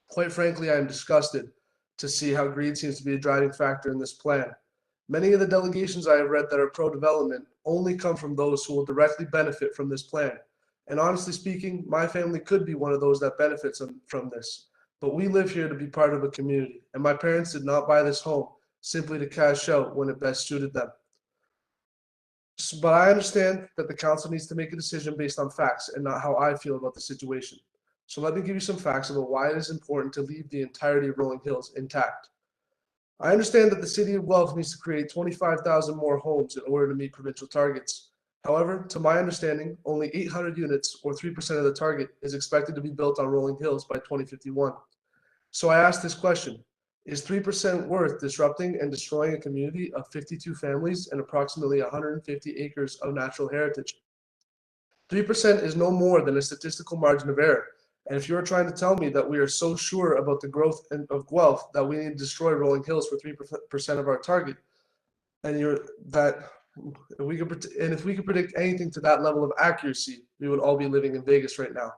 Quite frankly, I am disgusted to see how greed seems to be a driving factor in this plan. Many of the delegations I have read that are pro-development only come from those who will directly benefit from this plan. And honestly speaking, my family could be one of those that benefits from this. But we live here to be part of a community, and my parents did not buy this home simply to cash out when it best suited them. But I understand that the council needs to make a decision based on facts and not how I feel about the situation. So let me give you some facts about why it is important to leave the entirety of Rolling Hills intact. I understand that the city of Guelph needs to create 25,000 more homes in order to meet provincial targets. However, to my understanding, only 800 units, or 3% of the target, is expected to be built on Rolling Hills by 2051. So I asked this question: is 3% worth disrupting and destroying a community of 52 families and approximately 150 acres of natural heritage? 3% is no more than a statistical margin of error. And if you're trying to tell me that we are so sure about the growth of Guelph that we need to destroy Rolling Hills for 3% of our target, and If we could predict anything to that level of accuracy, we would all be living in Vegas right now.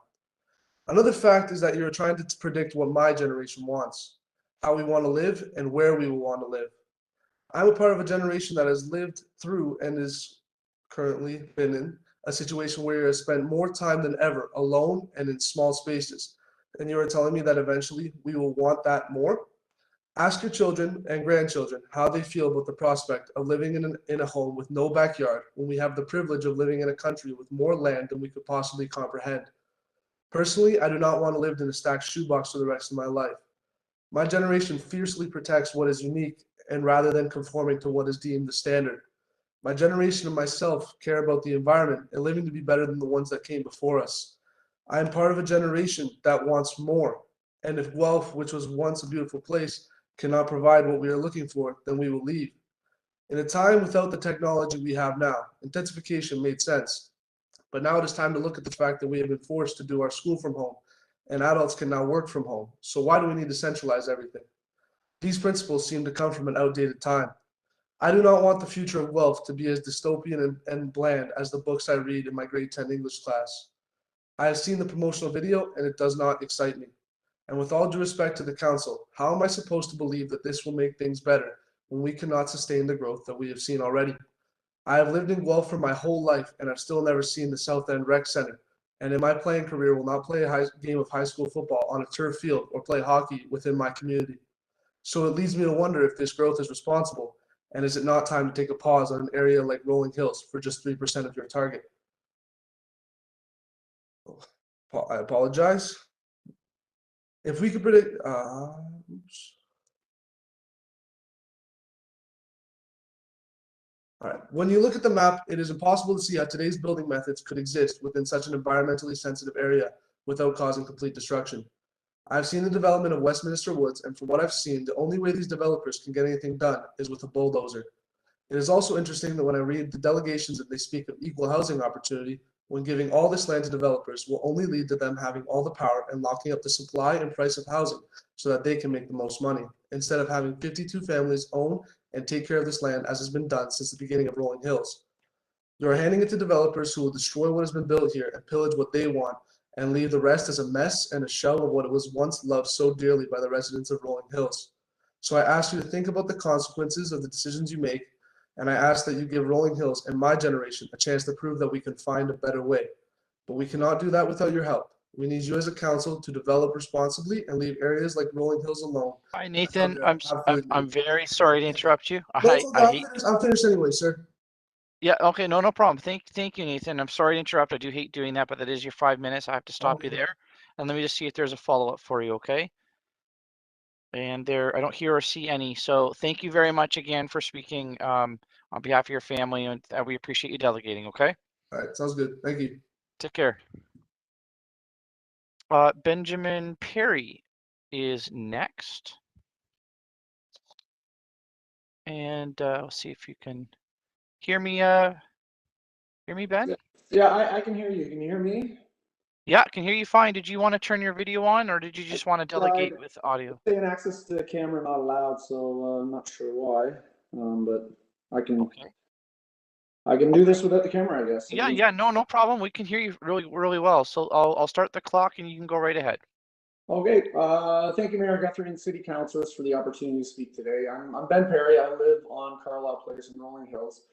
Another fact is that you're trying to predict what my generation wants, how we want to live, and where we will want to live. I'm a part of a generation that has lived through and is currently been in a situation where you have spent more time than ever alone and in small spaces. And you are telling me that eventually we will want that more? Ask your children and grandchildren how they feel about the prospect of living in a home with no backyard when we have the privilege of living in a country with more land than we could possibly comprehend. Personally, I do not want to live in a stacked shoebox for the rest of my life. My generation fiercely protects what is unique and rather than conforming to what is deemed the standard. My generation and myself care about the environment and living to be better than the ones that came before us. I am part of a generation that wants more. And if Guelph, which was once a beautiful place, cannot provide what we are looking for, then we will leave. In a time without the technology we have now, intensification made sense. But now it is time to look at the fact that we have been forced to do our school from home, and adults can now work from home. So why do we need to centralize everything? These principles seem to come from an outdated time. I do not want the future of Guelph to be as dystopian and bland as the books I read in my grade 10 English class. I have seen the promotional video and it does not excite me. And with all due respect to the council, how am I supposed to believe that this will make things better when we cannot sustain the growth that we have seen already? I have lived in Guelph for my whole life and I've still never seen the South End Rec Center. And in my playing career will not play a game of high school football on a turf field or play hockey within my community. So it leads me to wonder if this growth is responsible, and is it not time to take a pause on an area like Rolling Hills for just 3% of your target? I apologize. If we could predict, oops. All right. When you look at the map, it is impossible to see how today's building methods could exist within such an environmentally sensitive area without causing complete destruction. I've seen the development of Westminster Woods, and from what I've seen, the only way these developers can get anything done is with a bulldozer. It is also interesting that when I read the delegations and they speak of equal housing opportunity, when giving all this land to developers will only lead to them having all the power and locking up the supply and price of housing so that they can make the most money, instead of having 52 families own and take care of this land as has been done since the beginning of Rolling Hills. You are handing it to developers who will destroy what has been built here and pillage what they want and leave the rest as a mess and a shell of what it was once loved so dearly by the residents of Rolling Hills. So I ask you to think about the consequences of the decisions you make, and I ask that you give Rolling Hills and my generation a chance to prove that we can find a better way. But we cannot do that without your help. We need you as a council to develop responsibly and leave areas like Rolling Hills alone. Hi, Nathan. I'm very sorry to interrupt you. No, it's okay. I'm finished anyway, sir. Yeah, okay, no problem. Thank you, Nathan. I'm sorry to interrupt. I do hate doing that, but that is your 5 minutes. I have to stop you there. And let me just see if there's a follow-up for you, okay? And there, I don't hear or see any. So thank you very much again for speaking on behalf of your family, and we appreciate you delegating, okay? All right, sounds good. Thank you. Take care. Benjamin Perry is next. And let's see if you can hear me, Ben? Yeah, I can hear you. Can you hear me? Yeah, I can hear you fine. Did you want to turn your video on, or did you just want to delegate with audio? Saying access to the camera not allowed, so I'm not sure why. But I can. Okay. I can do this without the camera, I guess. Yeah, no problem. We can hear you really well. So I'll start the clock, and you can go right ahead. Okay. Thank you, Mayor Guthrie and City Councilors, for the opportunity to speak today. I'm Ben Perry. I live on Carlisle Place in Rolling Hills.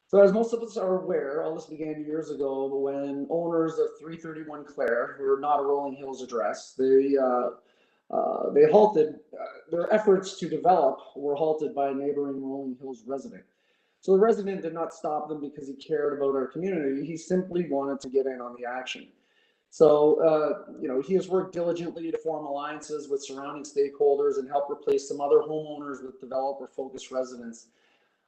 So as most of us are aware, all this began years ago when owners of 331 Clare, who are not a Rolling Hills address, they halted their efforts to develop were halted by a neighboring Rolling Hills resident. So the resident did not stop them because he cared about our community. He simply wanted to get in on the action. So, he has worked diligently to form alliances with surrounding stakeholders and help replace some other homeowners with developer-focused residents.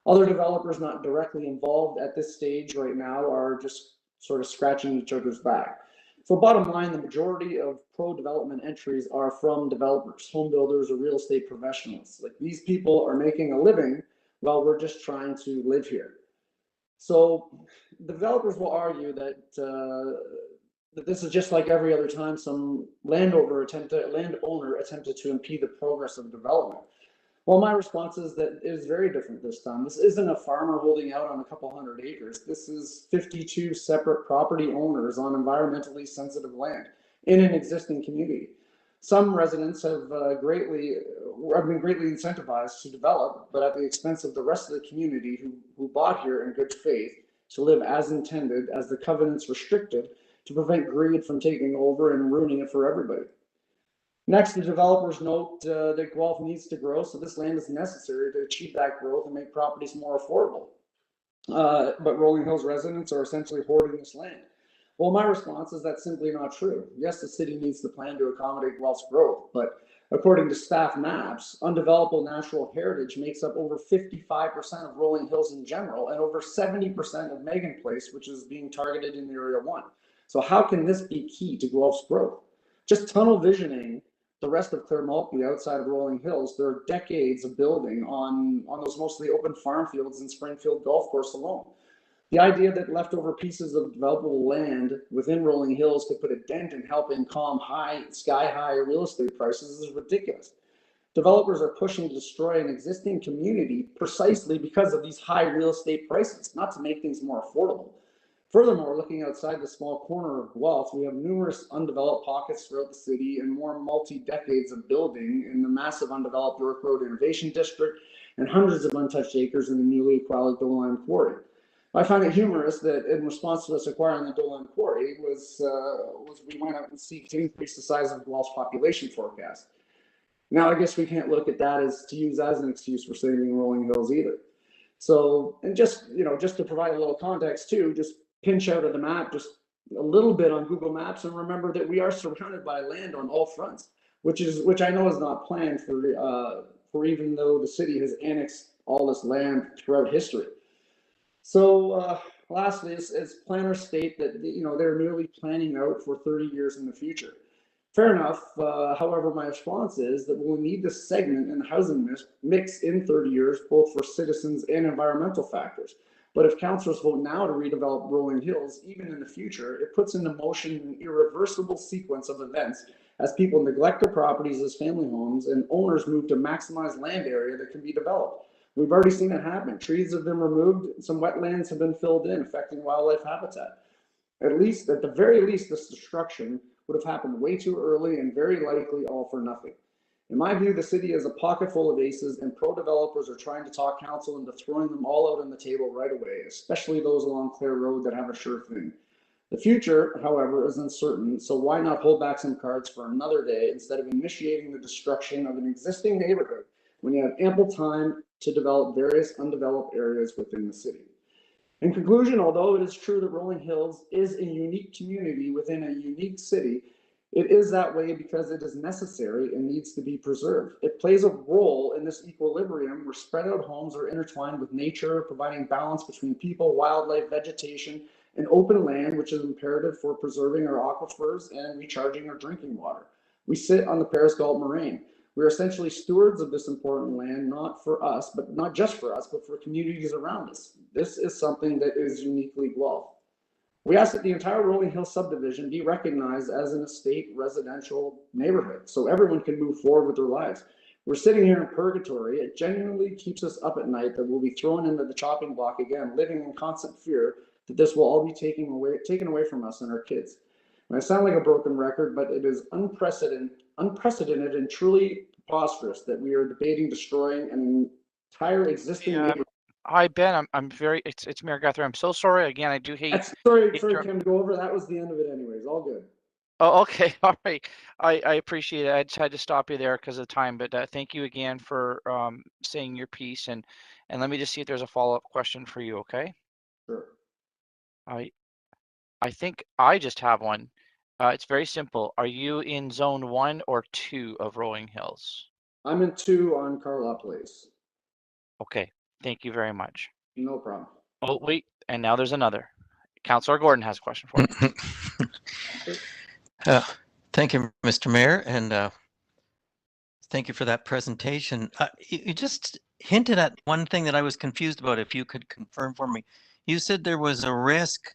Other developers not directly involved at this stage right now are just sort of scratching each other's back. So bottom line, the majority of pro-development entries are from developers, home builders, or real estate professionals. Like, these people are making a living while we're just trying to live here. So developers will argue that that this is just like every other time some landowner attempted to impede the progress of development. Well, my response is that it is very different this time. This isn't a farmer holding out on a couple hundred acres. This is 52 separate property owners on environmentally sensitive land in an existing community. Some residents have been greatly incentivized to develop, but at the expense of the rest of the community who bought here in good faith to live as intended, as the covenants restricted, to prevent greed from taking over and ruining it for everybody. Next, the developers note that Guelph needs to grow, so this land is necessary to achieve that growth and make properties more affordable. But Rolling Hills residents are essentially hoarding this land. Well, my response is that's simply not true. Yes, the city needs to plan to accommodate Guelph's growth, but according to staff maps, undevelopable natural heritage makes up over 55% of Rolling Hills in general and over 70% of Megan Place, which is being targeted in Area 1. So how can this be key to Guelph's growth? Just tunnel visioning the rest of Clare Maltby outside of Rolling Hills, there are decades of building on those mostly open farm fields in Springfield Golf Course alone. The idea that leftover pieces of developable land within Rolling Hills could put a dent in helping calm sky-high real estate prices is ridiculous. Developers are pushing to destroy an existing community precisely because of these high real estate prices, not to make things more affordable. Furthermore, looking outside the small corner of Guelph, we have numerous undeveloped pockets throughout the city and more multi-decades of building in the massive undeveloped York Road Innovation District and hundreds of untouched acres in the newly acquired Dolan Quarry. I find it humorous that in response to us acquiring the Dolan Quarry was we went out and seek to increase the size of Guelph's population forecast. Now, I guess we can't look at that as to use as an excuse for saving Rolling Hills either. So, and just to provide a little context too, just pinch out of the map just a little bit on Google Maps and remember that we are surrounded by land on all fronts, which I know is not planned for even though the city has annexed all this land throughout history. So lastly, as planners state that they're merely planning out for 30 years in the future. Fair enough. However, my response is that we'll need this segment in the housing mix in 30 years, both for citizens and environmental factors. But if councillors vote now to redevelop Rolling Hills, even in the future, it puts into motion an irreversible sequence of events as people neglect their properties as family homes and owners move to maximize land area that can be developed. We've already seen it happen. Trees have been removed, some wetlands have been filled in, affecting wildlife habitat. At the very least, this destruction would have happened way too early and very likely all for nothing. In my view, the city is a pocket full of aces and pro-developers are trying to talk council into throwing them all out on the table right away, especially those along Clare Road that have a sure thing. The future, however, is uncertain, so why not hold back some cards for another day instead of initiating the destruction of an existing neighborhood when you have ample time to develop various undeveloped areas within the city. In conclusion, although it is true that Rolling Hills is a unique community within a unique city, it is that way because it is necessary and needs to be preserved. It plays a role in this equilibrium where spread out homes are intertwined with nature, providing balance between people, wildlife, vegetation, and open land, which is imperative for preserving our aquifers and recharging our drinking water. We sit on the Paris Galt Moraine. We're essentially stewards of this important land, not just for us, but for communities around us. This is something that is uniquely Guelph. We ask that the entire Rolling Hill subdivision be recognized as an estate residential neighborhood so everyone can move forward with their lives. We're sitting here in purgatory. It genuinely keeps us up at night that we'll be thrown into the chopping block again, living in constant fear that this will all be taken away from us and our kids. And I sound like a broken record, but it is unprecedented and truly preposterous that we are debating destroying an entire existing neighborhood. Hi Ben, it's Mayor Guthrie. I'm so sorry again. I do hate. Sorry, Kim, to go over. That was the end of it, anyways. All good. Oh, okay, all right. I appreciate it. I just had to stop you there because of time, but thank you again for saying your piece, and let me just see if there's a follow-up question for you. Okay. Sure. I think I just have one. It's very simple. Are you in zone 1 or 2 of Rolling Hills? I'm in 2 on Carlisle Place. Okay, thank you very much. No problem. Oh, wait, and now there's another. Councillor Gordon has a question for you. Thank you, Mr. Mayor, and thank you for that presentation. You just hinted at one thing that I was confused about, if you could confirm for me. You said there was a risk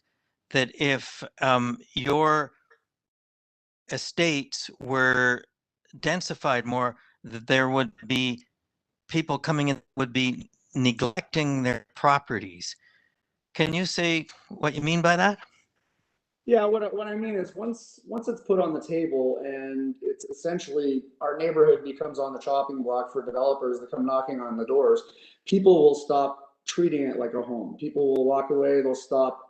that if your estates were densified more, that there would be people coming in would be neglecting their properties. Can you say what you mean by that? Yeah, what I mean is once it's put on the table and it's essentially our neighborhood becomes on the chopping block for developers that come knocking on the doors, people will stop treating it like a home. People will walk away. They'll stop.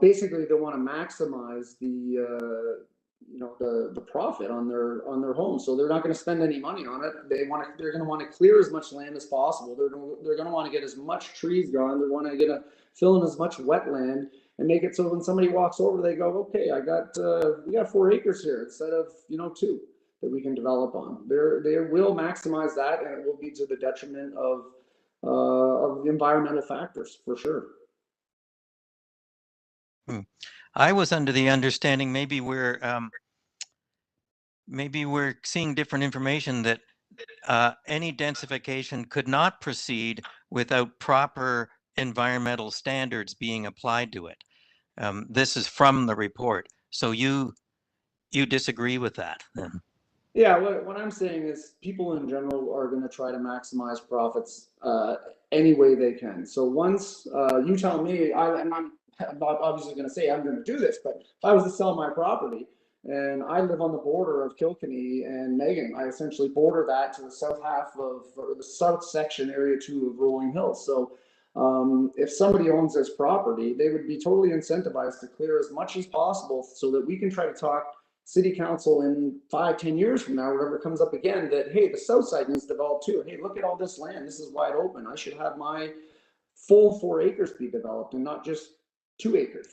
Basically they want to maximize the the profit on their home. So they're not going to spend any money on it. They're going to want to clear as much land as possible. They're going to want to get as much trees gone. They want to fill in as much wetland and make it so when somebody walks over, they go, okay, we got 4 acres here instead of 2 that we can develop on. They will maximize that, and it will be to the detriment of the environmental factors for sure. I was under the understanding maybe we're seeing different information that any densification could not proceed without proper environmental standards being applied to it. This is from the report. So you disagree with that then? Yeah, what I'm saying is people in general are going to try to maximize profits any way they can. So once you tell me, I'm not obviously going to say I'm going to do this, but if I was to sell my property and I live on the border of Kilkenny and Megan, I essentially border that to the south half of, or the south section, area 2 of Rolling Hills. So if somebody owns this property, they would be totally incentivized to clear as much as possible so that we can try to talk city council in 5-10 years from now, whatever comes up again, that, hey, the south side needs developed too. Hey, look at all this land. This is wide open. I should have my full 4 acres be developed and not just 2 acres.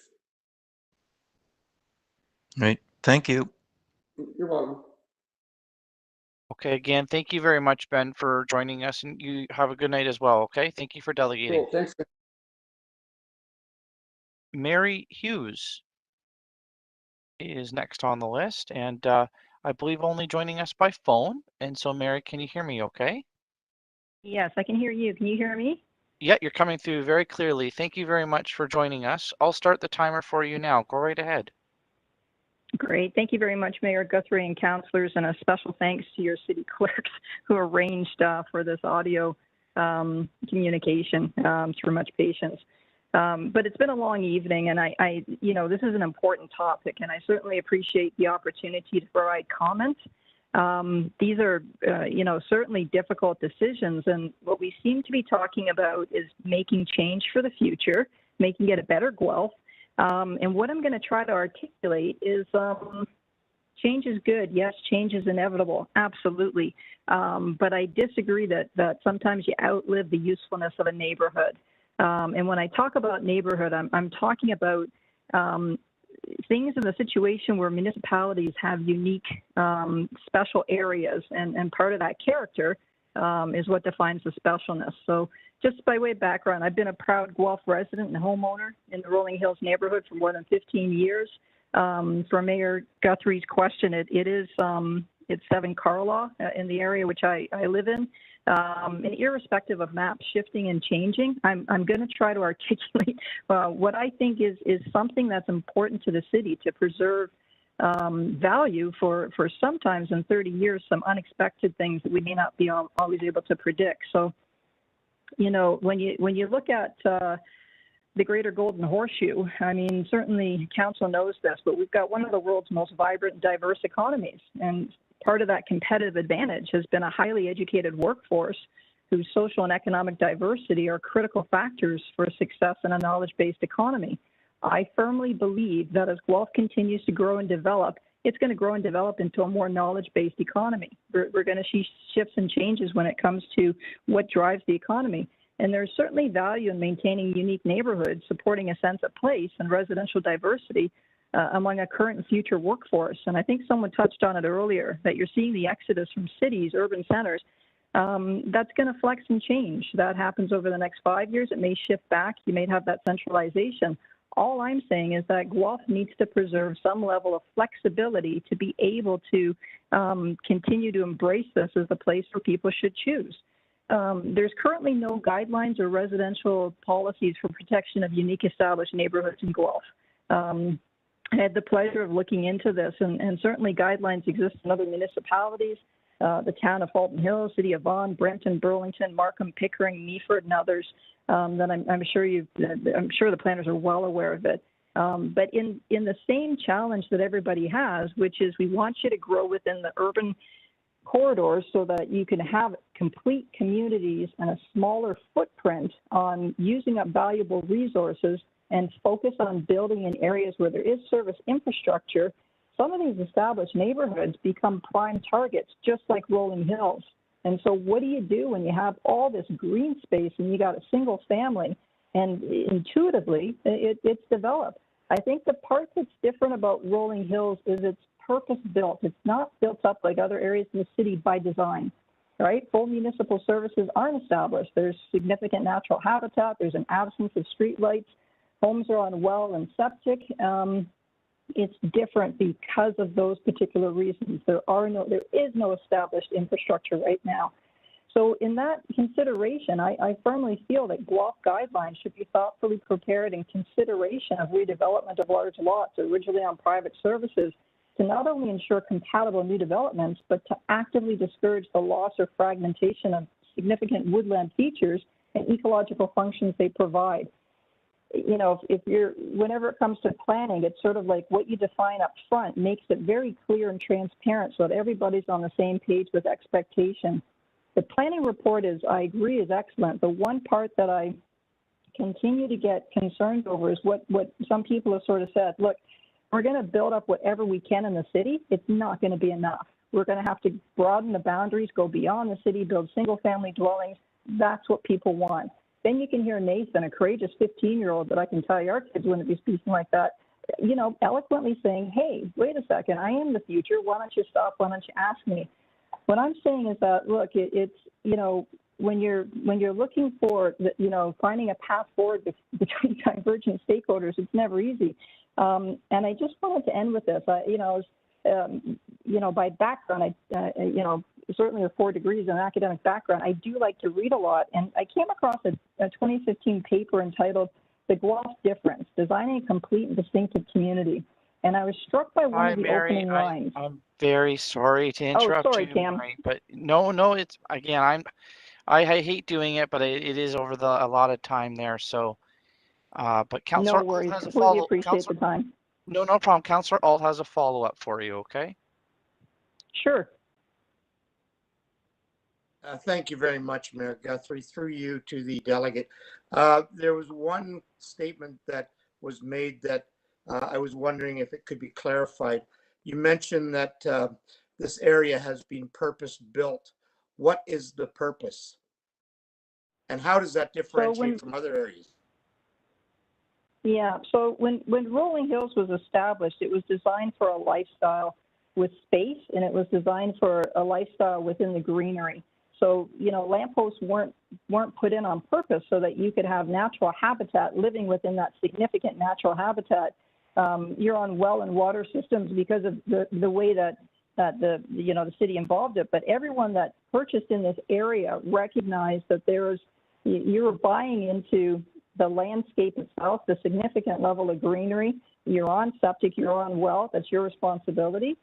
Right. Thank you. You're welcome. Okay, again, thank you very much, Ben, for joining us, and you have a good night as well, okay? Thank you for delegating. Cool, thanks. Mary Hughes is next on the list, and I believe only joining us by phone. And so, Mary, can you hear me okay? Yes, I can hear you. Can you hear me? Yeah, you're coming through very clearly. Thank you very much for joining us. I'll start the timer for you now. Go right ahead. Great. Thank you very much, Mayor Guthrie and councillors, and a special thanks to your city clerks who arranged for this audio communication through much patience. But it's been a long evening, and this is an important topic, and I certainly appreciate the opportunity to provide comment. These are, certainly difficult decisions, and what we seem to be talking about is making change for the future, making it a better Guelph. And what I'm going to try to articulate is change is good. Yes, change is inevitable. Absolutely. But I disagree that sometimes you outlive the usefulness of a neighborhood. And when I talk about neighborhood, I'm talking about things in the situation where municipalities have unique special areas, and part of that character is what defines the specialness. So just by way of background, I've been a proud Guelph resident and homeowner in the Rolling Hills neighborhood for more than 15 years. For Mayor Guthrie's question, it's 7 Carlaw in the area which I live in. And irrespective of maps shifting and changing, I'm going to try to articulate what I think is something that's important to the city to preserve value for sometimes in 30 years, some unexpected things that we may not be always able to predict. So, when you look at the Greater Golden Horseshoe, I mean, certainly council knows this, but we've got one of the world's most vibrant and diverse economies. And part of that competitive advantage has been a highly educated workforce whose social and economic diversity are critical factors for success in a knowledge-based economy. I firmly believe that as Guelph continues to grow and develop, it's going to grow and develop into a more knowledge-based economy. We're going to see shifts and changes when it comes to what drives the economy. And there's certainly value in maintaining unique neighborhoods, supporting a sense of place and residential diversity among a current and future workforce. And I think someone touched on it earlier, that you're seeing the exodus from cities, urban centers. That's going to flex and change. That happens over the next 5 years. It may shift back. You may have that centralization. All I'm saying is that Guelph needs to preserve some level of flexibility to be able to continue to embrace this as a place where people should choose. There's currently no guidelines or residential policies for protection of unique established neighborhoods in Guelph. I had the pleasure of looking into this, and certainly guidelines exist in other municipalities. the town of Fulton Hills, City of Vaughan, Brenton, Burlington, Markham, Pickering, Meaford, and others. That I'm sure the planners are well aware of it. But in the same challenge that everybody has, which is we want you to grow within the urban corridors so that you can have complete communities and a smaller footprint on using up valuable resources and focus on building in areas where there is service infrastructure. Some of these established neighborhoods become prime targets, just like Rolling Hills. And so what do you do when you have all this green space and you got a single family, and intuitively it's developed? I think the part that's different about Rolling Hills is it's purpose-built. It's not built up like other areas in the city by design, right? Full municipal services aren't established. There's significant natural habitat. There's an absence of streetlights. Homes are on well and septic. It's different because of those particular reasons. There is no established infrastructure right now. So in that consideration, I firmly feel that Guelph guidelines should be thoughtfully prepared in consideration of redevelopment of large lots originally on private services to not only ensure compatible new developments, but to actively discourage the loss or fragmentation of significant woodland features and ecological functions they provide. You know, whenever it comes to planning, it's sort of like what you define up front makes it very clear and transparent so that everybody's on the same page with expectation. The planning report I agree, is excellent. The one part that I continue to get concerned over is what some people have sort of said, look, we're going to build up whatever we can in the city. It's not going to be enough. We're going to have to broaden the boundaries, go beyond the city, build single-family dwellings. That's what people want. Then you can hear Nathan, a courageous 15-year-old that I can tell you our kids wouldn't be speaking like that, you know, eloquently saying, hey, wait a second, I am the future. Why don't you stop? Why don't you ask me? What I'm saying is that, look, it's, you know, when you're looking for, you know, finding a path forward between divergent stakeholders, it's never easy. And I just wanted to end with this. You know, by background, you know, certainly with 4 degrees in academic background, I do like to read a lot. And I came across a 2015 paper entitled "The Guelph Difference: Designing a Complete and Distinctive Community." And I was struck by one of the opening lines. I'm very sorry to interrupt sorry, you, Cam. Mary, but no, it's again, I hate doing it, but it is over the allotted time there. So, but Councillor No worries. Alt has a Completely follow. appreciate the time. No problem. Councillor Alt has a follow-up for you. Okay. Sure. Thank you very much, Mayor Guthrie. Through you to the delegate. There was one statement that was made that I was wondering if it could be clarified. You mentioned that this area has been purpose-built. What is the purpose? And how does that differentiate from other areas? Yeah, so when Rolling Hills was established, it was designed for a lifestyle with space, and it was designed for a lifestyle within the greenery. So, you know, lampposts weren't put in on purpose so that you could have natural habitat living within that significant natural habitat. You're on well and water systems because of the way that the city involved it. But everyone that purchased in this area recognized that you're buying into the landscape itself, the significant level of greenery. You're on septic, you're on well, that's your responsibility.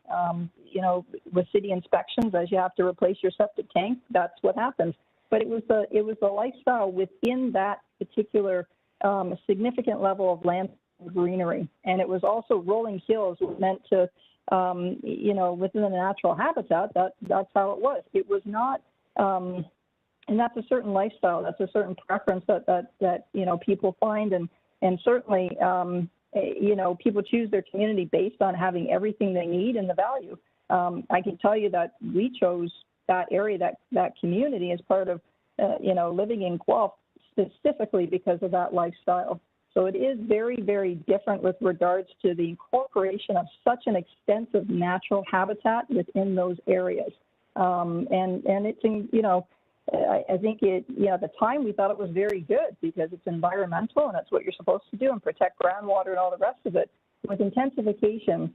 You know, with city inspections, as you have to replace your septic tank, that's what happens. But it was the lifestyle within that particular significant level of land greenery. And it was also Rolling Hills was meant to, you know, within the natural habitat, that's how it was. It was not, and that's a certain lifestyle, that's a certain preference that you know, people find, and certainly, you know, people choose their community based on having everything they need and the value. I can tell you that we chose that area, that community as part of, you know, living in Guelph specifically because of that lifestyle. So it is very, very different with regards to the incorporation of such an extensive natural habitat within those areas. And it's, you know, I think at the time we thought it was very good because it's environmental and that's what you're supposed to do and protect groundwater and all the rest of it. With intensification,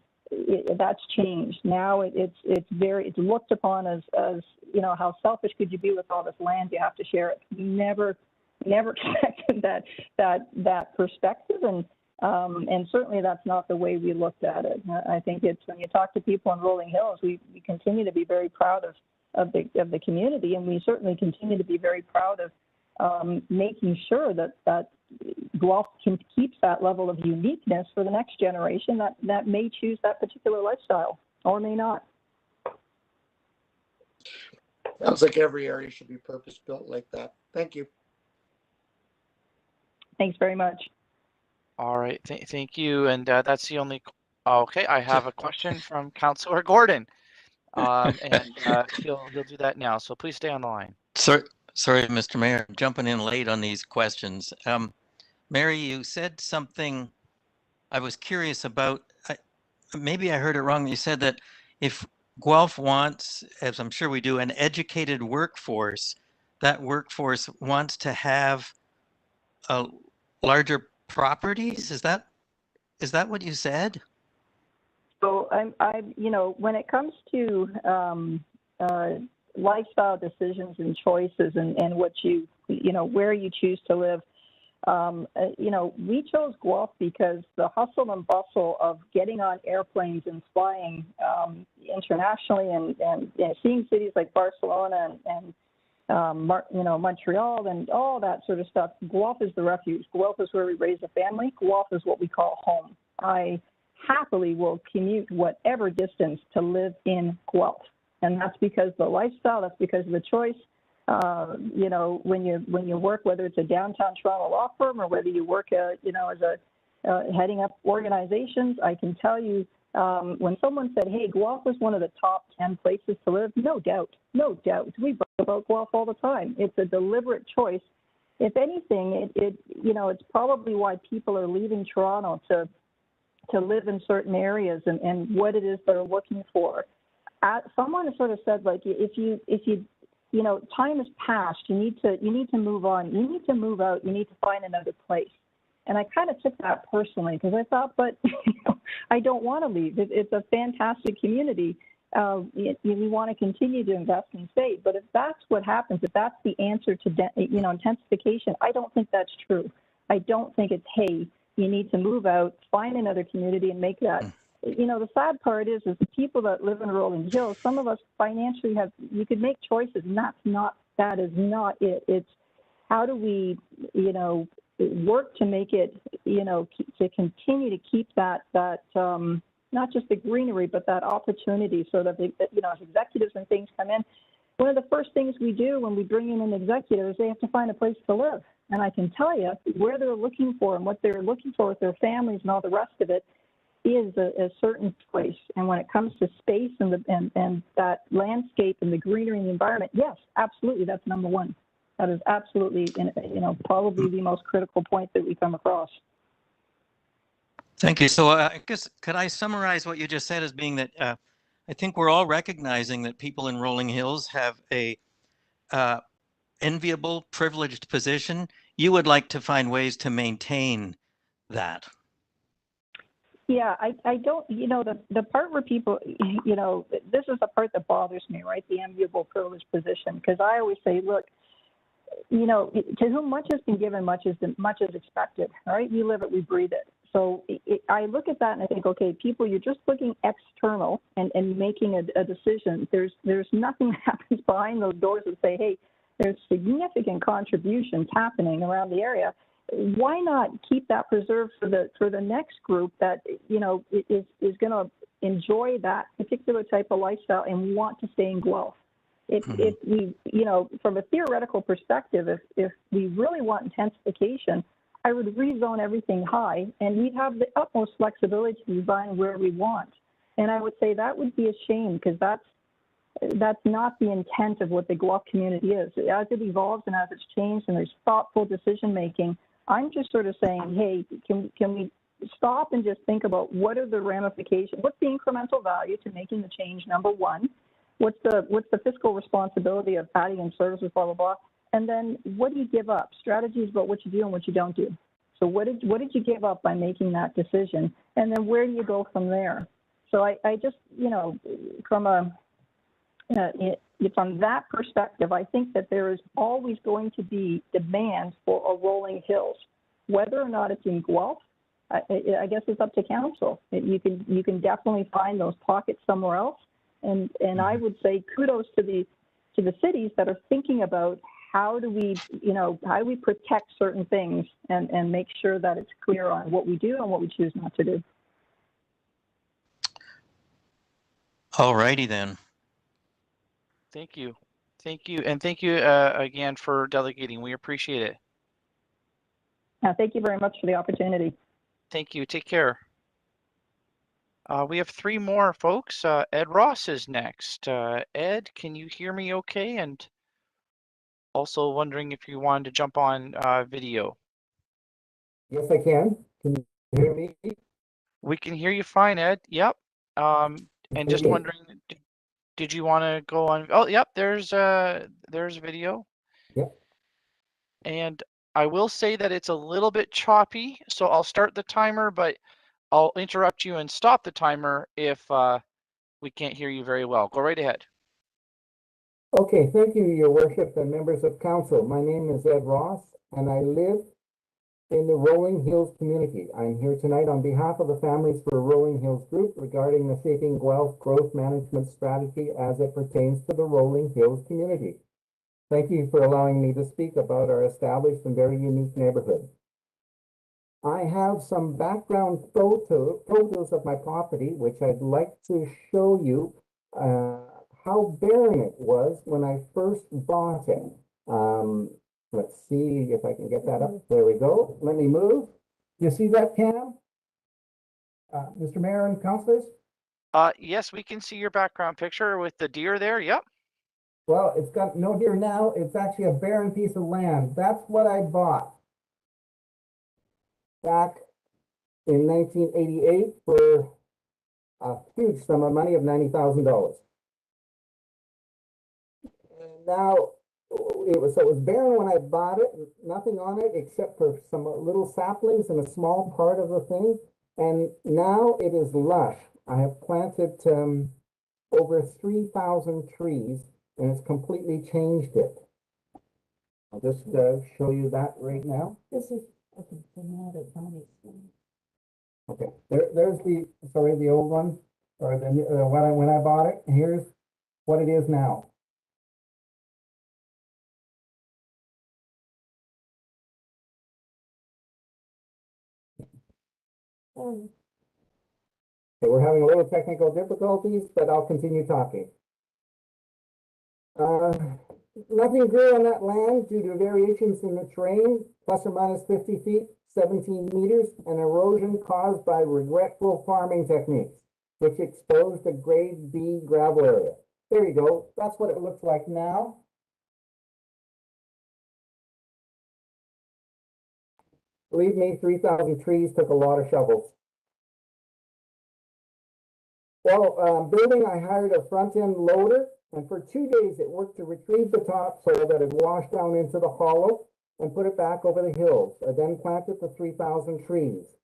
that's changed. Now it's looked upon as, you know, how selfish could you be with all this land? You have to share it. We never expected that perspective, and certainly that's not the way we looked at it. I think it's when you talk to people in Rolling Hills, we continue to be very proud the community, and we certainly continue to be very proud of making sure that Guelph keeps that level of uniqueness for the next generation that may choose that particular lifestyle or may not. Sounds like every area should be purpose-built like that. Thank you. Thanks very much. All right, thank you. And that's the only. Okay, I have a question from Councillor Gordon, and he'll do that now. So please stay on the line. Sorry, Mr. Mayor, I'm jumping in late on these questions. Mary, you said something I was curious about. Maybe I heard it wrong. You said that if Guelph wants, as I'm sure we do, an educated workforce, that workforce wants to have larger properties. Is that what you said? So I'm you know, when it comes to lifestyle decisions and choices and what you know, where you choose to live, you know, we chose Guelph because the hustle and bustle of getting on airplanes and flying internationally and seeing cities like Barcelona and you know, Montreal and all that sort of stuff. Guelph is the refuge. Guelph is where we raise a family. Guelph is what we call home. I happily will commute whatever distance to live in Guelph, and that's because the lifestyle. That's because of the choice. You know, when you work, whether it's a downtown Toronto law firm or whether you work, you know, as a heading up organizations, I can tell you when someone said, "Hey, Guelph was one of the top 10 places to live," no doubt. We brag about Guelph all the time. It's a deliberate choice. If anything, it you know, it's probably why people are leaving Toronto to live in certain areas and what it is they're looking for. Someone sort of said, like, if you know, time has passed, you need to move on, you need to move out, you need to find another place. And I kind of took that personally because I thought, but you know, I don't want to leave. It's a fantastic community. We want to continue to invest and stay. But if that's what happens, if that's the answer to you know, intensification, I don't think that's true. I don't think it's, hey, you need to move out, find another community, and make that. You know, the sad part is the people that live in Rolling Hills, some of us financially you could make choices, and that is not it. It's how do we, you know, work to make it, you know, to continue to keep that not just the greenery, but that opportunity so that, you know, as executives and things come in, one of the first things we do when we bring in an executive is they have to find a place to live. And I can tell you where they're looking for and what they're looking for with their families and all the rest of it is a certain place. And when it comes to space and that landscape and the greenery and the environment, yes, absolutely, that's number one. That is absolutely, you know, probably the most critical point that we come across. Thank you. So I guess, could I summarize what you just said as being that I think we're all recognizing that people in Rolling Hills have a enviable, privileged position. You would like to find ways to maintain that. Yeah, I don't, you know, the part where people, you know, this is the part that bothers me, right? The enviable, privileged position. Because I always say, look, you know, to whom much has been given, much is expected, right? We live it, we breathe it. So I look at that and I think, okay, people, you're just looking external and making a decision. There's nothing that happens behind those doors that say, hey, there's significant contributions happening around the area. Why not keep that preserved for the next group that, you know, is going to enjoy that particular type of lifestyle and want to stay in Guelph? If we, you know, from a theoretical perspective, if we really want intensification, I would rezone everything high, and we'd have the utmost flexibility to design where we want. And I would say that would be a shame because that's not the intent of what the Guelph community is. As it evolves and as it's changed and there's thoughtful decision making, I'm just sort of saying, hey, can we stop and just think about what are the ramifications? What's the incremental value to making the change? Number one, what's the fiscal responsibility of adding in services, blah blah blah, and then what do you give up? Strategies about what you do and what you don't do. So what did you give up by making that decision, and then where do you go from there? So I just, you know, from that perspective, I think that there is always going to be demand for a Rolling Hills, whether or not it's in Guelph. I guess it's up to council. You can definitely find those pockets somewhere else, and I would say kudos to the to the cities that are thinking about how do we, how do we protect certain things and make sure that it's clear on what we do and what we choose not to do. All righty then. Thank you. Thank you. And thank you again for delegating. We appreciate it. Thank you very much for the opportunity. Thank you. Take care. We have 3 more folks. Ed Ross is next. Ed, can you hear me okay? And also wondering if you wanted to jump on video. Yes, I can. Can you hear me? We can hear you fine, Ed. Yep. And just Okay. wondering, did you want to go on? Oh, yep. There's video. Yep. And I will say that it's a little bit choppy, so I'll start the timer, but I'll interrupt you and stop the timer if we can't hear you very well. Go right ahead. Okay, thank you, Your Worship and members of council. My name is Ed Ross, and I live in the Rolling Hills community. I'm here tonight on behalf of the Families for Rolling Hills group regarding the Shaping Guelph Growth Management Strategy as it pertains to the Rolling Hills community. Thank you for allowing me to speak about our established and very unique neighborhood. I have some background photos of my property, which I'd like to show you how barren it was when I first bought it. Let's see if I can get that up. There we go. Let me move. You see that, Cam? Mr. Mayor and councilors? Yes, we can see your background picture with the deer there. Yep. Well, it's got no deer now. It's actually a barren piece of land. That's what I bought back in 1988 for a huge sum of money of $90,000. And now it was barren when I bought it, nothing on it except for some little saplings and a small part of the thing. And now it is lush. I have planted over 3,000 trees, and it's completely changed it. I'll just show you that right now. This is okay. There's the old one, or the when I bought it. Here's what it is now. Okay, we're having a little technical difficulties, but I'll continue talking. Nothing grew on that land due to variations in the terrain, plus or minus 50 feet, 17 meters, and erosion caused by regretful farming techniques, which exposed a grade B gravel area. There you go. That's what it looks like now. Believe me, 3,000 trees took a lot of shovels. Well, building, I hired a front-end loader, and for 2 days it worked to retrieve the topsoil that had washed down into the hollow and put it back over the hills. I then planted the 3,000 trees.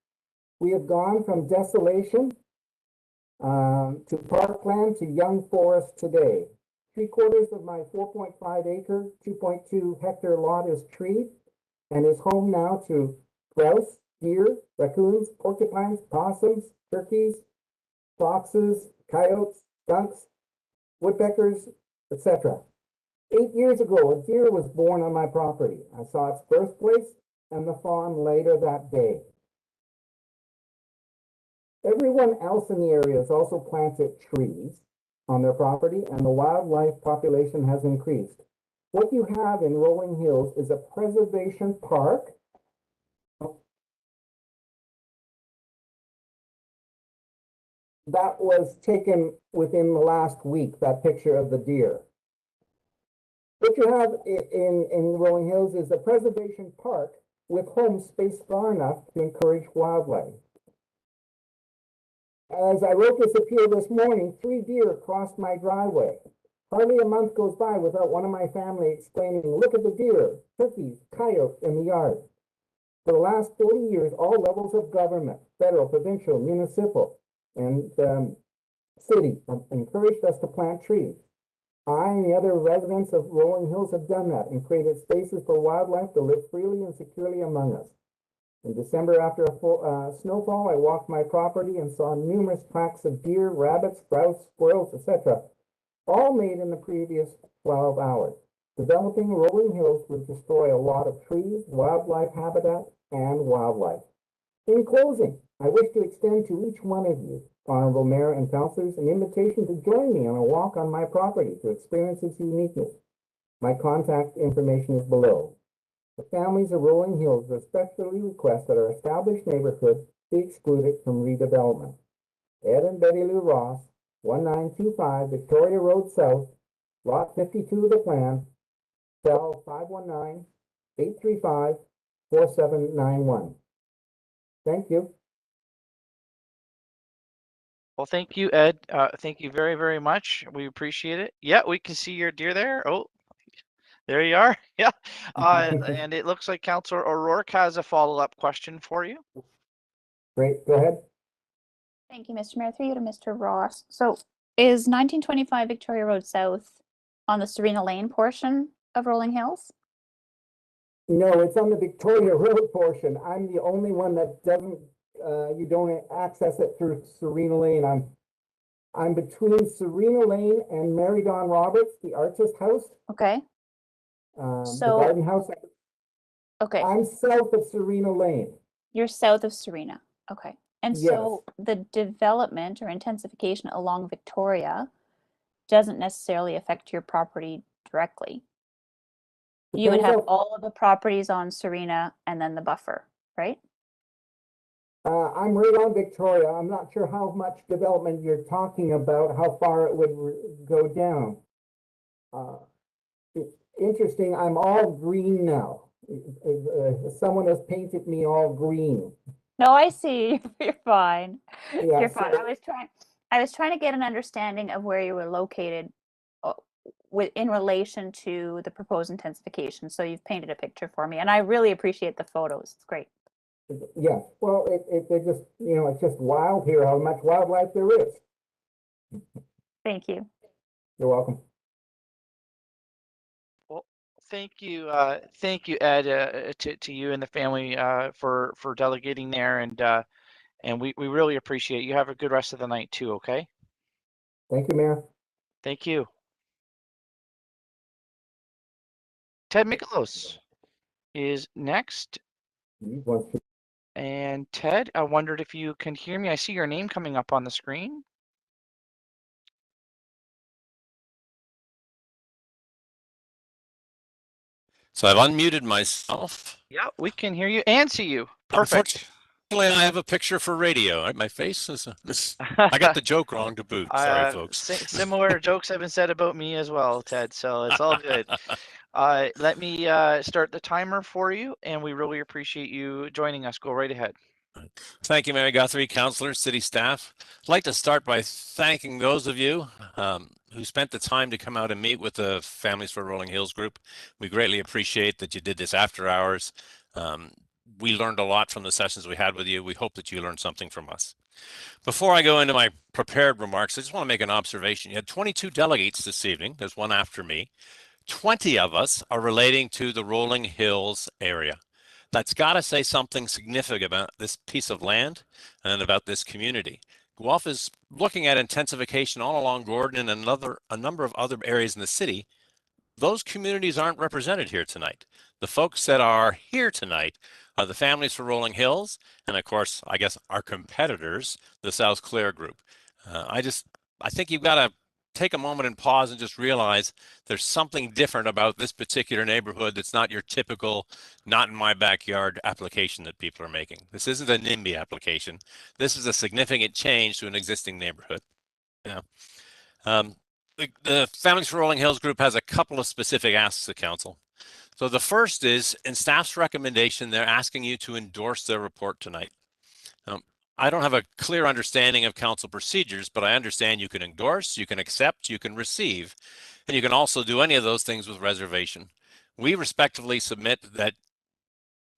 We have gone from desolation to parkland to young forest today. 3/4 of my 4.5 acre, 2.2 hectare lot is treed and is home now to grouse, deer, raccoons, porcupines, possums, turkeys, foxes, coyotes, skunks, woodpeckers, etc. 8 years ago, a deer was born on my property. I saw its birthplace and the fawn later that day. Everyone else in the area has also planted trees on their property, and the wildlife population has increased. What you have in Rolling Hills is a preservation park. That was taken within the last week, that picture of the deer. What you have in Rolling Hills is a preservation park with homes spaced far enough to encourage wildlife. As I wrote this appeal this morning, 3 deer crossed my driveway. Hardly a month goes by without one of my family exclaiming, "Look at the deer, turkeys, coyotes in the yard." For the last 40 years, all levels of government, federal, provincial, municipal, and city have encouraged us to plant trees. I and the other residents of Rolling Hills have done that and created spaces for wildlife to live freely and securely among us. In December, after a full snowfall, I walked my property and saw numerous tracks of deer, rabbits, grouse, squirrels, etc. all made in the previous 12 hours. Developing rolling hills would destroy a lot of trees, wildlife habitat, and wildlife. In closing, I wish to extend to each one of you, Honorable Mayor and Councilors, an invitation to join me on a walk on my property to experience its uniqueness. My contact information is below. The families of Rolling Hills respectfully request that our established neighborhood be excluded from redevelopment. Ed and Betty Lou Ross, 1925 Victoria Road South, Lot 52 of the plan, cell 519-835-4791. Thank you. Well, thank you, Ed. Thank you very, very much. We appreciate it. Yeah, we can see your deer there. Oh, there you are. Yeah. And it looks like Councillor O'Rourke has a follow-up question for you. Great, go ahead. Thank you, Mr. Mayor. Through you to Mr. Ross. So is 1925 Victoria Road South on the Serena Lane portion of Rolling Hills? No, it's on the Victoria Road portion. I'm the only one that doesn't, you don't access it through Serena Lane. I'm between Serena Lane and Mary Dawn Roberts, the artist house. Okay. The garden house. Okay. I'm south of Serena Lane. You're south of Serena. Okay. And Yes. so the development or intensification along Victoria doesn't necessarily affect your property directly. You would have all of the properties on Serena and then the buffer, right? I'm right on Victoria. I'm not sure how much development you're talking about, how far it would go down. It's interesting, I'm all green now. Someone has painted me all green. No, I see. You're fine. Yeah, You're fine. so- I was trying to get an understanding of where you were located in relation to the proposed intensification. So you've painted a picture for me, and I really appreciate the photos. It's great. Yeah, well, it just, it's just wild here, how much wildlife there is. Thank you. You're welcome. Well, thank you, Ed, to you and the family for delegating there, and we really appreciate it. You have a good rest of the night too. Okay. Thank you, Mayor. Thank you. Ted Mikolos is next. And Ted, I wondered if you can hear me. I see your name coming up on the screen. So I've unmuted myself. Yeah, we can hear you and see you. Perfect. Unfortunately, I have a picture for radio. My face is. I got the joke wrong to boot. Sorry, folks. Similar jokes have been said about me as well, Ted. So it's all good. Let me start the timer for you, and we really appreciate you joining us. Go right ahead. Thank you, Mary Guthrie, councilors, city staff. I'd like to start by thanking those of you who spent the time to come out and meet with the Families for Rolling Hills group. We greatly appreciate that you did this after hours. We learned a lot from the sessions we had with you. We hope that you learned something from us. Before I go into my prepared remarks, I just want to make an observation. You had 22 delegates this evening. There's one after me. 20 of us are relating to the Rolling Hills area. That's got to say something significant about this piece of land and about this community. Guelph is looking at intensification all along Gordon and a number of other areas in the city. Those communities aren't represented here tonight. The folks that are here tonight are the Families for Rolling Hills, and of course, I guess our competitors, the South Clare group. I think you've got to take a moment and pause and just realize there's something different about this particular neighborhood that's not your typical not in my backyard application that people are making. This isn't a NIMBY application. This is a significant change to an existing neighborhood. Yeah. The Families for Rolling Hills group has a couple of specific asks of council. So the first is, in staff's recommendation, they're asking you to endorse their report tonight. I don't have a clear understanding of council procedures, but I understand you can endorse, you can accept, you can receive, and you can also do any of those things with reservation. We respectively submit that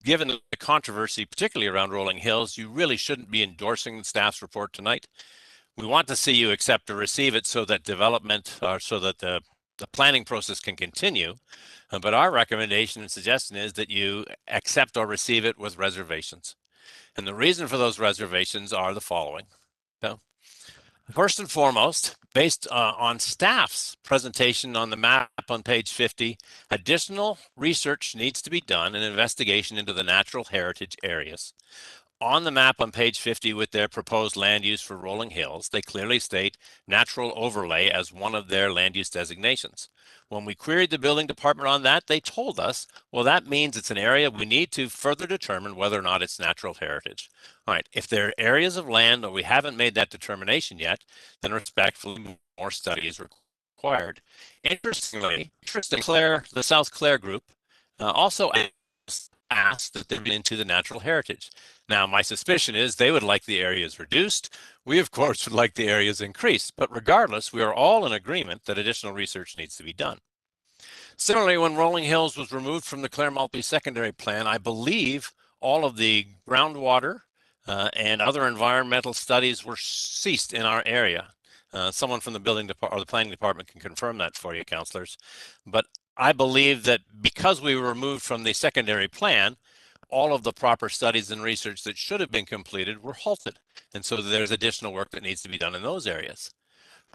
given the controversy, particularly around Rolling Hills, you really shouldn't be endorsing the staff's report tonight. We want to see you accept or receive it so that development, or so that the planning process can continue. But our recommendation and suggestion is that you accept or receive it with reservations. And the reason for those reservations are the following. So, First and foremost, based on staff's presentation on the map on page 50, additional research needs to be done and investigation into the natural heritage areas. On the map on page 50 with their proposed land use for Rolling Hills, they clearly state natural overlay as one of their land use designations. When we queried the building department on that, they told us, well, that means it's an area we need to further determine whether or not it's natural heritage. All right, if there are areas of land or we haven't made that determination yet, then respectfully, more study is required. Interestingly, the South Clare group also asked that they be into the natural heritage. Now, my suspicion is they would like the areas reduced. We, of course, would like the areas increased. But regardless, we are all in agreement that additional research needs to be done. Similarly, when Rolling Hills was removed from the Clare Maltby secondary plan, I believe all of the groundwater and other environmental studies were ceased in our area. Someone from the building department or the planning department can confirm that for you, councilors. But I believe that because we were removed from the secondary plan, all of the proper studies and research that should have been completed were halted. And so there's additional work that needs to be done in those areas.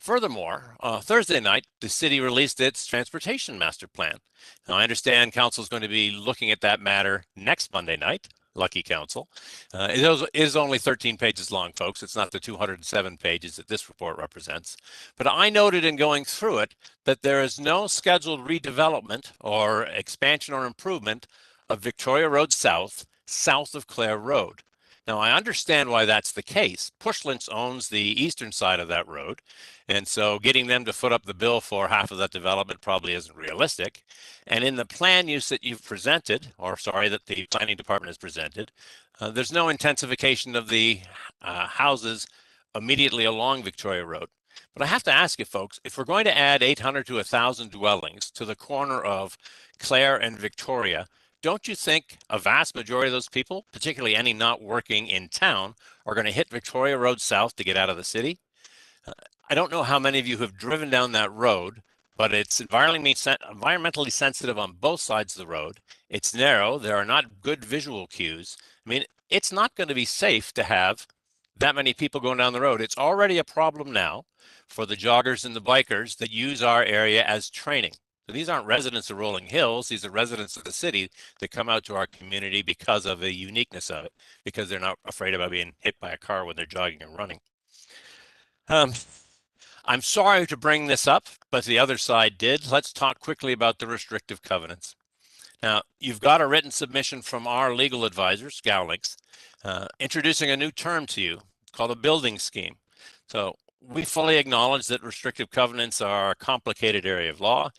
Furthermore, Thursday night, the city released its transportation master plan. Now, I understand council is going to be looking at that matter next Monday night. Lucky council. It is only 13 pages long, folks. It's not the 207 pages that this report represents. But I noted in going through it that there is no scheduled redevelopment or expansion or improvement of Victoria Road South, south of Clare Road. Now, I understand why that's the case. Pushlinch owns the eastern side of that road, and so getting them to foot up the bill for half of that development probably isn't realistic. And in the plan use that you've presented, or sorry, that the planning department has presented, there's no intensification of the houses immediately along Victoria Road. But I have to ask you folks, if we're going to add 800 to 1,000 dwellings to the corner of Clare and Victoria, don't you think a vast majority of those people, particularly any not working in town, are going to hit Victoria Road South to get out of the city? I don't know how many of you have driven down that road, but it's environmentally sensitive on both sides of the road. It's narrow. There are not good visual cues. I mean, it's not going to be safe to have that many people going down the road. It's already a problem now for the joggers and the bikers that use our area as training. So these aren't residents of Rolling Hills. These are residents of the city that come out to our community because of the uniqueness of it, because they're not afraid about being hit by a car when they're jogging and running. I'm sorry to bring this up, but the other side did. Let's talk quickly about the restrictive covenants. Now, you've got a written submission from our legal advisors, Gowlings, introducing a new term to you called a building scheme. So we fully acknowledge that restrictive covenants are a complicated area of law,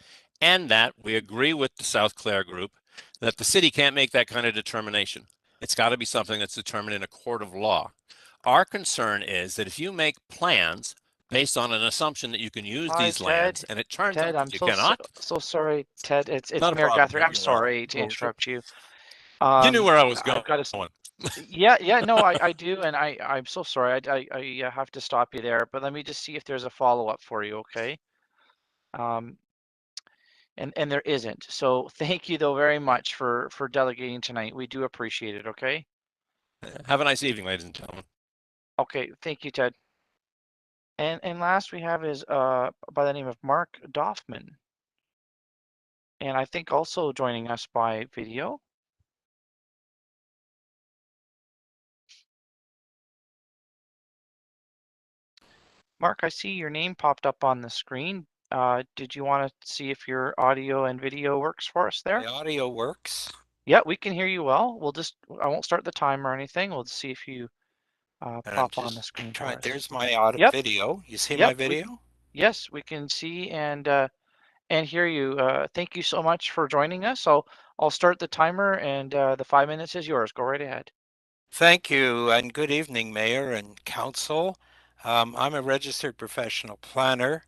and that we agree with the South Clare group that the city can't make that kind of determination. It's got to be something that's determined in a court of law. Our concern is that if you make plans based on an assumption that you can use Hi, these Ted. lands, and it turns Ted, out I'm that you cannot. so sorry, Ted. It's Not a Mayor problem. Guthrie. I'm sorry to interrupt you. You knew where I was I've going. got to. Yeah, no, I do, and I'm so sorry. I have to stop you there, but let me just see if there's a follow-up for you, okay? And there isn't. So thank you though very much for delegating tonight. We do appreciate it, okay? Have a nice evening, ladies and gentlemen. Okay, thank you, Ted. And last we have is by the name of Mark Doffman. And I think also joining us by video. Mark, I see your name popped up on the screen. Did you want to see if your audio and video works for us there? The audio works. Yeah, we can hear you well. I won't start the timer or anything. We'll just see if you And I'm pop on the just screen for trying. us. There's my audio Yep. video. You see Yep. my video? Yes, we can see and hear you. Thank you so much for joining us. I'll start the timer and the 5 minutes is yours. Go right ahead. Thank you, and good evening, Mayor and Council. I'm a registered professional planner,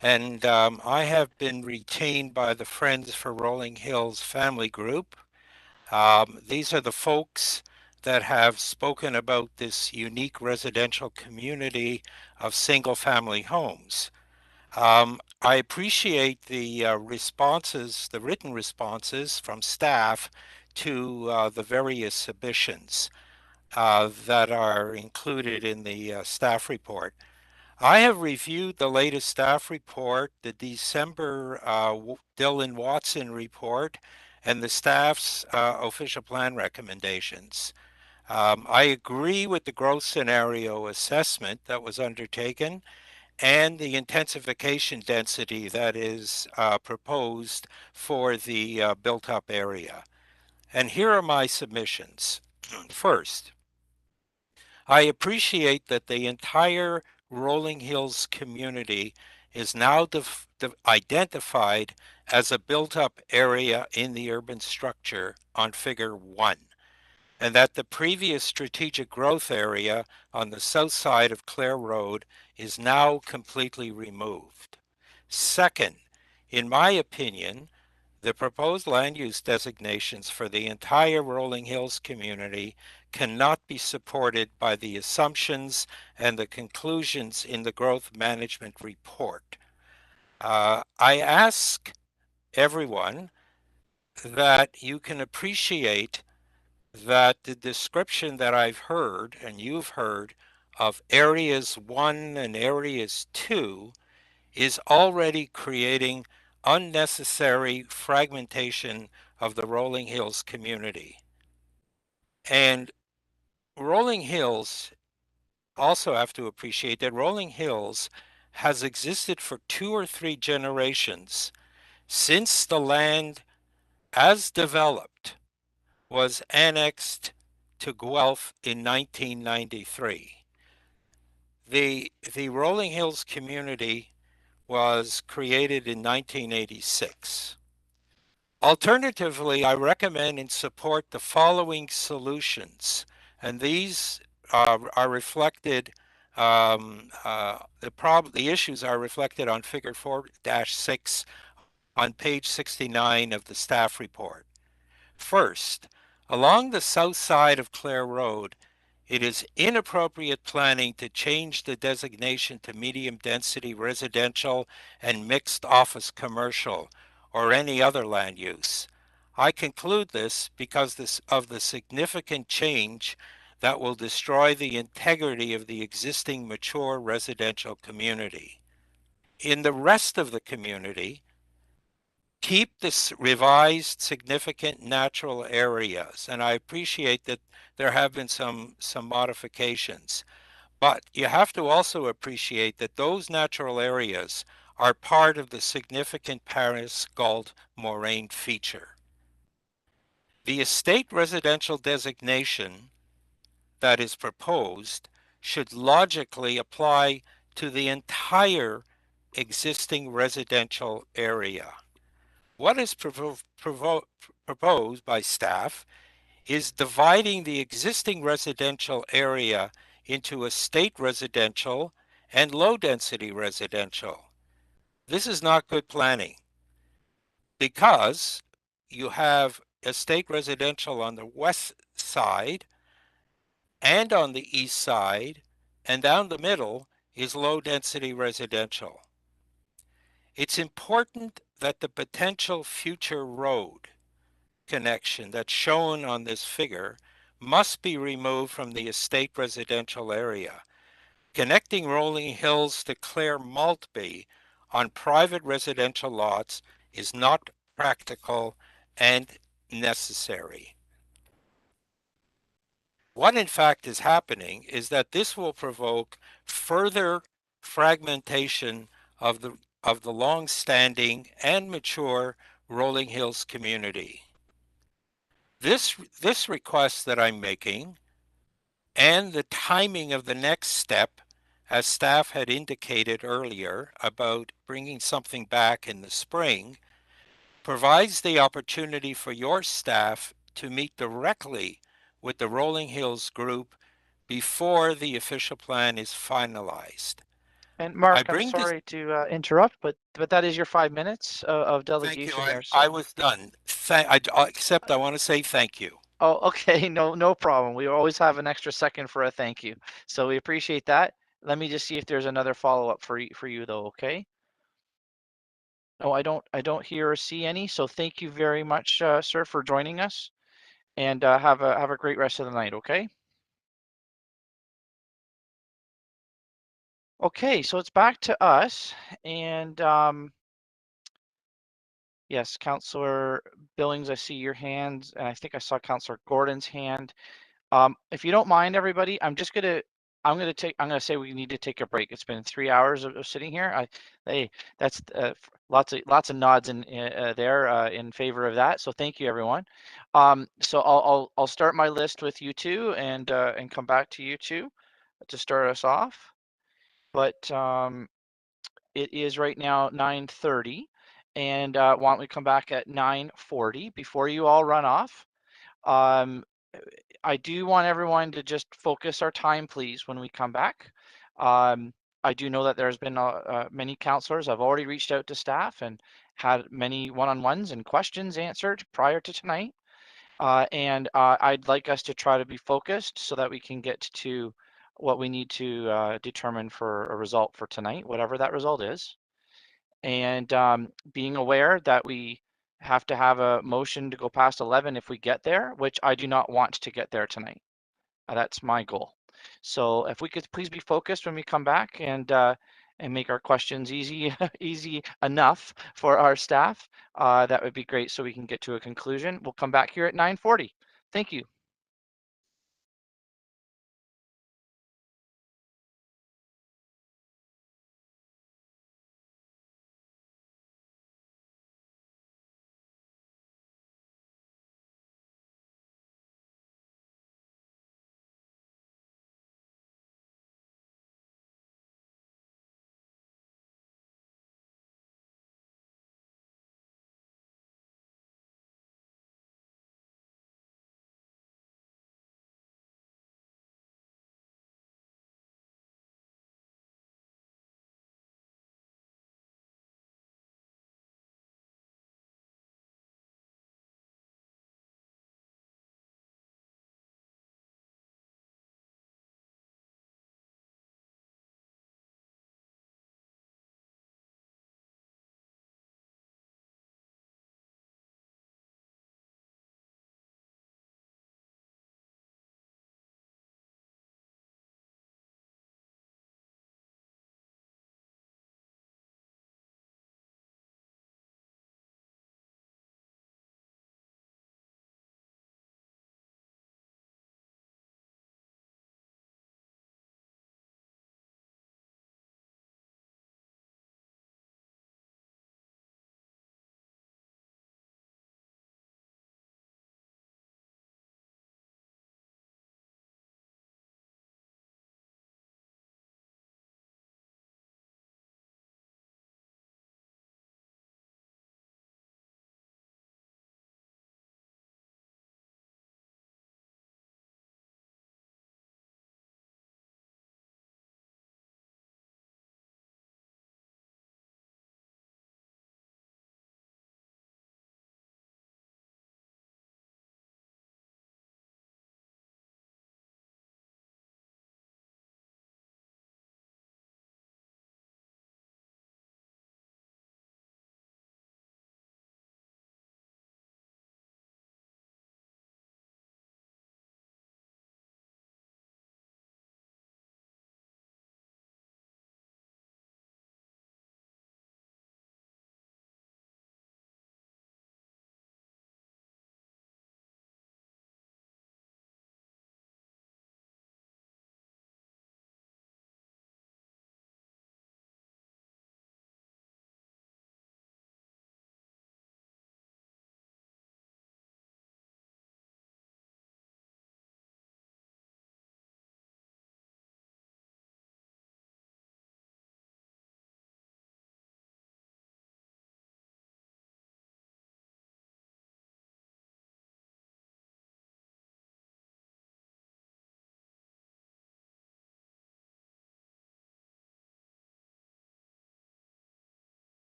and I have been retained by the Friends for Rolling Hills Family Group. These are the folks that have spoken about this unique residential community of single-family homes. I appreciate the responses, the written responses from staff to the various submissions that are included in the staff report. I have reviewed the latest staff report, the December Dylan Watson report, and the staff's official plan recommendations. I agree with the growth scenario assessment that was undertaken and the intensification density that is proposed for the built-up area. And here are my submissions. First, I appreciate that the entire Rolling Hills community is now identified as a built-up area in the urban structure on Figure 1, and that the previous strategic growth area on the south side of Clare Road is now completely removed. Second, in my opinion, the proposed land use designations for the entire Rolling Hills community cannot be supported by the assumptions and the conclusions in the growth management report. I ask everyone that you can appreciate that the description that I've heard and you've heard of areas 1 and areas 2 is already creating unnecessary fragmentation of the Rolling Hills community. And Rolling Hills, also have to appreciate that Rolling Hills has existed for 2 or 3 generations since the land as developed was annexed to Guelph in 1993. The Rolling Hills community was created in 1986. Alternatively, I recommend and support the following solutions, and these are reflected, the issues are reflected on Figure 4-6 on page 69 of the staff report. First, along the south side of Clare Road, it is inappropriate planning to change the designation to medium density residential and mixed office commercial or any other land use. I conclude this because of the significant change that will destroy the integrity of the existing mature residential community. In the rest of the community, keep this revised significant natural areas, and I appreciate that there have been some modifications, but you have to also appreciate that those natural areas are part of the significant Paris Gault moraine feature. The estate residential designation that is proposed should logically apply to the entire existing residential area. What is proposed by staff is dividing the existing residential area into estate residential and low-density residential. This is not good planning because you have estate residential on the west side and on the east side, and down the middle is low-density residential. It's important that the potential future road connection that's shown on this figure must be removed from the estate residential area. Connecting Rolling Hills to Clare Maltby on private residential lots is not practical and necessary. What in fact is happening is that this will provoke further fragmentation of the long-standing and mature Rolling Hills community. This request that I'm making and the timing of the next step, as staff had indicated earlier about bringing something back in the spring, provides the opportunity for your staff to meet directly with the Rolling Hills group before the official plan is finalized. And Mark, I'm sorry to interrupt, but that is your 5 minutes of delegation there. So. I was done. Except I want to say thank you. Oh, okay. No problem. We always have an extra second for a thank you. So we appreciate that. Let me just see if there's another follow-up for you though, okay? No, I don't hear or see any. So thank you very much, sir, for joining us, and have a great rest of the night, okay? Okay, so it's back to us, and yes, Councillor Billings, I see your hands, and I think I saw Councillor Gordon's hand. If you don't mind, everybody, I'm gonna say we need to take a break. It's been 3 hours of sitting here. That's lots of nods there in favor of that. So thank you, everyone. So I'll start my list with you two and come back to you two to start us off. But it is right now 9:30, and why don't we come back at 9:40 before you all run off? Um, I do want everyone to just focus our time, please, when we come back. I do know that there's been many counselors. I've already reached out to staff and had many one-on-ones and questions answered prior to tonight. And I'd like us to try to be focused so that we can get to what we need to determine for a result for tonight, whatever that result is. And being aware that we have to have a motion to go past 11 if we get there, which I do not want to get there tonight. That's my goal. So if we could please be focused when we come back and make our questions easy easy enough for our staff, that would be great so we can get to a conclusion. We'll come back here at 9:40. Thank you.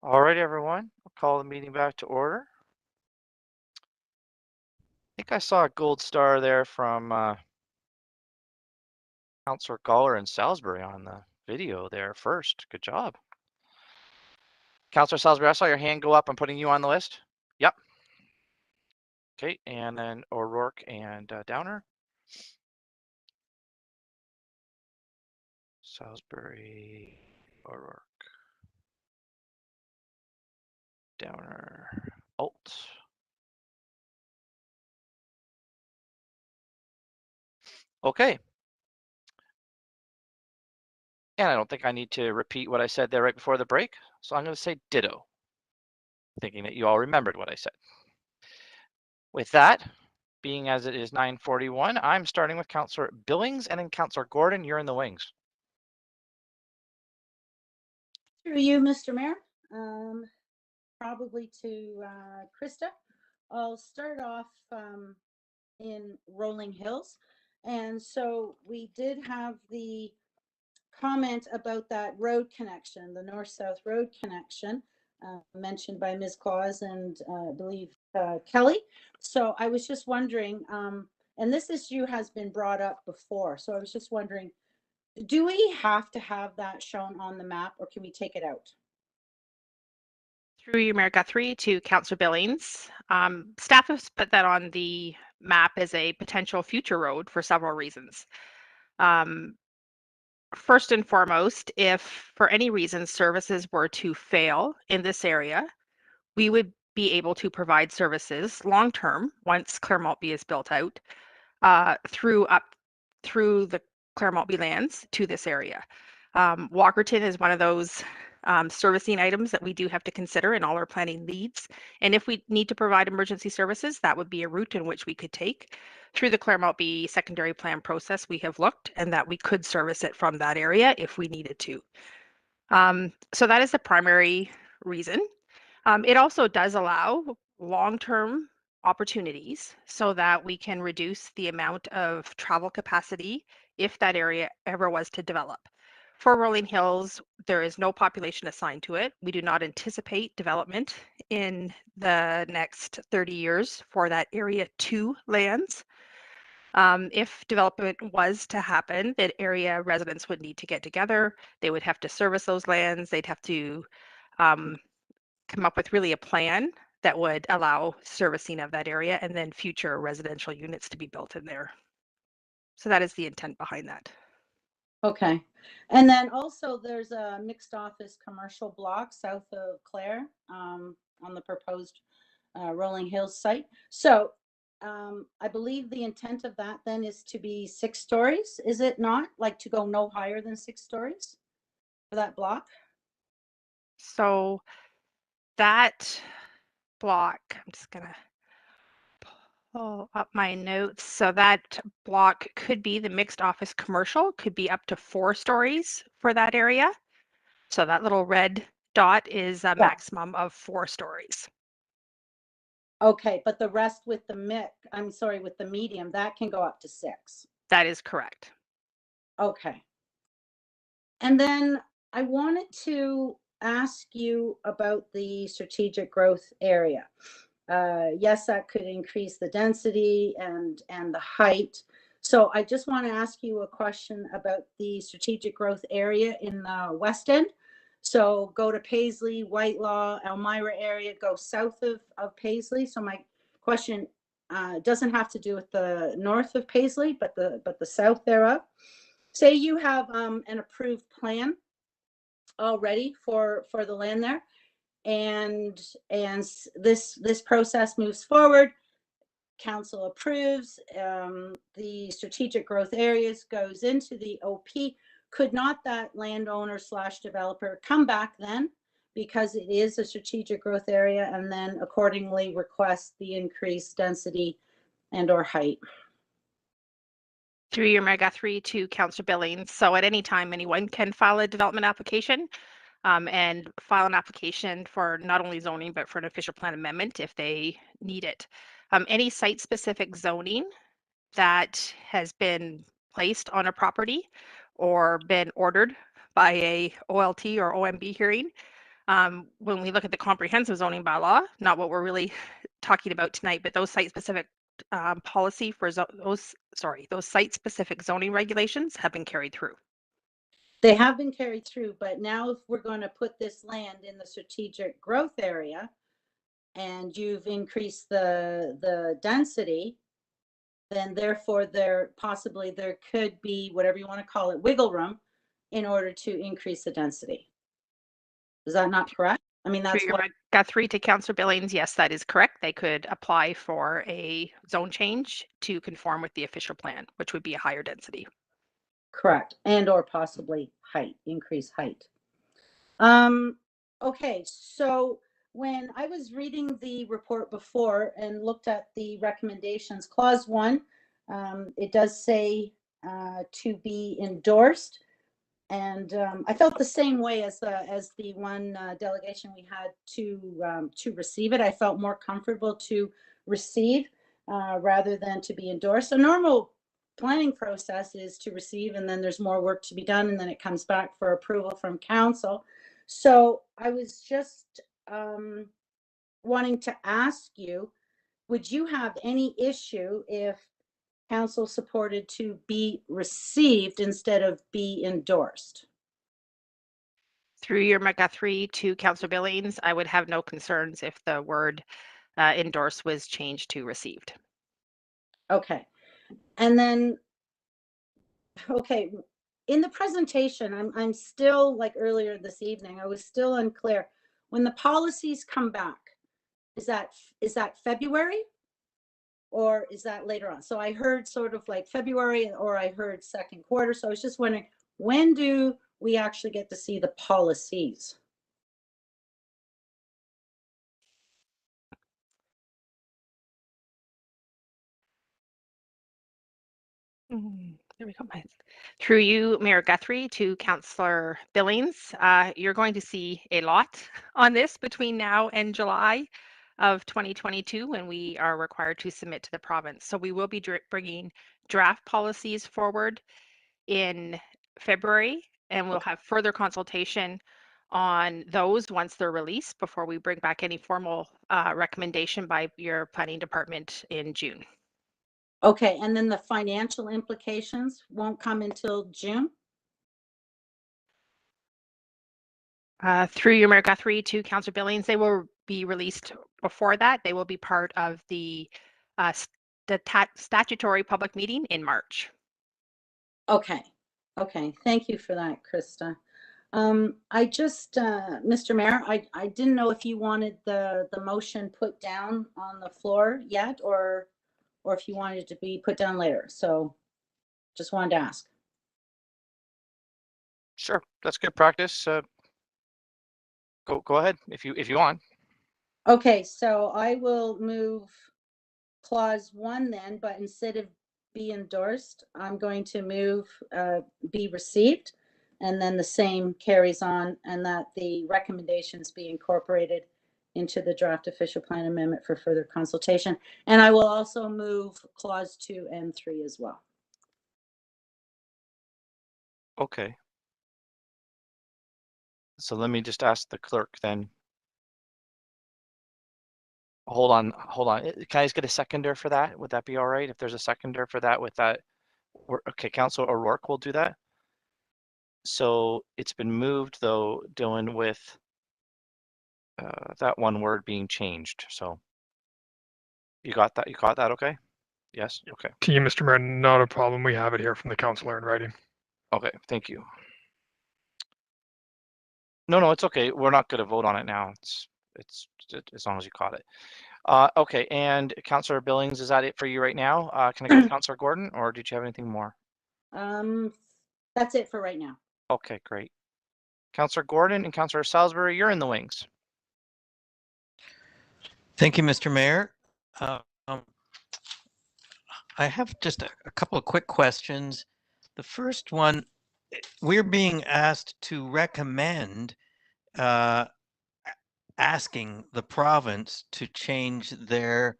All right, everyone, I'll call the meeting back to order. I think I saw a gold star there from Councillor Galler and Salisbury on the video there first. Good job. Councillor Salisbury, I saw your hand go up. I'm putting you on the list. Yep. Okay, and then O'Rourke and Downer. Salisbury, O'Rourke, Downer, Alt. Okay. And I don't think I need to repeat what I said there right before the break. So I'm going to say ditto, thinking that you all remembered what I said. With that, being as it is 9:41, I'm starting with Councillor Billings and then Councillor Gordon. You're in the wings. Through you, Mr. Mayor, probably to Krista. I'll start off in Rolling Hills. And so we did have the comment about that road connection, the north-south road connection, mentioned by Ms. Claus and I believe Kelly. So I was just wondering, and this issue has been brought up before, so I was just wondering, do we have to have that shown on the map or can we take it out? Through you, Mayor Guthrie, to Councillor Billings. Staff has put that on the map as a potential future road for several reasons. First and foremost, if for any reason services were to fail in this area, we would be able to provide services long-term once Clare Maltby is built out through the Clare Maltby lands to this area. Walkerton is one of those servicing items that we do have to consider in all our planning leads. And if we need to provide emergency services, that would be a route in which we could take. Through the Clare Maltby secondary plan process, we have looked and that we could service it from that area if we needed to. So that is the primary reason. It also does allow long-term opportunities so that we can reduce the amount of travel capacity if that area ever was to develop. For Rolling Hills, there is no population assigned to it. We do not anticipate development in the next 30 years for that area 2 lands. If development was to happen, that area residents would need to get together. They would have to service those lands. They'd have to come up with really a plan that would allow servicing of that area and then future residential units to be built in there. So that is the intent behind that. Okay. And then also there's a mixed office commercial block south of Clare on the proposed Rolling Hills site. So I believe the intent of that then is to be 6 stories, is it not? Like to go no higher than 6 stories for that block? So that block, I'm just gonna pull up my notes. So that block could be the mixed office commercial, could be up to 4 stories for that area. So that little red dot is a maximum of 4 stories. Okay, but the rest with the with the medium, that can go up to 6. That is correct. Okay. And then I wanted to ask you about the strategic growth area. Yes, that could increase the density and the height. So I just want to ask you a question about the strategic growth area in the West End. So go to Paisley, Whitelaw, Elmira area, go south of Paisley. So my question doesn't have to do with the north of Paisley, but the south thereof. Say you have an approved plan already for the land there, and this process moves forward. Council approves, the strategic growth areas goes into the OP. Could not that landowner / developer come back then, because it is a strategic growth area, and then accordingly request the increased density and or height? Through your Mayor Guthrie to Councillor Billings. So at any time, anyone can file a development application and file an application for not only zoning, but for an official plan amendment if they need it. Any site-specific zoning that has been placed on a property or been ordered by a OLT or OMB hearing When we look at the comprehensive zoning bylaw, not what we're really talking about tonight, but those site-specific policy for those site-specific zoning regulations have been carried through. They have been carried through, but now if we're going to put this land in the strategic growth area and you've increased the density, then therefore there could be, whatever you want to call it, wiggle room in order to increase the density. Is that not correct? I mean, that's what Guthrie to Councillor Billings. Yes, that is correct. They could apply for a zone change to conform with the official plan, which would be a higher density. Correct, and or possibly height, increase height. Okay, so when I was reading the report before and looked at the recommendations, clause 1, it does say to be endorsed. And I felt the same way as the one delegation we had to receive it. I felt more comfortable to receive rather than to be endorsed. A normal planning process is to receive, and then there's more work to be done, and then it comes back for approval from council. So I was just wanting to ask you, would you have any issue if council supported to be received instead of be endorsed? Through your Guthrie to Councillor Billings, I would have no concerns if the word endorse was changed to received. Okay. And then, okay, in the presentation, I'm still, like earlier this evening, I was still unclear. When the policies come back, is that February or is that later on? So I heard sort of like February, or I heard second quarter. So I was just wondering, when do we actually get to see the policies? There we go. Through you, Mayor Guthrie, to Councillor Billings, you're going to see a lot on this between now and July of 2022 when we are required to submit to the province. So we will be bringing draft policies forward in February, and we'll have further consultation on those once they're released before we bring back any formal recommendation by your planning department in June. Okay, and then the financial implications won't come until June? Through your Mayor Guthrie to Councillor Billings, they will be released before that. They will be part of the statutory public meeting in March. Okay, okay, thank you for that, Krista. I just, Mr. Mayor, I didn't know if you wanted the motion put down on the floor yet, or if you wanted it to be put down later. So just wanted to ask. Sure, that's good practice. Go ahead if you want. Okay, so I will move clause 1 then, but instead of be endorsed, I'm going to move be received, and then the same carries on, and that the recommendations be incorporated into the draft official plan amendment for further consultation. And I will also move clause 2 and 3 as well. Okay. So let me just ask the clerk then. Hold on. Can I just get a seconder for that? Would that be all right? If there's a seconder for that with that? Okay, Councilor O'Rourke will do that. So it's been moved though, Dylan, with that one word being changed. So you got that? You caught that? Okay. Yes. Okay. To you, Mr. Mayor, not a problem. We have it here from the councillor in writing. Okay. Thank you. No, it's okay. We're not going to vote on it now. It's as long as you caught it. Okay. And Councillor Billings, is that it for you right now? Can I go to Councillor Gordon, or did you have anything more? That's it for right now. Okay, great. Councillor Gordon and Councillor Salisbury, you're in the wings. Thank you, Mr. Mayor. I have just a couple of quick questions. The first one, we're being asked to recommend asking the province to change their,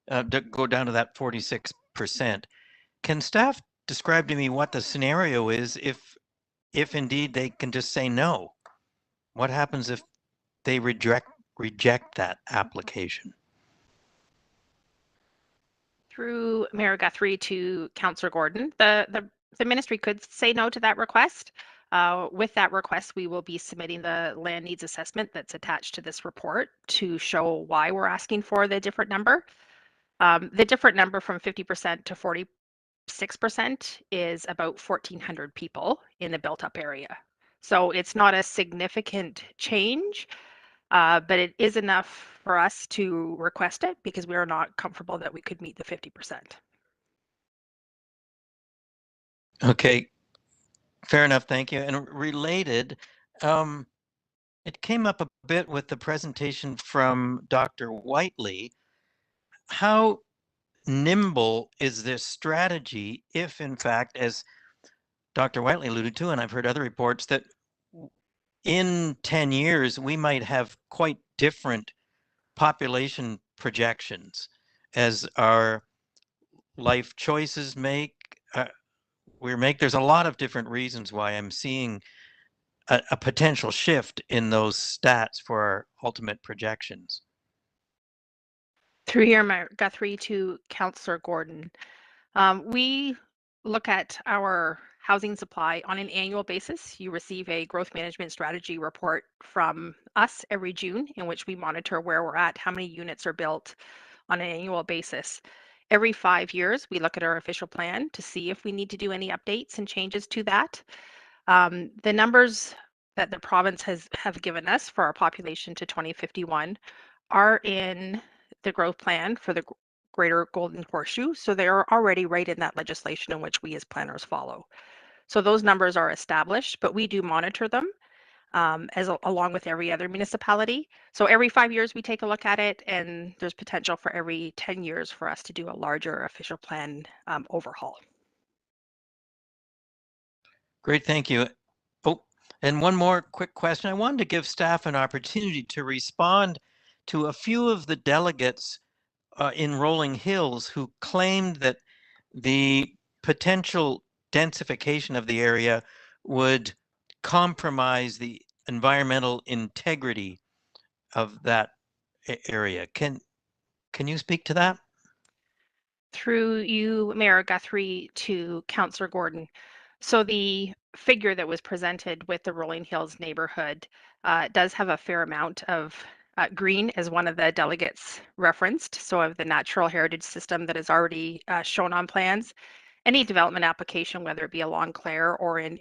to go down to that 46%. Can staff describe to me what the scenario is if indeed they can just say no? What happens if they reject that application? Through Mayor Guthrie to Councillor Gordon, the ministry could say no to that request. With that request, we will be submitting the land needs assessment that's attached to this report to show why we're asking for the different number. The different number from 50% to 46% is about 1,400 people in the built up area. So it's not a significant change, but it is enough for us to request it because we are not comfortable that we could meet the 50%. Okay, fair enough. Thank you. And related, it came up a bit with the presentation from Dr. Whiteley. How nimble is this strategy if, in fact, as Dr. Whiteley alluded to, and I've heard other reports, that in 10 years, we might have quite different population projections as our life choices there's a lot of different reasons why I'm seeing a potential shift in those stats for our ultimate projections. Through here, Mayor Guthrie to Councillor Gordon. We look at our housing supply on an annual basis. You receive a growth management strategy report from us every June in which we monitor where we're at, how many units are built on an annual basis. Every 5 years, we look at our official plan to see if we need to do any updates and changes to that. The numbers that the province have given us for our population to 2051 are in the growth plan for the Greater Golden Horseshoe. So they are already right in that legislation in which we as planners follow. So those numbers are established, but we do monitor them along with every other municipality. So every 5 years we take a look at it, and there's potential for every 10 years for us to do a larger official plan overhaul. Great, thank you. Oh, and one more quick question. I wanted to give staff an opportunity to respond to a few of the delegates in Rolling Hills who claimed that the potential densification of the area would compromise the environmental integrity of that area. Can you speak to that? Through you, Mayor Guthrie, to Councillor Gordon. So the figure that was presented with the Rolling Hills neighborhood does have a fair amount of green, as one of the delegates referenced. So of the natural heritage system that is already shown on plans. Any development application, whether it be along Clare or in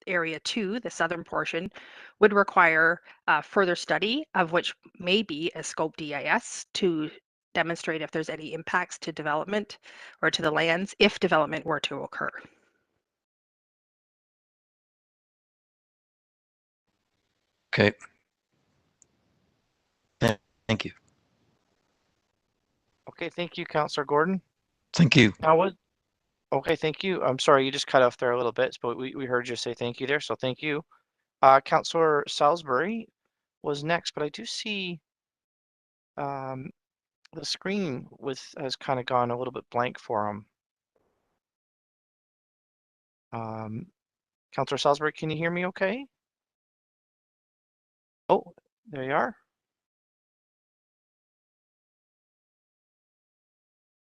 Area 2, the southern portion, would require further study, of which may be a scope DIS to demonstrate if there's any impacts to development or to the lands if development were to occur. Okay. Thank you. Okay, thank you, Councillor Gordon. Thank you. Okay, thank you. I'm sorry, you just cut off there a little bit, but we heard you say thank you there, so thank you. Councillor Salisbury was next, but I do see the screen has kind of gone a little bit blank for him. Councillor Salisbury, can you hear me okay? Oh, there you are.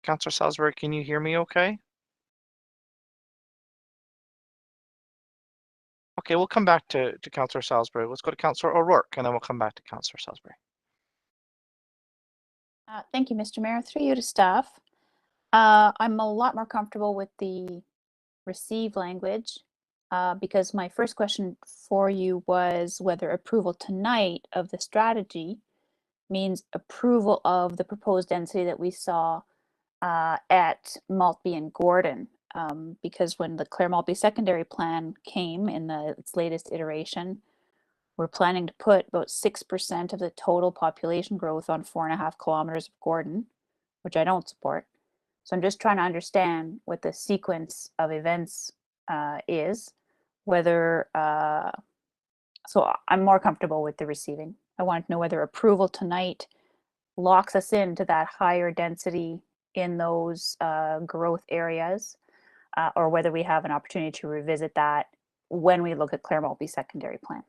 Councillor Salisbury, can you hear me okay? Okay, we'll come back to Councillor Salisbury. Let's go to Councillor O'Rourke, and then we'll come back to Councillor Salisbury. Thank you, Mr. Mayor. Through you to staff. I'm a lot more comfortable with the receive language because my first question for you was whether approval tonight of the strategy means approval of the proposed density that we saw at Maltby and Gordon. Because when the Clare Maltby secondary plan came in its latest iteration, we're planning to put about 6% of the total population growth on 4.5 kilometers of Gordon, which I don't support. So I'm just trying to understand what the sequence of events is, whether, so I'm more comfortable with the receiving. I want to know whether approval tonight locks us into that higher density in those growth areas, or whether we have an opportunity to revisit that when we look at Clare Maltby secondary plan.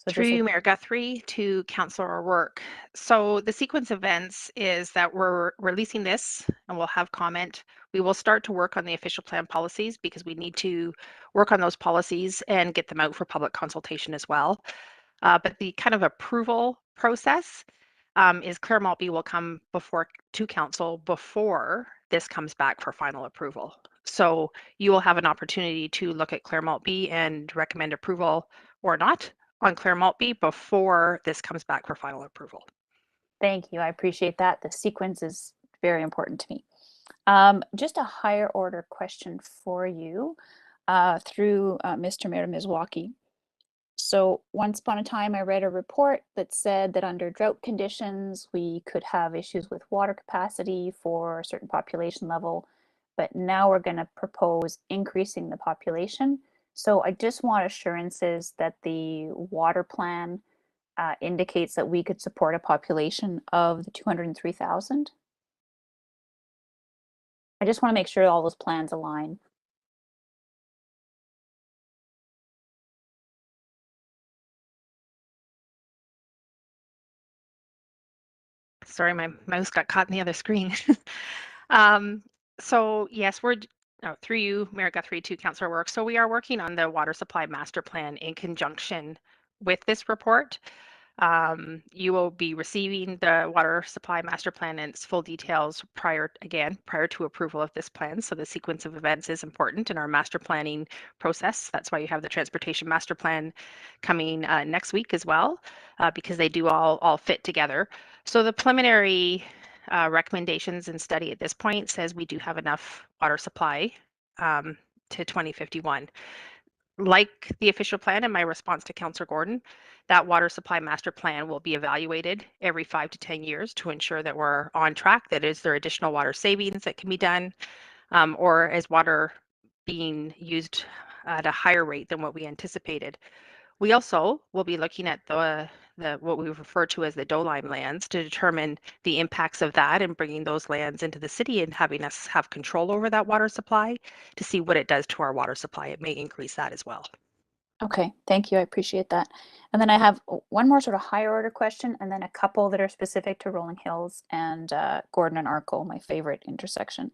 So Through just you, Mayor Guthrie, to Councillor O'Rourke. So the sequence of events is that we're releasing this and we'll have comment. We will start to work on the official plan policies because we need to work on those policies and get them out for public consultation as well. But the kind of approval process is Clare Maltby will come before to council before this comes back for final approval. So you will have an opportunity to look at Clare Maltby and recommend approval or not on Clare Maltby before this comes back for final approval. Thank you. I appreciate that. The sequence is very important to me. Just a higher order question for you through Mr. Mayor Mizwaki. So once upon a time, I read a report that said that under drought conditions, we could have issues with water capacity for a certain population level, but now we're going to propose increasing the population. So I just want assurances that the water plan indicates that we could support a population of the 203,000. I just want to make sure all those plans align. Sorry, my mouse got caught in the other screen. So yes, we're through you, Mayor Guthrie, to Councillor O'Rourke. So we are working on the water supply master plan in conjunction with this report. You will be receiving the water supply master plan and its full details prior to approval of this plan. So the sequence of events is important in our master planning process. That's why you have the transportation master plan coming next week as well, because they do all fit together. So the preliminary recommendations and study at this point says we do have enough water supply to 2051. Like the official plan and my response to Councillor Gordon, that water supply master plan will be evaluated every 5 to 10 years to ensure that we're on track, that is there additional water savings that can be done, or is water being used at a higher rate than what we anticipated. We also will be looking at the what we refer to as the DOLIME lands to determine the impacts of that and bringing those lands into the city and having us have control over that water supply to see what it does to our water supply. It may increase that as well. Okay, thank you. I appreciate that. And then I have one more sort of higher order question and then a couple that are specific to Rolling Hills and Gordon and Arkell, my favorite intersection.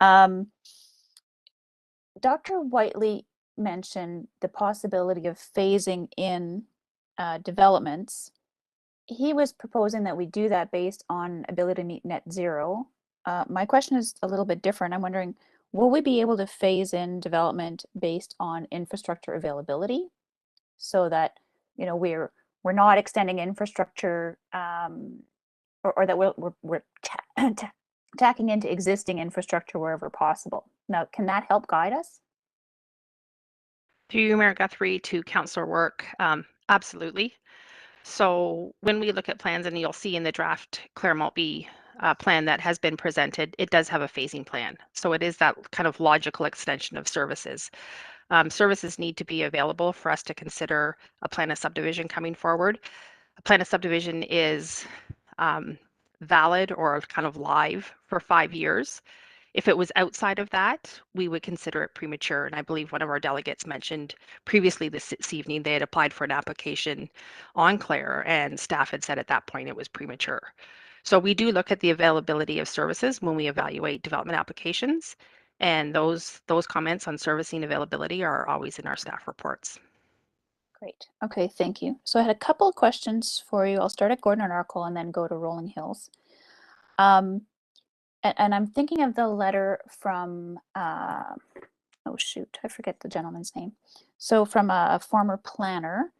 Dr. Whiteley mentioned the possibility of phasing in developments. He was proposing that we do that based on ability to meet net zero. My question is a little bit different. I'm wondering, will we be able to phase in development based on infrastructure availability so that, you know, we're not extending infrastructure or that we're tacking into existing infrastructure wherever possible? Now, can that help guide us? Through you, Mayor Guthrie, to Councillor O'Rourke, absolutely. So when we look at plans, and you'll see in the draft Clare Maltby plan that has been presented, it does have a phasing plan. So it is that kind of logical extension of services. Services need to be available for us to consider a plan of subdivision coming forward. A plan of subdivision is valid or kind of live for 5 years. If it was outside of that, we would consider it premature. And I believe one of our delegates mentioned previously this evening, they had applied for an application on Clare and staff had said at that point it was premature. So we do look at the availability of services when we evaluate development applications. And those comments on servicing availability are always in our staff reports. Great. Okay, thank you. So I had a couple of questions for you. I'll start at Gordon and Arkell and then go to Rolling Hills. And I'm thinking of the letter from, oh shoot, I forget the gentleman's name. So from a former planner,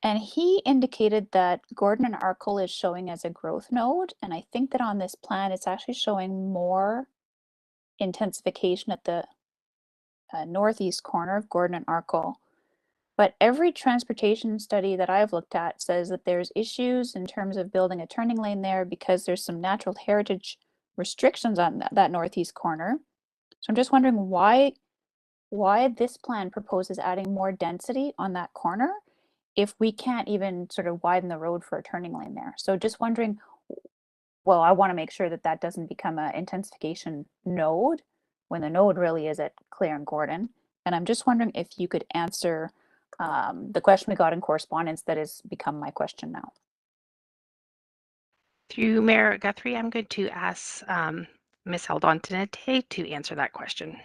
and he indicated that Gordon and Arkell is showing as a growth node. And I think that on this plan, it's actually showing more intensification at the northeast corner of Gordon and Arkell. But every transportation study that I've looked at says that there's issues in terms of building a turning lane there because there's some natural heritage restrictions on that northeast corner. So I'm just wondering why this plan proposes adding more density on that corner if we can't even sort of widen the road for a turning lane there. So just wondering, well, I want to make sure that that doesn't become an intensification node when the node really is at Clare and Gordon. And I'm just wondering if you could answer the question we got in correspondence that has become my question now. Through Mayor Guthrie, I'm going to ask Ms. Haldon-Tenete to answer that question.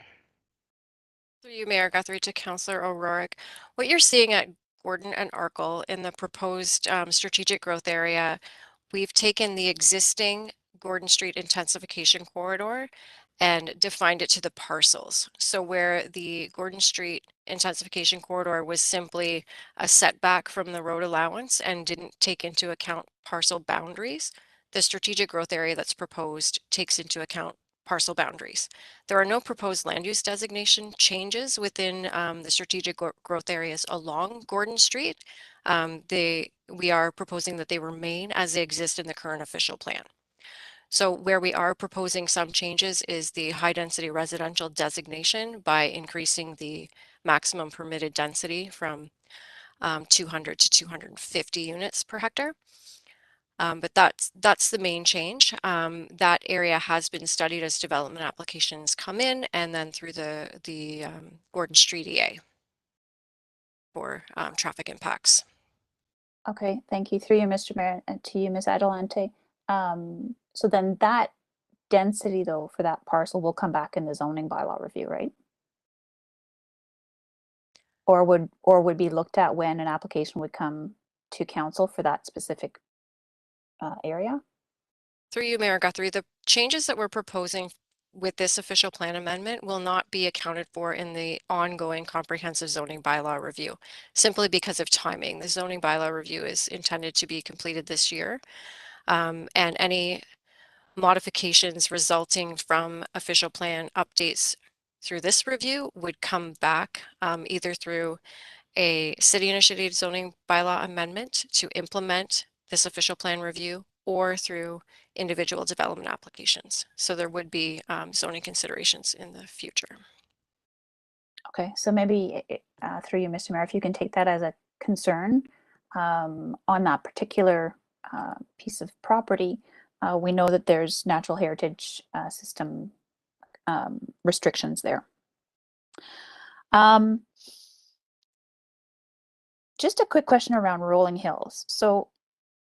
Through you, Mayor Guthrie, to Councillor O'Rourke. What you're seeing at Gordon and Arkle in the proposed strategic growth area, we've taken the existing Gordon Street intensification corridor and defined it to the parcels. So where the Gordon Street intensification corridor was simply a setback from the road allowance and didn't take into account parcel boundaries, the strategic growth area that's proposed takes into account parcel boundaries. There are no proposed land use designation changes within the strategic growth areas along Gordon Street. We are proposing that they remain as they exist in the current official plan. So where we are proposing some changes is the high density residential designation by increasing the maximum permitted density from 200 to 250 units per hectare. But that's the main change. That area has been studied as development applications come in, and then through the Gordon Street EA for traffic impacts. Okay, thank you. Through you, Mr. Mayor, and to you, Ms. Adelante. So then that density, though, for that parcel will come back in the zoning bylaw review, right? Or would be looked at when an application would come to council for that specific area? Through you, Mayor Guthrie, the changes that we're proposing with this official plan amendment will not be accounted for in the ongoing comprehensive zoning bylaw review, simply because of timing. The zoning bylaw review is intended to be completed this year, and any modifications resulting from official plan updates through this review would come back either through a city initiated zoning bylaw amendment to implement this official plan review or through individual development applications. So there would be zoning considerations in the future. Okay, so maybe through you, Mr. Mayor, if you can take that as a concern on that particular piece of property. We know that there's natural heritage system restrictions there. Just a quick question around rolling hills. So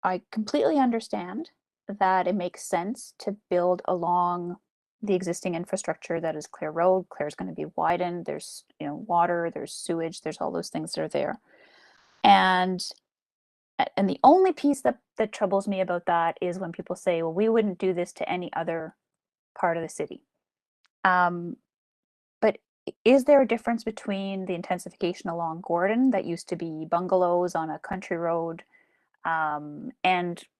I completely understand that it makes sense to build along the existing infrastructure that is Clare Road. Clare is going to be widened. There's water, there's sewage, there's all those things that are there. And the only piece that troubles me about that is when people say, well, we wouldn't do this to any other part of the city. But is there a difference between the intensification along Gordon that used to be bungalows on a country road and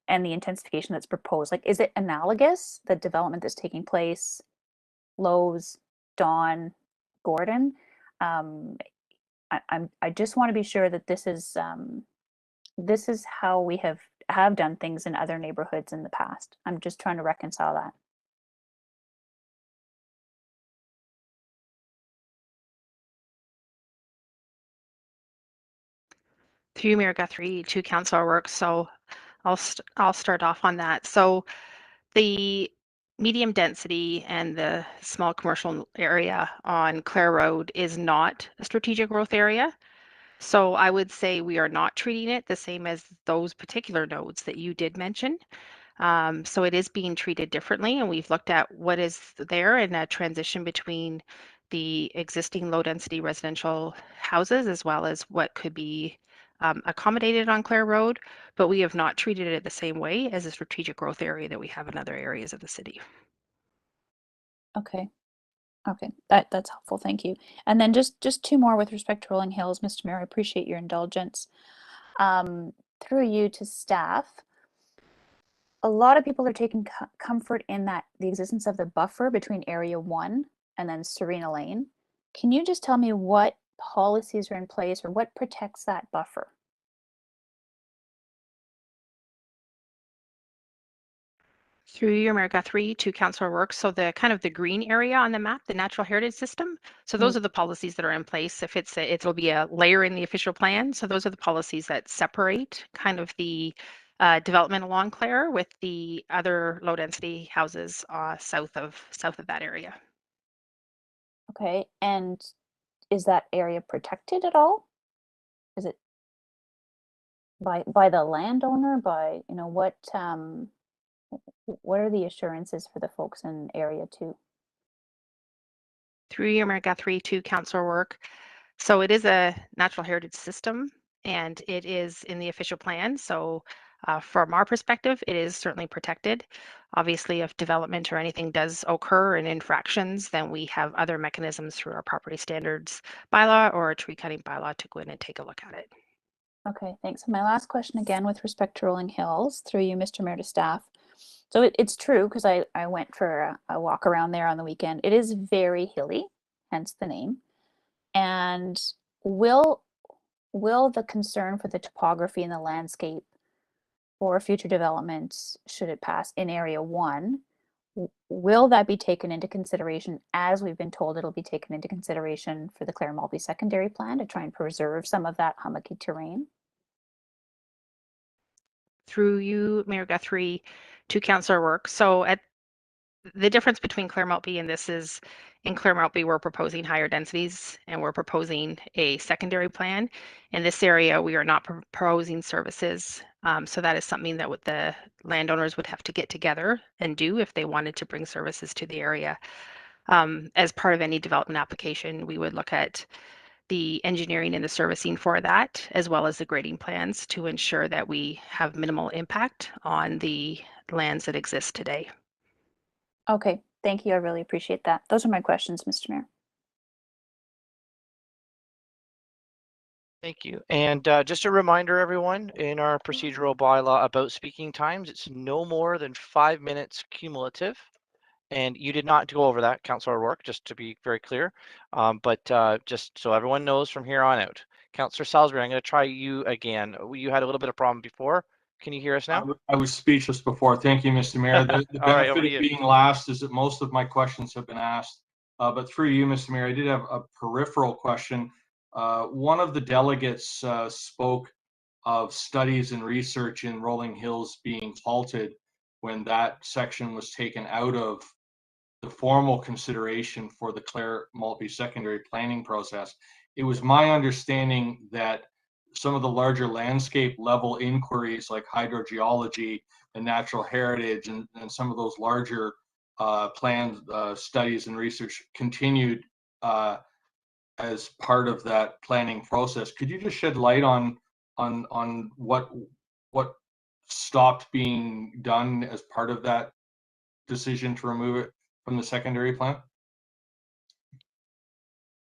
the intensification that's proposed? Like, is it analogous, the development that's taking place, Lowe's, Dawn, Gordon? I just want to be sure that this is how we have done things in other neighborhoods in the past. I'm just trying to reconcile that. Through Mayor Guthrie to Councillor O'Rourke. So I'll start off on that. So the medium density and the small commercial area on Clare Road is not a strategic growth area. So I would say we are not treating it the same as those particular nodes that you did mention. So it is being treated differently, and we've looked at what is there in a transition between the existing low density residential houses as well as what could be accommodated on Clare Road, but we have not treated it the same way as a strategic growth area that we have in other areas of the city. Okay. Okay, that's helpful. Thank you. And then just two more with respect to Rolling Hills, Mr. Mayor. I appreciate your indulgence. Through you to staff, a lot of people are taking comfort in that the existence of the buffer between Area 1 and then Serena Lane. Can you just tell me what policies are in place or what protects that buffer? Through your Mayor Guthrie to Councillor O'Rourke. So the kind of the green area on the map, the natural heritage system. So those are the policies that are in place. If it'll be a layer in the official plan. So those are the policies that separate kind of the development along Clare with the other low density houses south of that area. Okay, and is that area protected at all? is it by the landowner? By, you know, what are the assurances for the folks in area 2? Through you, Mayor Guthrie, to Councillor Work. So it is a natural heritage system and it is in the official plan. So from our perspective, it is certainly protected. Obviously, if development or anything does occur in infractions, then we have other mechanisms through our property standards bylaw or a tree cutting bylaw to go in and take a look at it. Okay, thanks. My last question again with respect to Rolling Hills, through you, Mr. Mayor, to staff. So it's true, because I went for a walk around there on the weekend. It is very hilly, hence the name. And will the concern for the topography and the landscape for future developments, should it pass in Area 1, will that be taken into consideration, as we've been told it'll be taken into consideration for the Clare Maltby secondary plan, to try and preserve some of that hummocky terrain? Through you, Mayor Guthrie, to Councillor Work. So at the difference between Clare Maltby and this is, in Clare Maltby, we're proposing higher densities and we're proposing a secondary plan. In this area, we are not proposing services. So that is something that the landowners would have to get together and do if they wanted to bring services to the area. As part of any development application, we would look at the engineering and the servicing for that, as well as the grading plans to ensure that we have minimal impact on the lands that exist today. Okay, thank you. I really appreciate that. Those are my questions, Mr. Mayor. Thank you. And just a reminder, everyone, in our procedural bylaw about speaking times, it's no more than 5 minutes cumulative. And you did not go over that, Councillor O'Rourke, just to be very clear. But just so everyone knows from here on out. Councillor Salisbury, I'm going to try you again. You had a little bit of problem before. Can you hear us now? I was speechless before. Thank you, Mr. Mayor. The All right, benefit of being last is that most of my questions have been asked. But through you, Mr. Mayor, I did have a peripheral question. One of the delegates spoke of studies and research in Rolling Hills being halted when that section was taken out of the formal consideration for the Clare Maltby secondary planning process. It was my understanding that some of the larger landscape level inquiries like hydrogeology and natural heritage and some of those larger planned studies and research continued as part of that planning process. Could you just shed light on what stopped being done as part of that decision to remove it from the secondary plan?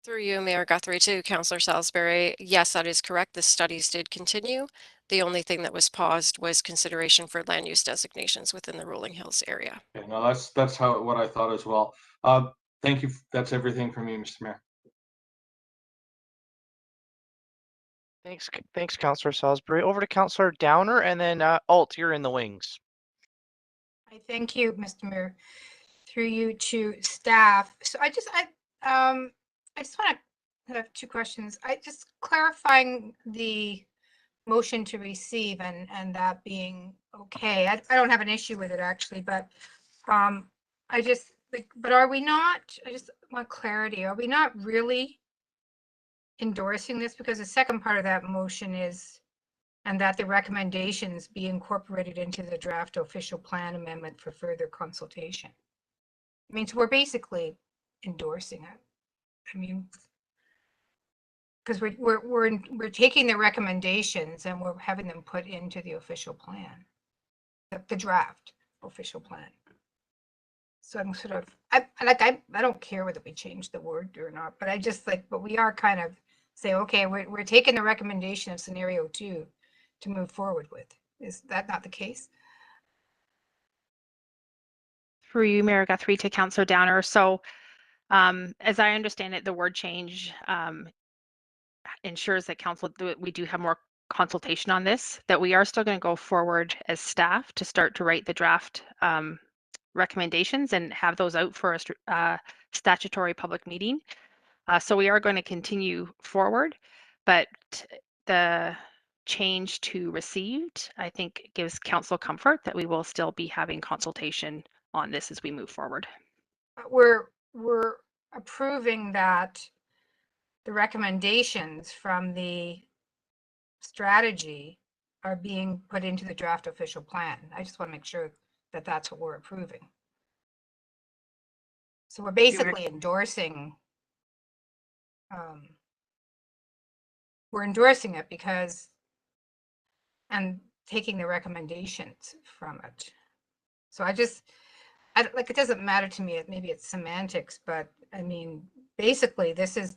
Through you, Mayor Guthrie, to Councillor Salisbury. Yes, that is correct. The studies did continue. The only thing that was paused was consideration for land use designations within the Rolling Hills area. Okay, no, that's what I thought as well. Thank you. That's everything from me, Mr. Mayor. Thanks, Councillor Salisbury. Over to Councillor Downer, and then Alt, you're in the wings. I thank you, Mr. Mayor. Through you to staff. So I just want to have two questions. I just clarifying the motion to receive and that being okay. I don't have an issue with it actually, but I just like, but are we not, I just want clarity. Are we not really endorsing this? Because the second part of that motion is, and that the recommendations be incorporated into the draft official plan amendment for further consultation. I mean, so we're basically endorsing it. I mean, because we're taking the recommendations and we're having them put into the official plan, the draft official plan. So I'm sort of, I don't care whether we change the word or not, but I just like, but we are kind of say, okay, we're taking the recommendation of scenario 2 to move forward with. Is that not the case? Through you, Mayor Guthrie, to Councillor Downer. So as I understand it, the word change ensures that council, we do have more consultation on this, that we are still going to go forward as staff to start to write the draft recommendations and have those out for a statutory public meeting. So we are going to continue forward, but the change to received, I think, gives council comfort that we will still be having consultation on this as we move forward. We're approving that the recommendations from the strategy are being put into the draft official plan. I just want to make sure that that's what we're approving. So we're basically endorsing, we're endorsing it because, and taking the recommendations from it. So like, it doesn't matter to me, maybe it's semantics, but I mean, basically it's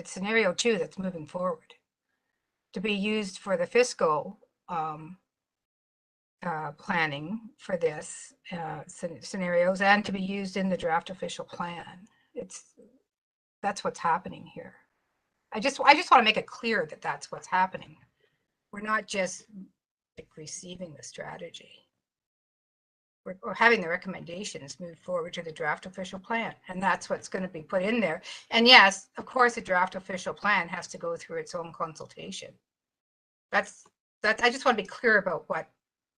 scenario 2 that's moving forward to be used for the fiscal planning for this scenarios, and to be used in the draft official plan. That's what's happening here. I just want to make it clear that that's what's happening. We're not just like receiving the strategy. We're having the recommendations move forward to the draft official plan, and that's what's going to be put in there. And yes, of course, a draft official plan has to go through its own consultation. That's I just want to be clear about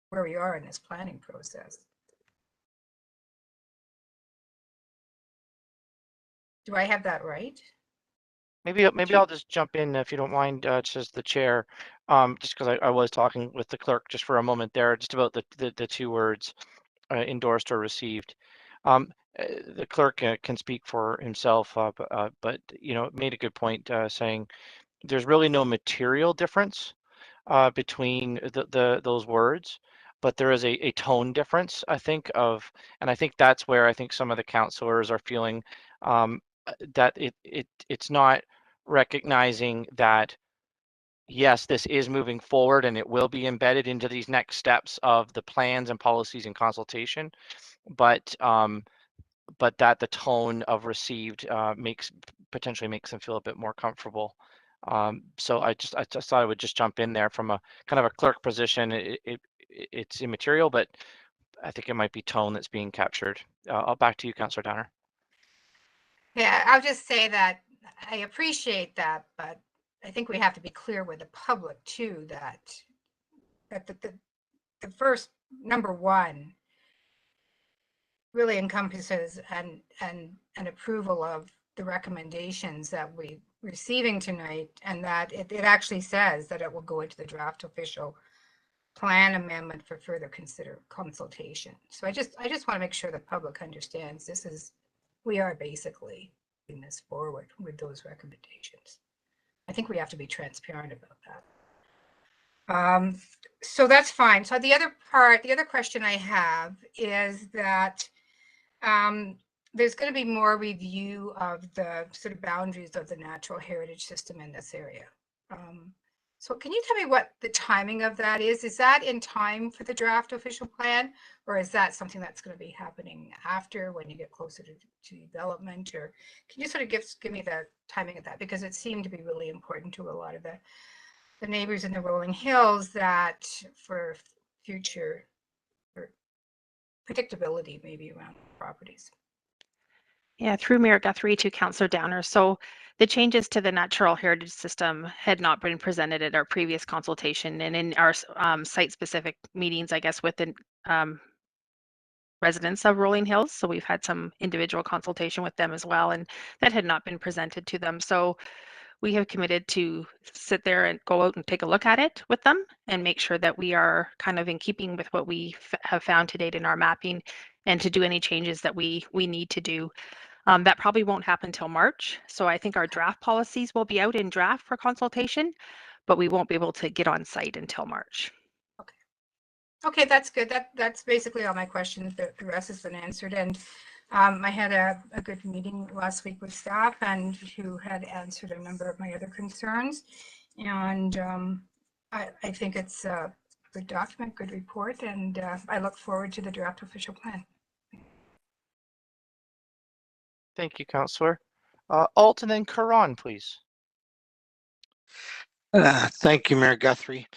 where we are in this planning process. Do I have that right? Maybe I'll just jump in if you don't mind, just as the chair, just because I was talking with the clerk just for a moment there, just about the 2 words, endorsed or received. The clerk can speak for himself, but made a good point, saying there's really no material difference between those words, but there is a tone difference, I think, and I think that's where I think some of the councillors are feeling that it's not recognizing that, yes, this is moving forward and it will be embedded into these next steps of the plans and policies and consultation, but that the tone of received potentially makes them feel a bit more comfortable. So I just thought I would just jump in there from a kind of a clerk position. It's immaterial, but I think it might be tone that's being captured. I'll back to you, Councillor Downer. Yeah, I'll just say that I appreciate that, but I think we have to be clear with the public too that the first number 1 really encompasses an approval of the recommendations that we're receiving tonight, and that it actually says that it will go into the draft official plan amendment for further consultation. So I just want to make sure the public understands we are basically moving this forward with those recommendations. I think we have to be transparent about that. So that's fine. So the other question I have is that there's going to be more review of the sort of boundaries of the natural heritage system in this area. So can you tell me what the timing of that is? Is that in time for the draft official plan, or is that something that's going to be happening after, when you get closer to development? Or can you sort of give me the timing of that? Because it seemed to be really important to a lot of the neighbors in the rolling hills, that for future predictability maybe around properties. Yeah, through Mayor Guthrie to Councillor Downer. So the changes to the natural heritage system had not been presented at our previous consultation, and in our site-specific meetings, I guess, with the residents of Rolling Hills. So we've had some individual consultation with them as well, and that had not been presented to them. So we have committed to sit there and go out and take a look at it with them and make sure that we are kind of in keeping with what we have found to date in our mapping, and to do any changes that we need to do. That probably won't happen until March. So I think our draft policies will be out in draft for consultation, but we won't be able to get on site until March. Okay, that's good. That's basically all my questions. The rest has been answered. And I had a good meeting last week with staff, and who had answered a number of my other concerns. And I think it's a good document, good report, and I look forward to the draft official plan. Thank you, Councillor. Alt and then Karan, please. Thank you, Mayor Guthrie.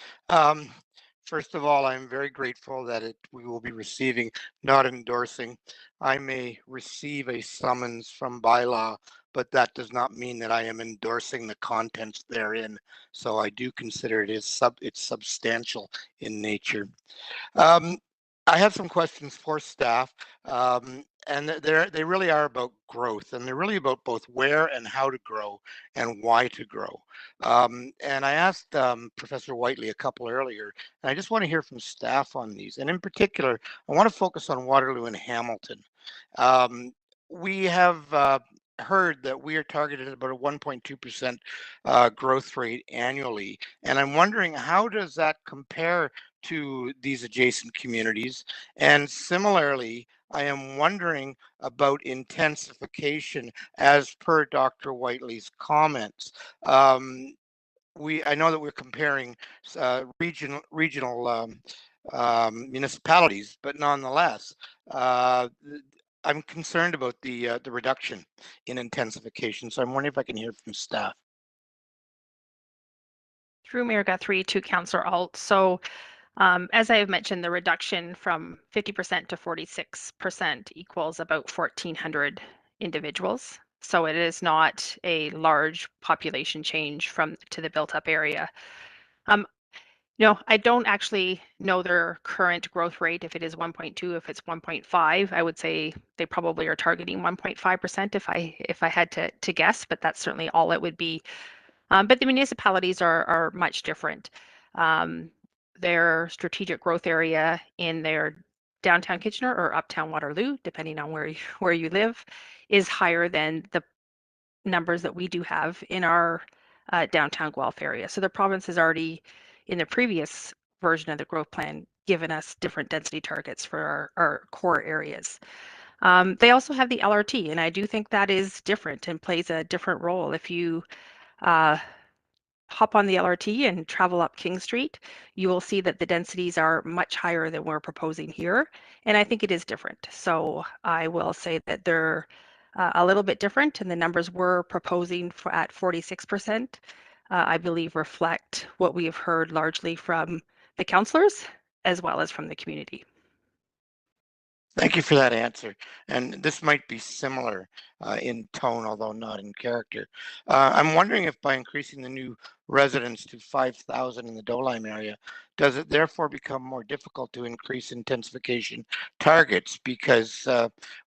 First of all, I'm very grateful that we will be receiving, not endorsing. I may receive a summons from bylaw, but that does not mean that I am endorsing the contents therein. So I do consider it's substantial in nature. I have some questions for staff, and they really are about growth, and they're really about both where and how to grow and why to grow. And I asked Professor Whiteley a couple earlier, and I just want to hear from staff on these. And in particular, I want to focus on Waterloo and Hamilton. We have heard that we are targeted at about a 1.2% growth rate annually, and I'm wondering, how does that compare to these adjacent communities? And similarly, I am wondering about intensification as per Dr. Whiteley's comments. I know that we're comparing regional municipalities, but nonetheless, I'm concerned about the reduction in intensification. So I'm wondering if I can hear from staff. Through Mayor Guthrie to Councillor Alt. So as I have mentioned, the reduction from 50% to 46% equals about 1,400 individuals. So it is not a large population change to the built up area. No, I don't actually know their current growth rate, if it is 1.2, if it's 1.5. I would say they probably are targeting 1.5% if I had to guess, but that's certainly all it would be. But the municipalities are much different. Their strategic growth area in their downtown Kitchener or uptown Waterloo, depending on where you live, is higher than the numbers that we do have in our downtown Guelph area. So the province has already, in the previous version of the growth plan, given us different density targets for our core areas. They also have the LRT, and I do think that is different and plays a different role. If you hop on the LRT and travel up King Street, you will see that the densities are much higher than we're proposing here. And I think it is different. So I will say that they're a little bit different, and the numbers we're proposing at 46%, I believe reflect what we have heard largely from the councillors as well as from the community. Thank you for that answer. And this might be similar in tone, although not in character. I'm wondering if by increasing the new residents to 5,000 in the Dolime area, does it therefore become more difficult to increase intensification targets, because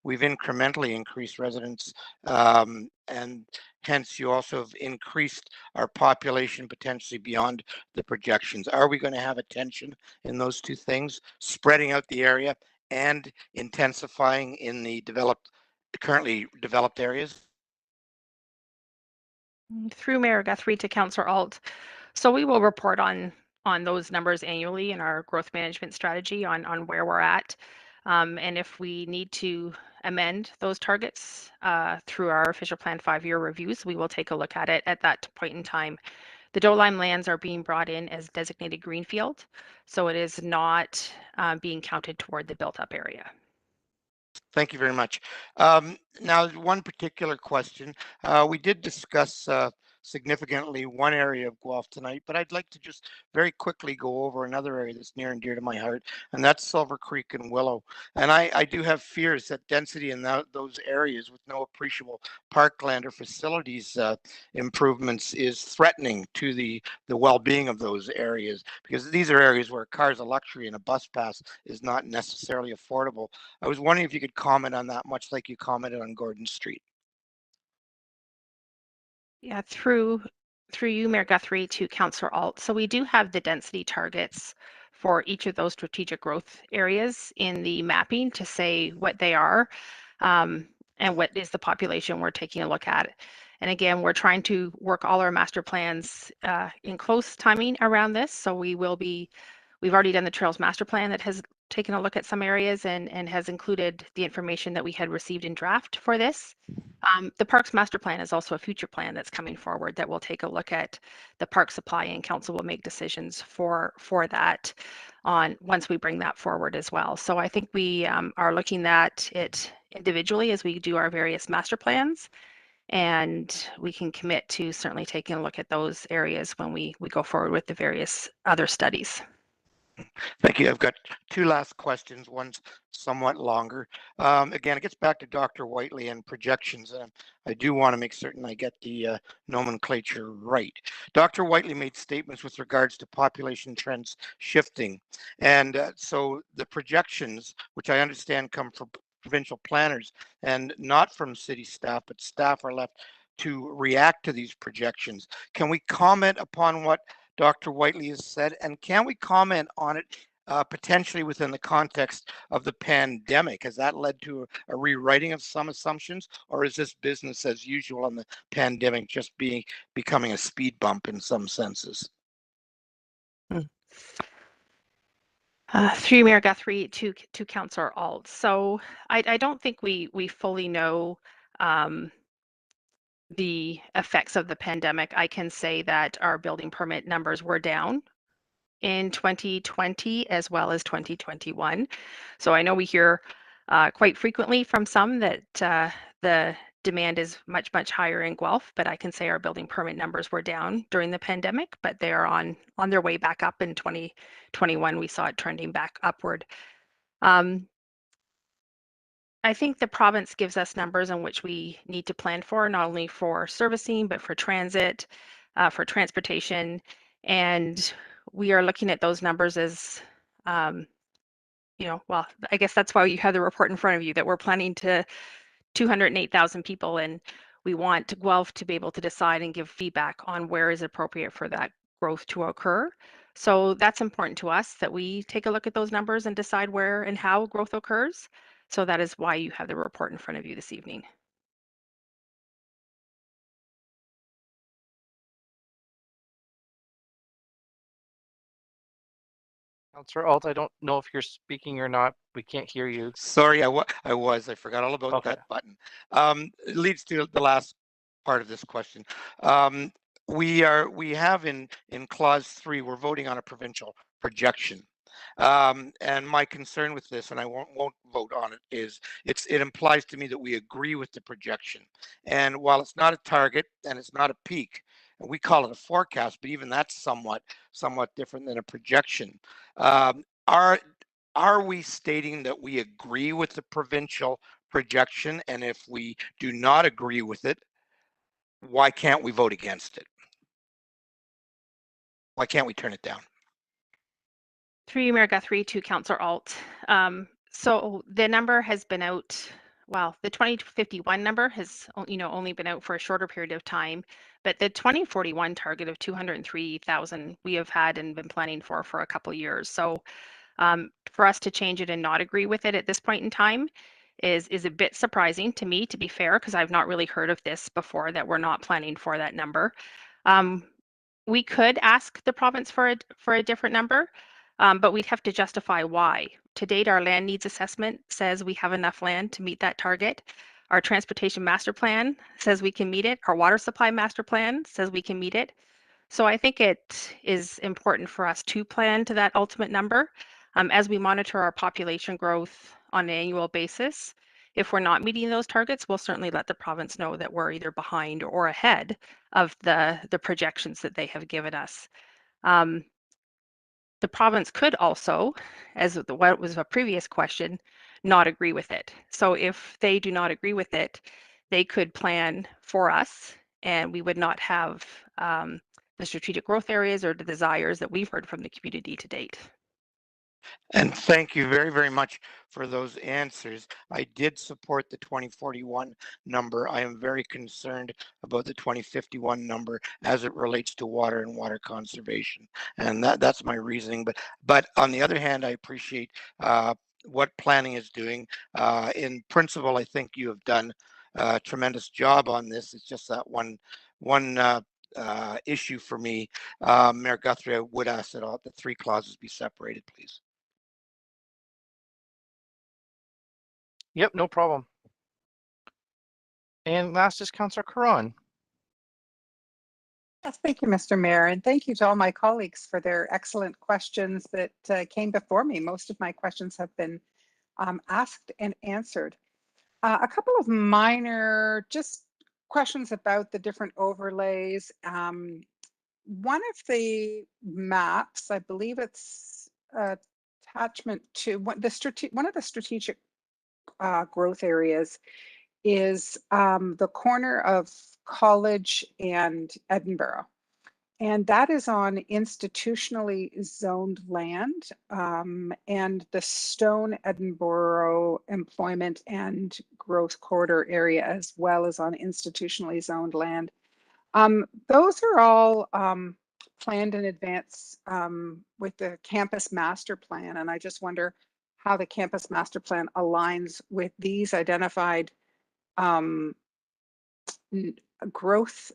we've incrementally increased residents, and hence you also have increased our population potentially beyond the projections? Are we going to have a tension in those two things, spreading out the area and intensifying in the currently developed areas? Through Mayor Guthrie to Councillor Alt. So we will report on those numbers annually in our growth management strategy on where we're at. And if we need to amend those targets through our official plan 5-year reviews, we will take a look at it at that point in time. The Dolime lands are being brought in as designated greenfield, so it is not being counted toward the built up area. Thank you very much. Now, one particular question. We did discuss significantly one area of Guelph tonight, but I'd like to just very quickly go over another area that's near and dear to my heart, and that's Silver Creek and Willow. And I do have fears that density in those areas with no appreciable parkland or facilities improvements is threatening to the well-being of those areas, because these are areas where cars are luxury and a bus pass is not necessarily affordable. I was wondering if you could comment on that, much like you commented on Gordon Street. Yeah, through you, Mayor Guthrie, to Councillor Alt. So we do have the density targets for each of those strategic growth areas in the mapping to say what they are and what is the population we're taking a look at. And again, we're trying to work all our master plans in close timing around this. So we've already done the Trails Master Plan that has taken a look at some areas and has included the information that we had received in draft for this. The Parks Master Plan is also a future plan that's coming forward that will take a look at the park supply, and council will make decisions for that once we bring that forward as well. So I think we are looking at it individually as we do our various master plans, and we can commit to certainly taking a look at those areas when we go forward with the various other studies. Thank you. I've got two last questions. One's somewhat longer. Again, it gets back to Dr. Whiteley and projections. I do want to make certain I get the nomenclature right. Dr. Whiteley made statements with regards to population trends shifting. And so the projections, which I understand come from provincial planners and not from city staff, but staff are left to react to these projections. Can we comment upon what Dr. Whiteley has said, and can we comment on it potentially within the context of the pandemic? Has that led to a rewriting of some assumptions, or is this business as usual on the pandemic just becoming a speed bump in some senses? Through Mayor Guthrie to Councillor Alt. So I don't think we fully know the effects of the pandemic. I can say that our building permit numbers were down in 2020 as well as 2021. So I know we hear quite frequently from some that the demand is much, much higher in Guelph, but I can say our building permit numbers were down during the pandemic, but they are on their way back up. In 2021. We saw it trending back upward. I think the province gives us numbers in which we need to plan for, not only for servicing, but for transit, for transportation. And we are looking at those numbers as, well, I guess that's why you have the report in front of you, that we're planning to 208,000 people, and we want Guelph to be able to decide and give feedback on where is appropriate for that growth to occur. So that's important to us, that we take a look at those numbers and decide where and how growth occurs. So that is why you have the report in front of you this evening. Councillor Alt, I don't know if you're speaking or not. We can't hear you. Sorry, I was. I forgot all about that button. It leads to the last part of this question. We have in clause 3, we're voting on a provincial projection. And my concern with this, and I won't vote on it, is it implies to me that we agree with the projection. And while it's not a target and it's not a peak, and we call it a forecast, but even that's somewhat different than a projection. Are we stating that we agree with the provincial projection? And if we do not agree with it, why can't we vote against it? Why can't we turn it down? Through you, Mayor Guthrie, to Councillor Alt. So the number has been out, well, the 2051 number has only been out for a shorter period of time, but the 2041 target of 203,000 we have had and been planning for a couple of years. So for us to change it and not agree with it at this point in time is a bit surprising to me, to be fair, because I've not really heard of this before, that we're not planning for that number. We could ask the province for a different number, but we'd have to justify why. To date, our land needs assessment says we have enough land to meet that target. Our transportation master plan says we can meet it. Our water supply master plan says we can meet it. So I think it is important for us to plan to that ultimate number as we monitor our population growth on an annual basis. If we're not meeting those targets, we'll certainly let the province know that we're either behind or ahead of the projections that they have given us. The province could also, as what was a previous question, not agree with it. So if they do not agree with it, they could plan for us, and we would not have the strategic growth areas or the desires that we've heard from the community to date. And thank you very, very much for those answers. I did support the 2041 number. I am very concerned about the 2051 number as it relates to water and water conservation. And that's my reasoning. But on the other hand, I appreciate what planning is doing. In principle, I think you have done a tremendous job on this. It's just that one issue for me. Mayor Guthrie, I would ask that all the 3 clauses be separated, please. Yep, no problem. And last is Councillor Caron. Yes, thank you, Mr. Mayor, and thank you to all my colleagues for their excellent questions that came before me. Most of my questions have been asked and answered. A couple of minor just questions about the different overlays. One of the maps, I believe it's attachment to one of the strategic growth areas is the corner of College and Edinburgh. And that is on institutionally zoned land, and the Stone Edinburgh Employment and Growth Corridor area, as well as on institutionally zoned land. Those are all planned in advance with the campus master plan. And I just wonder how the campus master plan aligns with these identified growth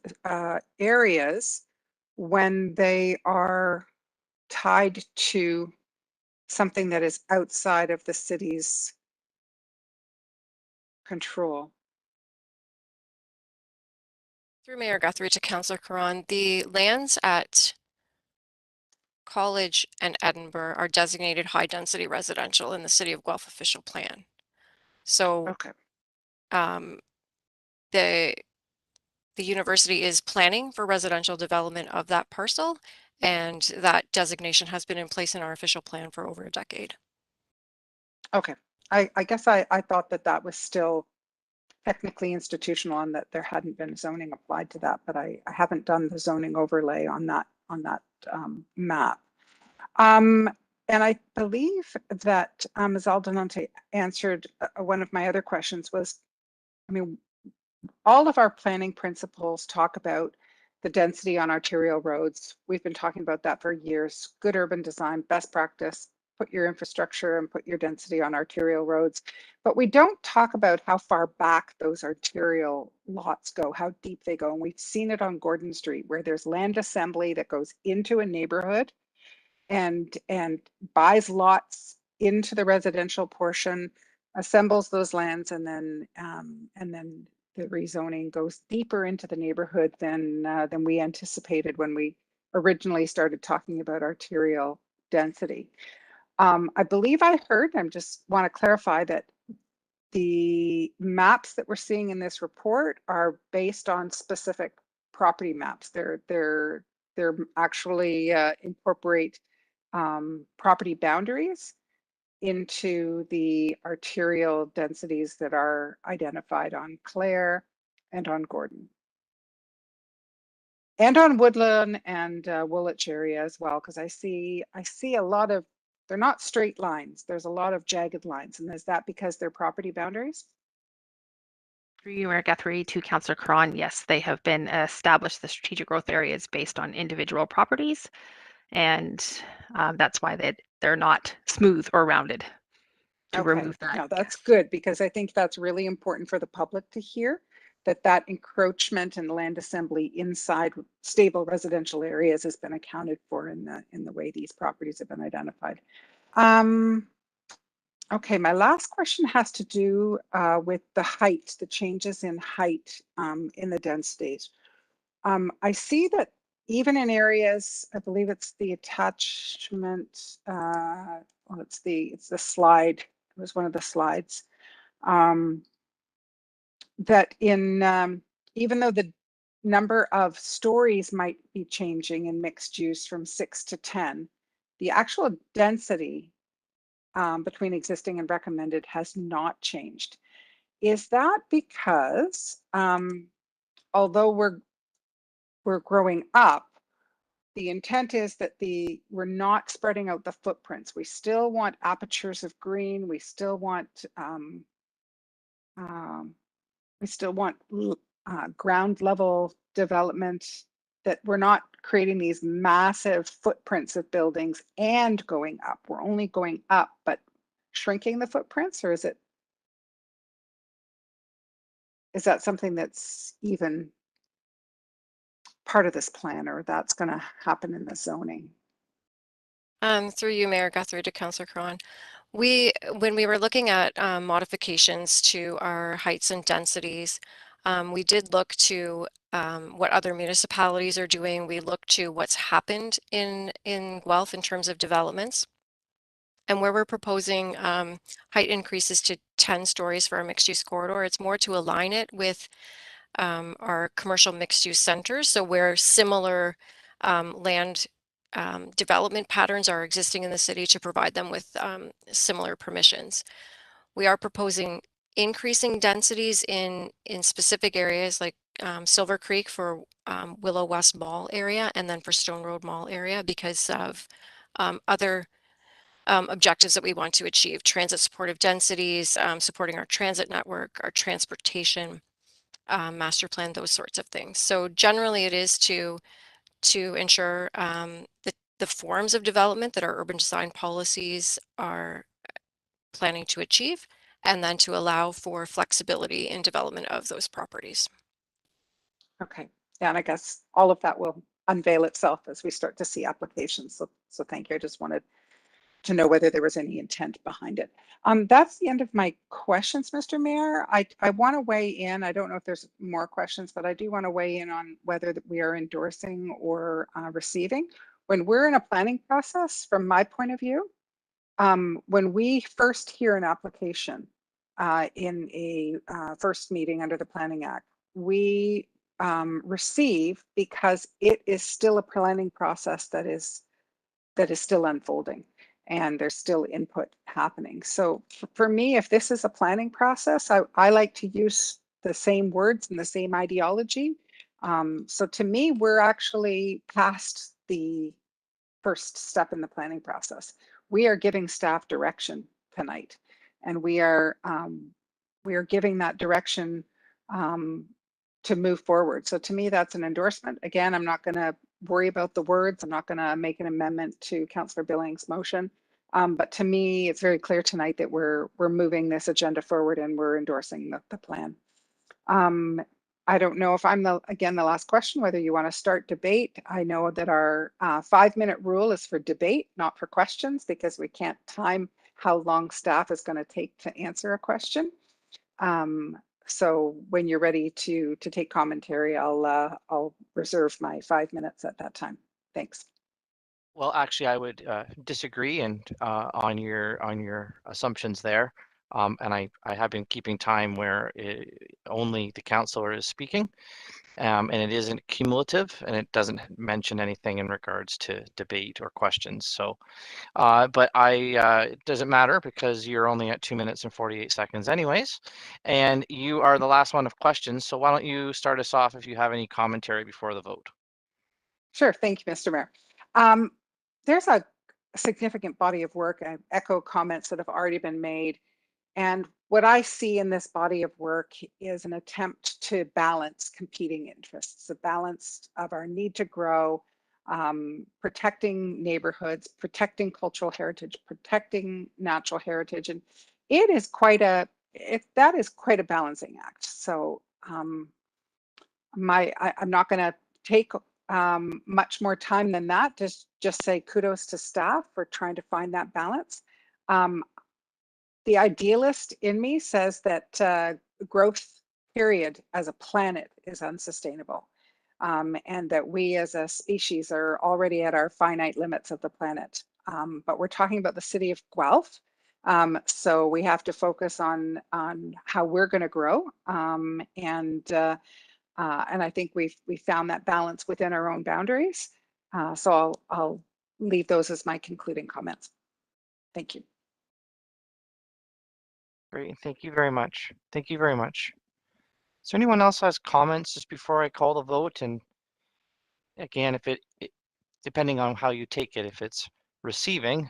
areas when they are tied to something that is outside of the city's control. Through Mayor Guthrie to Councillor Caron, the lands at College and Edinburgh are designated high density residential in the City of Guelph official plan. So okay. The university is planning for residential development of that parcel, and that designation has been in place in our official plan for over a decade. Okay, I guess I thought that was still technically institutional and that there hadn't been zoning applied to that, but I haven't done the zoning overlay on that map. And I believe that Ms. Aldenante answered one of my other questions was, I mean, all of our planning principles talk about the density on arterial roads. We've been talking about that for years. Good urban design, best practice, put your infrastructure and put your density on arterial roads. But we don't talk about how far back those arterial lots go, how deep they go. And we've seen it on Gordon Street, where there's land assembly that goes into a neighborhood and buys lots into the residential portion, assembles those lands, and then the rezoning goes deeper into the neighborhood than we anticipated when we originally started talking about arterial density. I believe I heard, I just want to clarify that the maps that we're seeing in this report are based on specific property maps. They're actually incorporate property boundaries into the arterial densities that are identified on Clare and on Gordon. And on Woodland and Woolwich area as well, because I see a lot of, they're not straight lines. There's a lot of jagged lines. And is that because they're property boundaries? Through you, Mayor Guthrie, to Councillor Caron, yes, they have been established, the strategic growth areas based on individual properties, and that's why they're not smooth or rounded to remove that. No, that's good, because I think that's really important for the public to hear, that encroachment and land assembly inside stable residential areas has been accounted for in the way these properties have been identified. Okay, my last question has to do with the height, the changes in height in the densities. I see that even in areas, I believe it's the attachment, well, it's the slide, it was one of the slides, that in, even though the number of stories might be changing in mixed use from 6 to 10, the actual density between existing and recommended has not changed. Is that because although we're growing up, the intent is that we're not spreading out the footprints. We still want apertures of green. We still want ground level development, that we're not creating these massive footprints of buildings and going up. We're only going up, but shrinking the footprints, or is that something that's even part of this plan, or that's going to happen in the zoning? Through you, Mayor Guthrie, to Councillor Caron. When we were looking at modifications to our heights and densities, we did look to what other municipalities are doing. We looked to what's happened in Guelph in terms of developments. And where we're proposing height increases to 10 stories for our mixed use corridor, it's more to align it with our commercial mixed use centers. So where similar land development patterns are existing in the city to provide them with similar permissions. We are proposing increasing densities in specific areas like Silver Creek for Willow West Mall area, and then for Stone Road Mall area because of other objectives that we want to achieve: transit supportive densities, supporting our transit network, our transportation master plan, those sorts of things. So generally it is to ensure that the forms of development that our urban design policies are planning to achieve, and then to allow for flexibility in development of those properties. Okay, yeah, and I guess all of that will unveil itself as we start to see applications. So thank you. I just wanted to know whether there was any intent behind it. That's the end of my questions, Mr. Mayor. I want to weigh in. I don't know if there's more questions, but I do want to weigh in on whether that we are endorsing or receiving. When we're in a planning process, from my point of view, when we first hear an application in a first meeting under the Planning Act, we receive because it is still a planning process that is still unfolding and there's still input happening. So for me, if this is a planning process, I like to use the same words and the same ideology. So to me, we're actually past the first step in the planning process. We are giving staff direction tonight, and we are giving that direction to move forward. So to me, that's an endorsement. Again, I'm not going to worry about the words. I'm not going to make an amendment to Councillor Billings' motion. But to me, it's very clear tonight that we're moving this agenda forward and we're endorsing the plan. I don't know if I'm again the last question, whether you want to start debate. I know that our 5-minute rule is for debate, not for questions, because we can't time how long staff is going to take to answer a question. So when you're ready to take commentary, I'll reserve my 5 minutes at that time. Thanks. Well, actually, I would disagree and on your assumptions there. And I have been keeping time where only the councillor is speaking, and it isn't cumulative, and it doesn't mention anything in regards to debate or questions. So, but it doesn't matter because you're only at 2 minutes and 48 seconds anyways, and you are the last one of questions. So why don't you start us off if you have any commentary before the vote? Sure. Thank you, Mr. Mayor. There's a significant body of work. I echo comments that have already been made. And what I see in this body of work is an attempt to balance competing interests, a balance of our need to grow, protecting neighborhoods, protecting cultural heritage, protecting natural heritage. And it is that is quite a balancing act. So I'm not going to take much more time than that. Just say kudos to staff for trying to find that balance. The idealist in me says that growth, period, as a planet is unsustainable, and that we as a species are already at our finite limits of the planet. But we're talking about the city of Guelph, so we have to focus on how we're going to grow, and I think we found that balance within our own boundaries. So I'll leave those as my concluding comments. Thank you. Great, thank you very much. Thank you very much. Is there anyone else has comments just before I call the vote? And again, if it depending on how you take it, if it's receiving,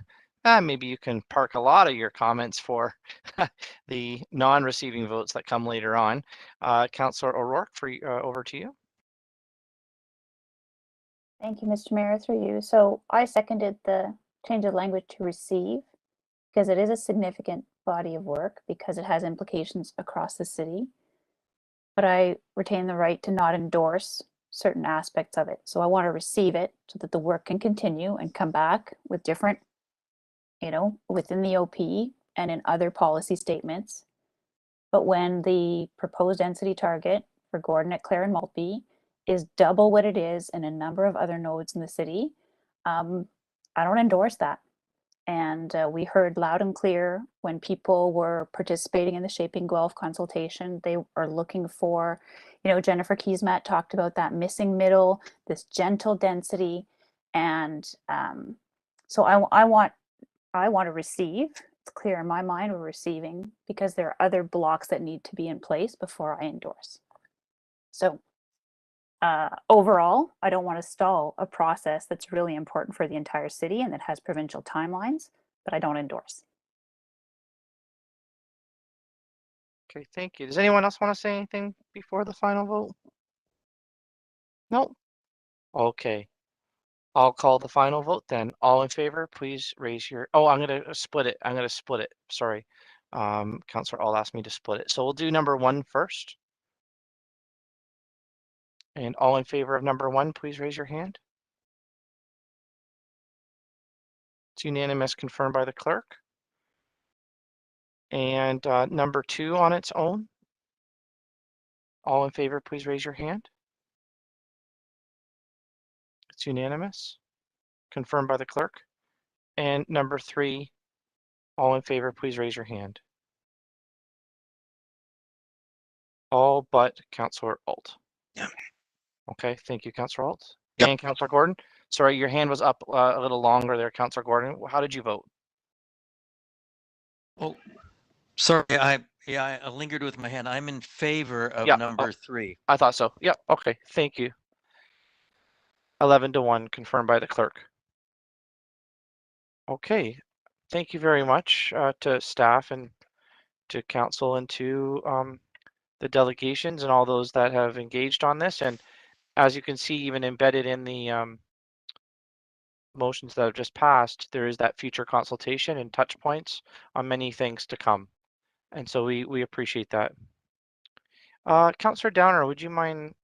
maybe you can park a lot of your comments for the non-receiving votes that come later on. Councillor O'Rourke, over to you. Thank you, Mr. Mayor, through you. So I seconded the change of language to receive because it is a significant body of work because it has implications across the city. But I retain the right to not endorse certain aspects of it. So I want to receive it so that the work can continue and come back with different, within the OP and in other policy statements. But when the proposed density target for Gordon at Clare and Maltby is double what it is in a number of other nodes in the city, I don't endorse that. And we heard loud and clear when people were participating in the Shaping Guelph consultation, they are looking for, Jennifer Keesmaat talked about that missing middle, this gentle density. And so I want to receive. It's clear in my mind we're receiving, because there are other blocks that need to be in place before I endorse. So overall, I don't want to stall a process that's really important for the entire city and that has provincial timelines, but I don't endorse. Okay, thank you. Does anyone else want to say anything before the final vote? No? Okay. I'll call the final vote then. All in favor, please raise your, oh, I'm going to split it. I'm going to split it. Sorry. Councillor All asked me to split it. So we'll do number 1 first. And all in favor of number 1, please raise your hand. It's unanimous, confirmed by the clerk. And number 2 on its own. All in favor, please raise your hand. It's unanimous, confirmed by the clerk. And number 3, all in favor, please raise your hand. All but Councillor Alt. Yeah. Okay, thank you, Councillor Alt. Yep. And Councillor Gordon. Sorry, your hand was up a little longer there, Councillor Gordon. How did you vote? Oh, sorry, I lingered with my hand. I'm in favor of Yeah, number 3. I thought so. Yeah, okay, thank you. 11-1, confirmed by the clerk. Okay, thank you very much to staff and to council and to the delegations and all those that have engaged on this. And as you can see, even embedded in the motions that have just passed, there is that future consultation and touch points on many things to come. And so we appreciate that. Councillor Downer, would you mind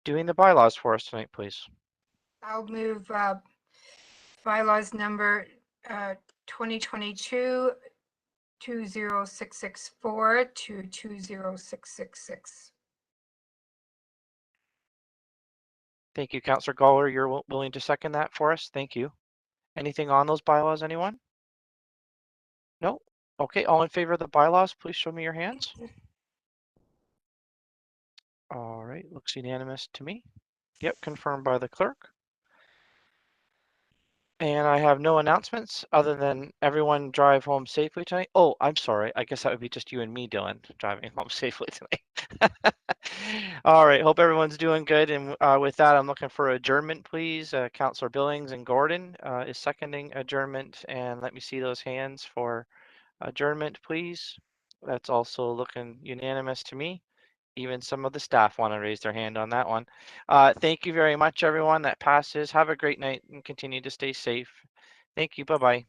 doing the bylaws for us tonight, please? I'll move bylaws number 2022 20664 to 20666. Thank you, Councillor Gawler. You're willing to second that for us? Thank you. Anything on those bylaws, anyone? No? Okay, all in favor of the bylaws, please show me your hands. All right, looks unanimous to me. Yep, confirmed by the clerk. And I have no announcements other than everyone drive home safely tonight. Oh, I'm sorry. I guess that would be just you and me, Dylan, driving home safely tonight. All right, hope everyone's doing good. And with that, I'm looking for adjournment, please. Councillor Billings and Gordon is seconding adjournment. And let me see those hands for adjournment, please. That's also looking unanimous to me. Even some of the staff want to raise their hand on that one. Thank you very much, everyone. That passes. Have a great night and continue to stay safe. Thank you. Bye-bye.